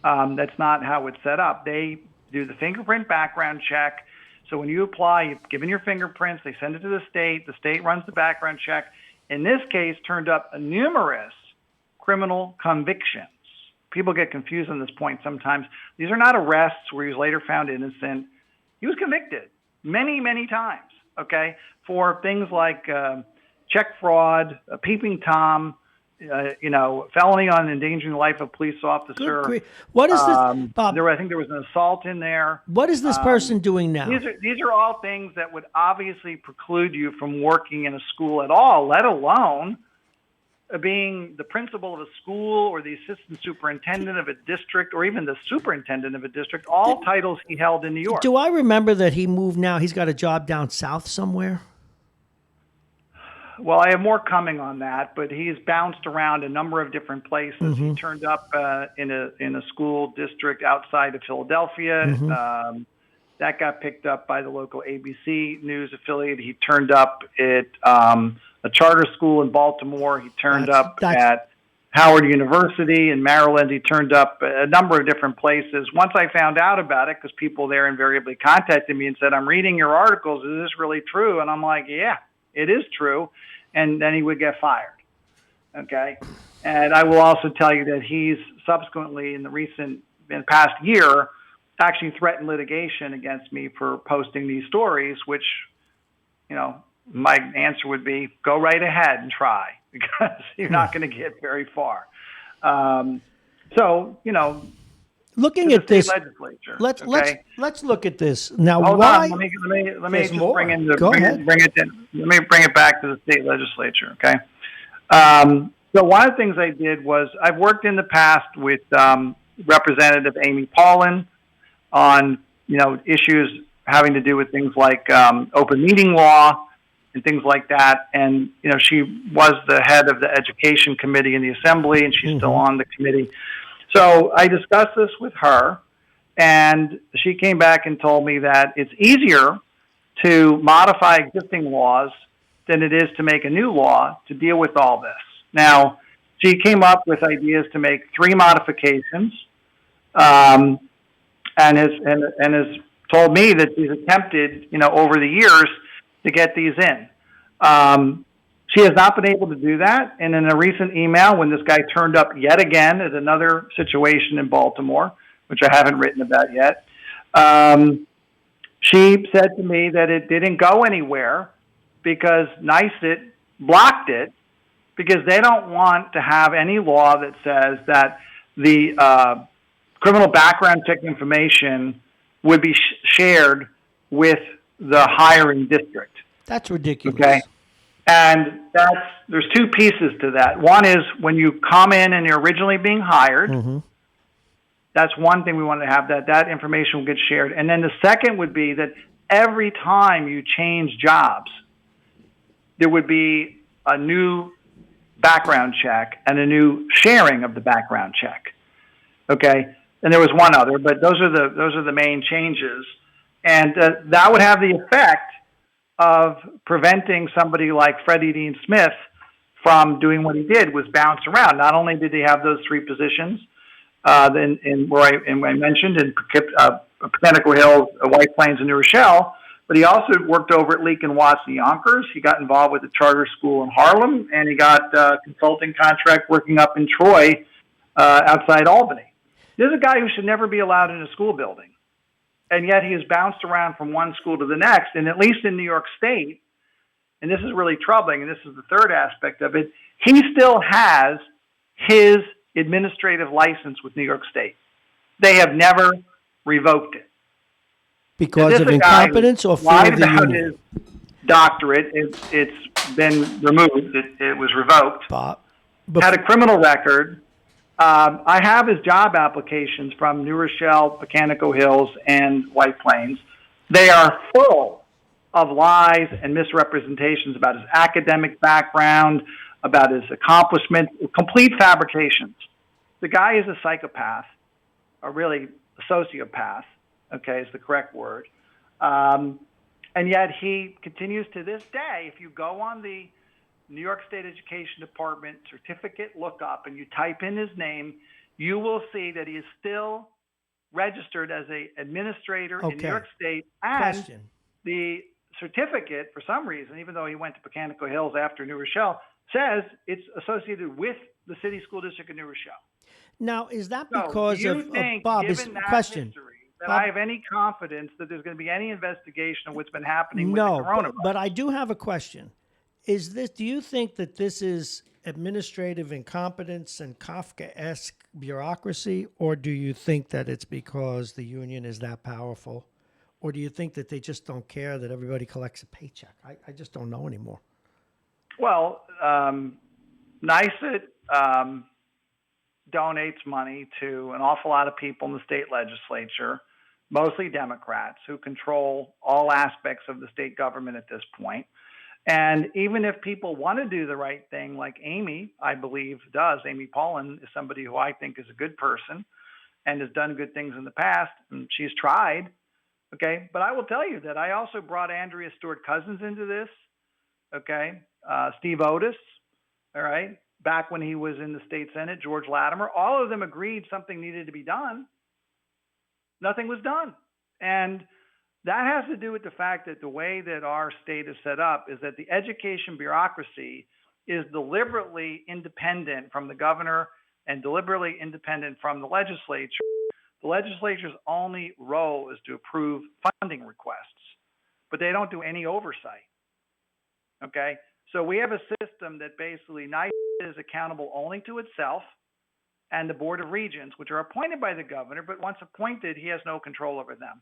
That's not how it's set up. They do the fingerprint background check. So when you apply, you've given your fingerprints, they send it to the state runs the background check. In this case, turned up numerous criminal convictions. People get confused on this point sometimes. These are not arrests where he was later found innocent. He was convicted many, many times, okay, for things like check fraud, peeping Tom, felony on endangering the life of a police officer. Good. What is this, Bob? I think there was an assault in there. What is this person doing now? These are all things that would obviously preclude you from working in a school at all, let alone being the principal of a school or the assistant superintendent of a district or even the superintendent of a district, all titles he held in New York. Do I remember that he moved now? He's got a job down south somewhere? Well, I have more coming on that, but he's bounced around a number of different places. Mm-hmm. He turned up in a school district outside of Philadelphia. Mm-hmm. That got picked up by the local ABC News affiliate. He turned up at a charter school in Baltimore. He turned up at Howard University in Maryland. He turned up a number of different places. Once I found out about it, because people there invariably contacted me and said, "I'm reading your articles. Is this really true?" And I'm like, "Yeah, it is true." And then he would get fired. Okay. And I will also tell you that he's subsequently in the past year, actually threatened litigation against me for posting these stories, which, my answer would be go right ahead and try, because you're not going to get very far. Looking at this legislature. Let's look at this now. Hold why? On. Let me just more. bring it back to the state legislature. Okay. So one of the things I did was I've worked in the past with Representative Amy Paulin on issues having to do with things like open meeting law and things like that. And she was the head of the education committee in the assembly, and she's still on the committee. So I discussed this with her, and she came back and told me that it's easier to modify existing laws than it is to make a new law to deal with all this. Now, she came up with ideas to make 3 modifications, and has told me that she's attempted, over the years to get these in. She has not been able to do that. And in a recent email, when this guy turned up yet again at another situation in Baltimore, which I haven't written about yet, she said to me that it didn't go anywhere because NYSET blocked it, because they don't want to have any law that says that the criminal background check information would be shared with the hiring district. That's ridiculous. Okay. And there's 2 pieces to that. One is when you come in and you're originally being hired, that's one thing we want to have, that information will get shared. And then the second would be that every time you change jobs, there would be a new background check and a new sharing of the background check. Okay. And there was one other, but those are the main changes. And that would have the effect of preventing somebody like Freddie Dean Smith from doing what he did, was bounce around. Not only did he have those 3 positions I mentioned in Botanical Hills, White Plains, and New Rochelle, but he also worked over at Leek and Watts and Yonkers. He got involved with a charter school in Harlem, and he got a consulting contract working up in Troy outside Albany. This is a guy who should never be allowed in a school building. And yet he has bounced around from one school to the next. And at least in New York State, and this is really troubling, and this is the third aspect of it, he still has his administrative license with New York State. They have never revoked it. Because of incompetence or fear of the union? His doctorate, it's been removed. It was revoked. Had a criminal record. I have his job applications from New Rochelle, Botanical Hills, and White Plains. They are full of lies and misrepresentations about his academic background, about his accomplishments, complete fabrications. The guy is a psychopath, or really a sociopath, okay, is the correct word. And yet he continues to this day. If you go on the New York State Education Department certificate lookup and you type in his name, you will see that he is still registered as an administrator in New York State. And the certificate, for some reason, even though he went to Botanical Hills after New Rochelle, says it's associated with the City School District of New Rochelle. Now, is that because of Bob? Given that Question. history, that I have any confidence that there's going to be any investigation of what's been happening with the No, coronavirus. but I do have a question. Do you think that this is administrative incompetence and Kafkaesque bureaucracy, or do you think that it's because the union is that powerful? Or do you think that they just don't care that everybody collects a paycheck? I just don't know anymore. Well, NYSET donates money to an awful lot of people in the state legislature, mostly Democrats, who control all aspects of the state government at this point. And even if people want to do the right thing, like Amy, I believe, does, Amy Paulin is somebody who I think is a good person and has done good things in the past, and she's tried. Okay, but I will tell you that I also brought Andrea Stewart-Cousins into this. Okay, Steve Otis. All right, back when he was in the state Senate, George Latimer. All of them agreed something needed to be done. Nothing was done, and that has to do with the fact that the way that our state is set up is that the education bureaucracy is deliberately independent from the governor and deliberately independent from the legislature. The legislature's only role is to approve funding requests, but they don't do any oversight. Okay? So we have a system that basically NYSET is accountable only to itself and the Board of Regents, which are appointed by the governor, but once appointed, he has no control over them.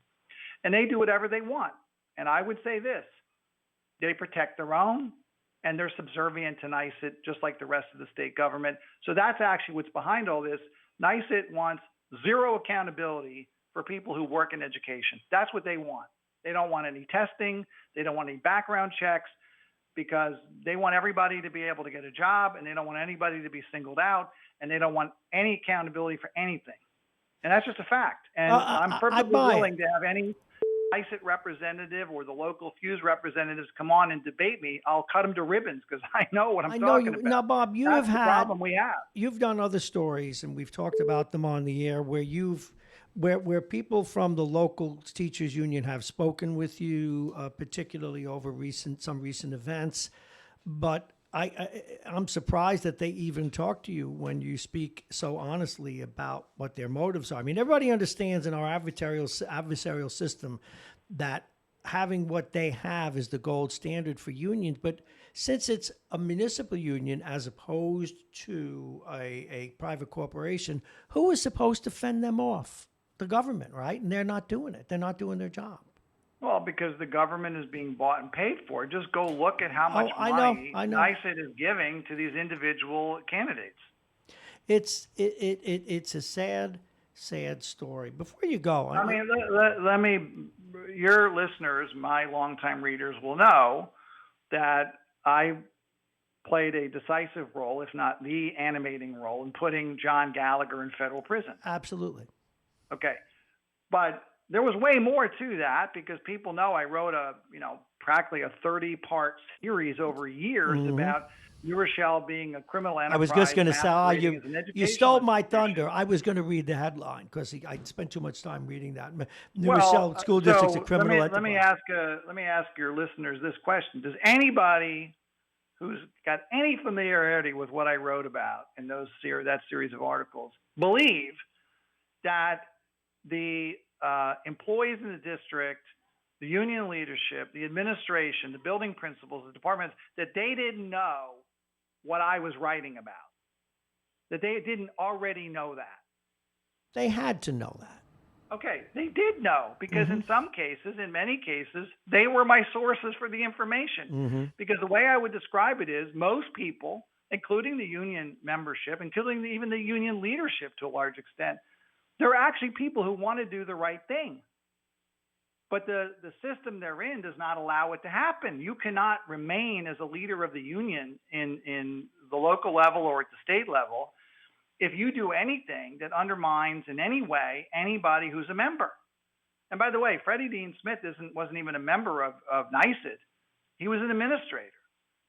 And they do whatever they want. And I would say this, they protect their own, and they're subservient to NYSET just like the rest of the state government. So that's actually what's behind all this. NYSET wants zero accountability for people who work in education. That's what they want. They don't want any testing. They don't want any background checks, because they want everybody to be able to get a job, and they don't want anybody to be singled out, and they don't want any accountability for anything. And that's just a fact. And I'm perfectly willing to have any NYSET representative or the local Fuse representatives come on and debate me. I'll cut them to ribbons, because I know what I'm talking about. Now, Bob, That's the problem we have. You've done other stories, and we've talked about them on the air, where people from the local teachers union have spoken with you, particularly over some recent events. But I'm surprised that they even talk to you when you speak so honestly about what their motives are. I mean, everybody understands in our adversarial system that having what they have is the gold standard for unions. But since it's a municipal union as opposed to a private corporation, who is supposed to fend them off? The government, right? And they're not doing it. They're not doing their job. Well, because the government is being bought and paid for. Just go look at how much money NYSET is giving to these individual candidates. It's a sad story. Before you go, let me. Your listeners, my longtime readers, will know that I played a decisive role, if not the animating role, in putting John Gallagher in federal prison. Absolutely. Okay, but there was way more to that, because people know I wrote practically a 30-part series over years about New Rochelle being a criminal enterprise. I was just going to say, you stole my thunder. I was going to read the headline because I spent too much time reading that. New Rochelle School District's a criminal enterprise. Let me ask your listeners this question: does anybody who's got any familiarity with what I wrote about in that series of articles believe that the employees in the district, the union leadership, the administration, the building principals, the departments, that they didn't know what I was writing about? That they didn't already know that? They had to know that. Okay, they did know, because in some cases, in many cases, they were my sources for the information. Because the way I would describe it is, most people, including the union membership, including even the union leadership to a large extent, they're actually people who want to do the right thing. But the system they're in does not allow it to happen. You cannot remain as a leader of the union in the local level or at the state level if you do anything that undermines in any way anybody who's a member. And by the way, Freddie Dean Smith wasn't even a member of NYSET. He was an administrator.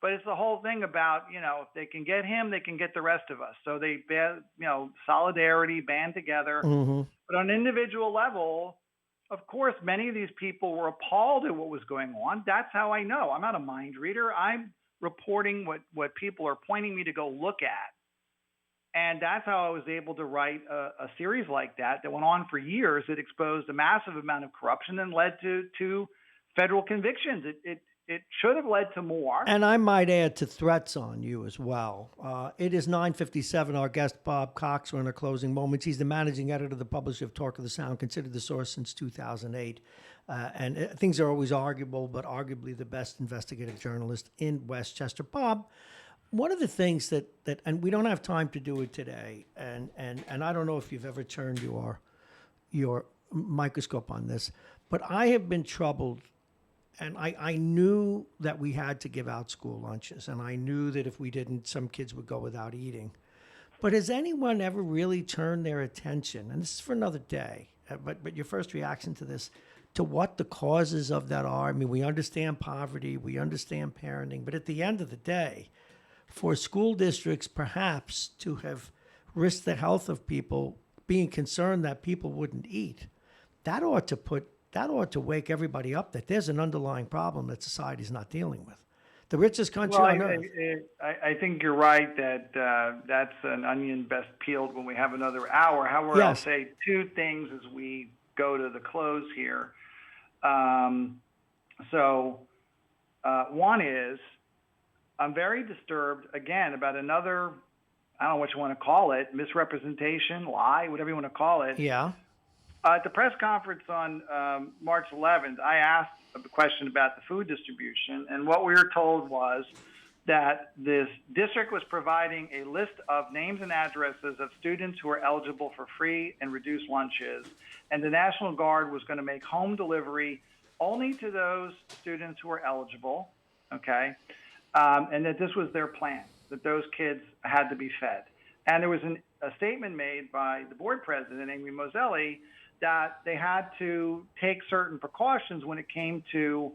But it's the whole thing about, if they can get him, they can get the rest of us. So they, solidarity, band together. But on an individual level, of course, many of these people were appalled at what was going on. That's how I know. I'm not a mind reader. I'm reporting what people are pointing me to go look at. And that's how I was able to write a series like that went on for years. It exposed a massive amount of corruption and led to federal convictions. It should have led to more. And I might add to threats on you as well. It is 9:57. Our guest, Bob Cox, we're in our closing moments. He's the managing editor, the publisher of Talk of the Sound, considered the source since 2008. Things are always arguable, but arguably the best investigative journalist in Westchester. Bob, one of the things that and we don't have time to do it today, and I don't know if you've ever turned your microscope on this, but I have been troubled. And I knew that we had to give out school lunches, and I knew that if we didn't, some kids would go without eating. But has anyone ever really turned their attention, and this is for another day, but your first reaction to this, to what the causes of that are? I mean, we understand poverty, we understand parenting, but at the end of the day, for school districts perhaps to have risked the health of people, being concerned that people wouldn't eat, that ought to wake everybody up that there's an underlying problem that society's not dealing with. The richest country on earth. I think you're right that that's an onion best peeled when we have another hour. However, Yes. I'll say two things as we go to the close here. One is I'm very disturbed, again, about another, I don't know what you want to call it, misrepresentation, lie, whatever you want to call it. Yeah. At the press conference on March 11th, I asked a question about the food distribution, and what we were told was that this district was providing a list of names and addresses of students who are eligible for free and reduced lunches, and the National Guard was going to make home delivery only to those students who are eligible, okay, and that this was their plan, that those kids had to be fed. And there was a statement made by the board president, Amy Moselli, that they had to take certain precautions when it came to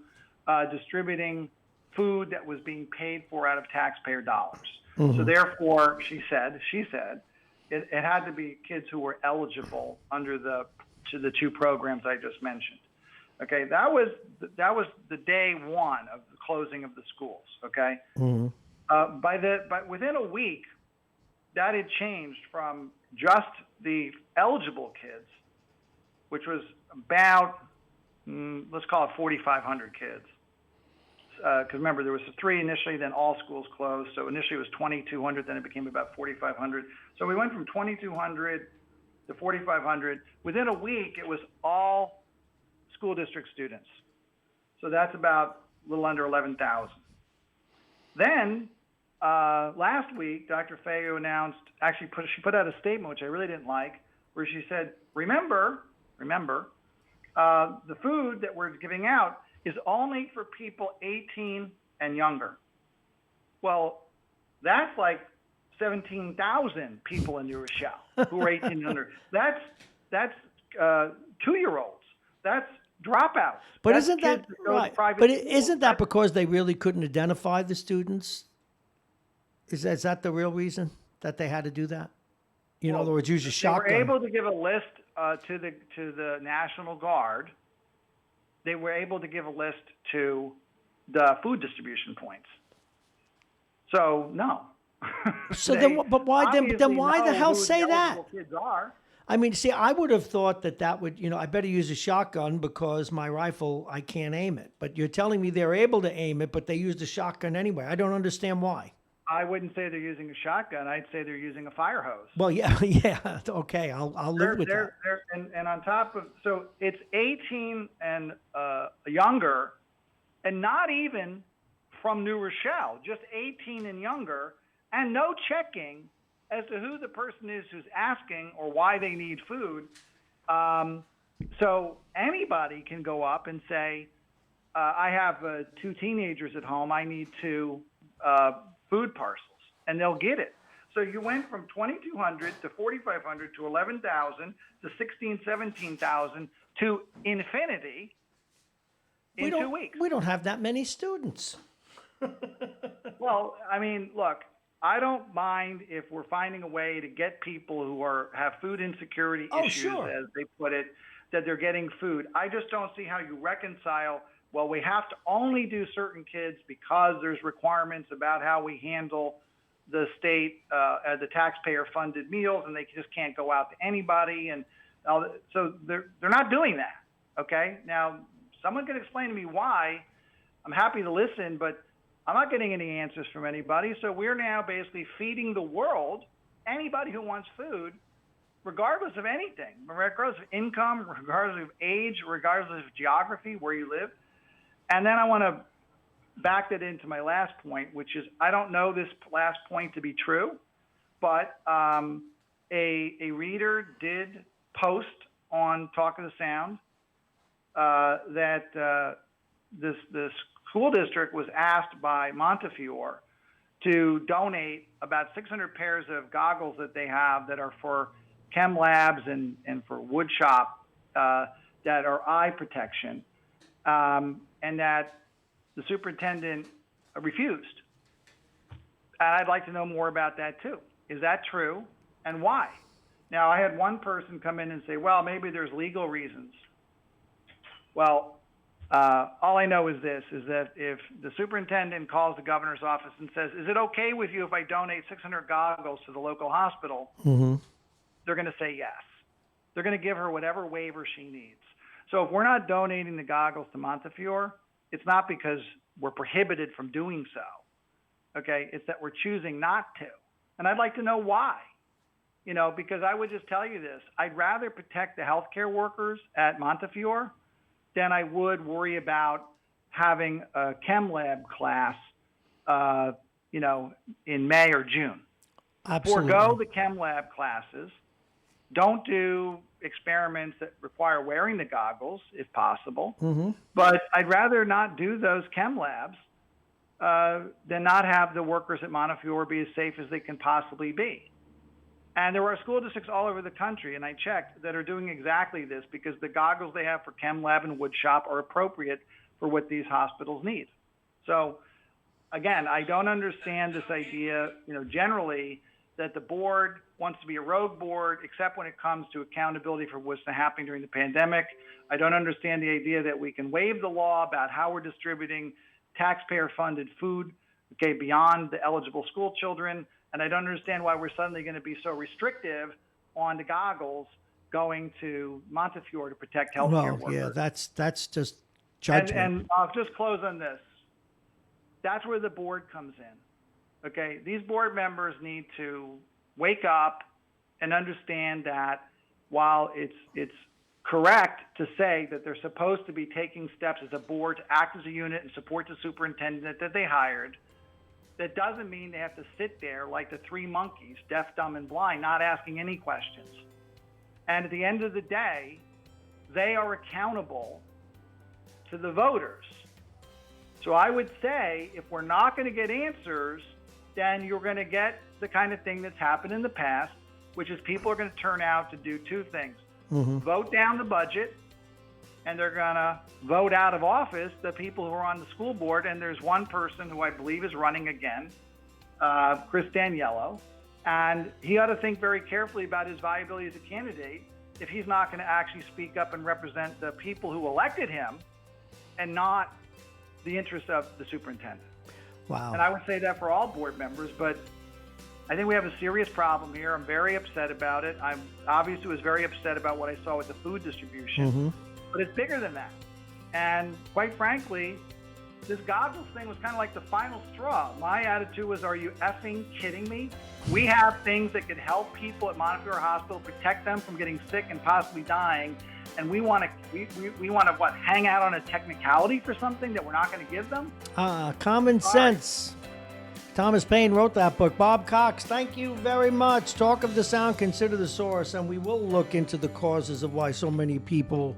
distributing food that was being paid for out of taxpayer dollars. Mm-hmm. So therefore, she said, it had to be kids who were eligible under the two programs I just mentioned. Okay, that was the day one of the closing of the schools. Okay, mm-hmm. But within a week, that had changed from just the eligible kids, which was about, let's call it 4,500 kids. Because remember, there was 3 initially, then all schools closed. So initially it was 2,200, then it became about 4,500. So we went from 2,200 to 4,500. Within a week, it was all school district students. So that's about a little under 11,000. Then last week, Dr. Fayou announced, she put out a statement, which I really didn't like, where she said, remember, the food that we're giving out is only for people 18 and younger. Well, that's like 17,000 people in New Rochelle who are 18 and under. That's 2-year-olds. That's dropouts. But that's isn't that right? But isn't that because they really couldn't identify the students? Is that the real reason that they had to do that? In other words, use a shotgun. They were able to give a list to the National Guard. They were able to give a list to the food distribution points. So no. So but why the hell say that? Kids are. I mean, see, I would have thought that would, I better use a shotgun because my rifle, I can't aim it. But you're telling me they're able to aim it, but they used a shotgun anyway. I don't understand why. I wouldn't say they're using a shotgun. I'd say they're using a fire hose. Well, yeah, okay, I'll live with that. And on top of, so it's 18 and younger, and not even from New Rochelle, just 18 and younger, and no checking as to who the person is who's asking or why they need food. So anybody can go up and say, I have 2 teenagers at home. I need 2 food parcels, and they'll get it. So you went from 2,200 to 4,500 to 11,000 to 16,000, 17,000 to infinity in 2 weeks. We don't have that many students. Well, I mean, look, I don't mind if we're finding a way to get people who have food insecurity issues, as they put it, that they're getting food. I just don't see how you reconcile, well, we have to only do certain kids because there's requirements about how we handle the state, the taxpayer-funded meals, and they just can't go out to anybody. And so they're not doing that. Okay. Now, someone can explain to me why. I'm happy to listen, but I'm not getting any answers from anybody. So we're now basically feeding the world, anybody who wants food, regardless of anything, regardless of income, regardless of age, regardless of geography, where you live. And then I want to back that into my last point, which is I don't know this last point to be true, but a reader did post on Talk of the Sound that the school district was asked by Montefiore to donate about 600 pairs of goggles that they have that are for chem labs and for wood shop that are eye protection, and that the superintendent refused. And I'd like to know more about that too. Is that true, and why? Now, I had one person come in and say, well, maybe there's legal reasons. Well, all I know is this, is that if the superintendent calls the governor's office and says, is it okay with you if I donate 600 goggles to the local hospital? Mm-hmm. They're going to say yes. They're going to give her whatever waiver she needs. So if we're not donating the goggles to Montefiore, it's not because we're prohibited from doing so. Okay? It's that we're choosing not to. And I'd like to know why. You know, because I would just tell you this. I'd rather protect the healthcare workers at Montefiore than I would worry about having a chem lab class, in May or June. Absolutely. Forgo the chem lab classes. Don't do experiments that require wearing the goggles, if possible. Mm-hmm. But I'd rather not do those chem labs than not have the workers at Montefiore be as safe as they can possibly be. And there are school districts all over the country, and I checked, that are doing exactly this because the goggles they have for chem lab and wood shop are appropriate for what these hospitals need. So, again, I don't understand this idea, generally that the board wants to be a rogue board, except when it comes to accountability for what's happening during the pandemic. I don't understand the idea that we can waive the law about how we're distributing taxpayer-funded food, beyond the eligible school children. And I don't understand why we're suddenly going to be so restrictive on the goggles going to Montefiore to protect healthcare workers. Yeah, that's just judgment. And I'll just close on this. That's where the board comes in. Okay, these board members need to wake up and understand that while it's correct to say that they're supposed to be taking steps as a board to act as a unit and support the superintendent that they hired, that doesn't mean they have to sit there like the three monkeys, deaf, dumb, and blind, not asking any questions. And at the end of the day, they are accountable to the voters. So I would say if we're not going to get answers, then you're going to get the kind of thing that's happened in the past, which is people are going to turn out to do two things. Mm-hmm. Vote down the budget, and they're going to vote out of office the people who are on the school board. And there's one person who I believe is running again, Chris Daniello, and he ought to think very carefully about his viability as a candidate if he's not going to actually speak up and represent the people who elected him and not the interests of the superintendent. Wow. And I would say that for all board members, but I think we have a serious problem here. I'm very upset about it. I obviously was very upset about what I saw with the food distribution. Mm-hmm. But it's bigger than that. And quite frankly, this goggles thing was kind of like the final straw. My attitude was, are you effing kidding me? We have things that could help people at Montefiore Hospital, protect them from getting sick and possibly dying. And we want to hang out on a technicality for something that we're not going to give them? Common sense. Thomas Paine wrote that book. Bob Cox, thank you very much. Talk of the Sound, consider the source, and we will look into the causes of why so many people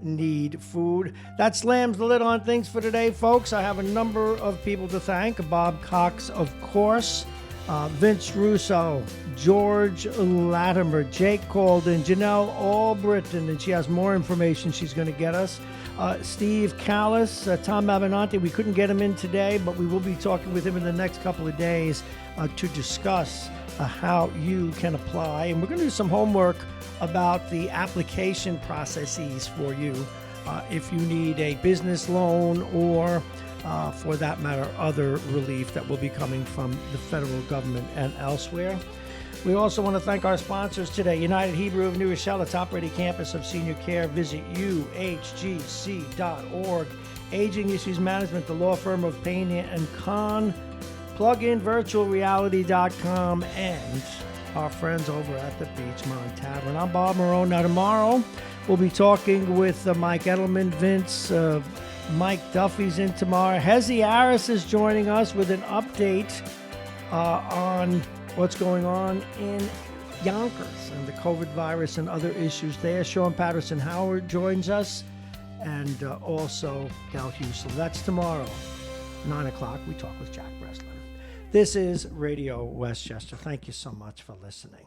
need food. That slams the lid on things for today, folks. I have a number of people to thank. Bob Cox, of course, Vince Russo, George Latimer, Jake Calden, Janelle Albritton, and she has more information she's going to get us. Steve Callis, Tom Avenante. We couldn't get him in today, but we will be talking with him in the next couple of days to discuss how you can apply. And we're going to do some homework about the application processes for you if you need a business loan or for that matter, other relief that will be coming from the federal government and elsewhere. We also want to thank our sponsors today. United Hebrew of New Rochelle, a top-rated campus of senior care. Visit uhgc.org. Aging Issues Management, the law firm of Payne and Kahn. Plug in virtualreality.com, and our friends over at the Beachmont Tavern. I'm Bob Marrone. Now tomorrow we'll be talking with Mike Edelman, Vince, Mike Duffy's in tomorrow. Hezi Harris is joining us with an update on what's going on in Yonkers and the COVID virus and other issues there. Sean Patterson Howard joins us, and also Gal Husel. That's tomorrow, 9 o'clock. We talk with Jack Breslin. This is Radio Westchester. Thank you so much for listening.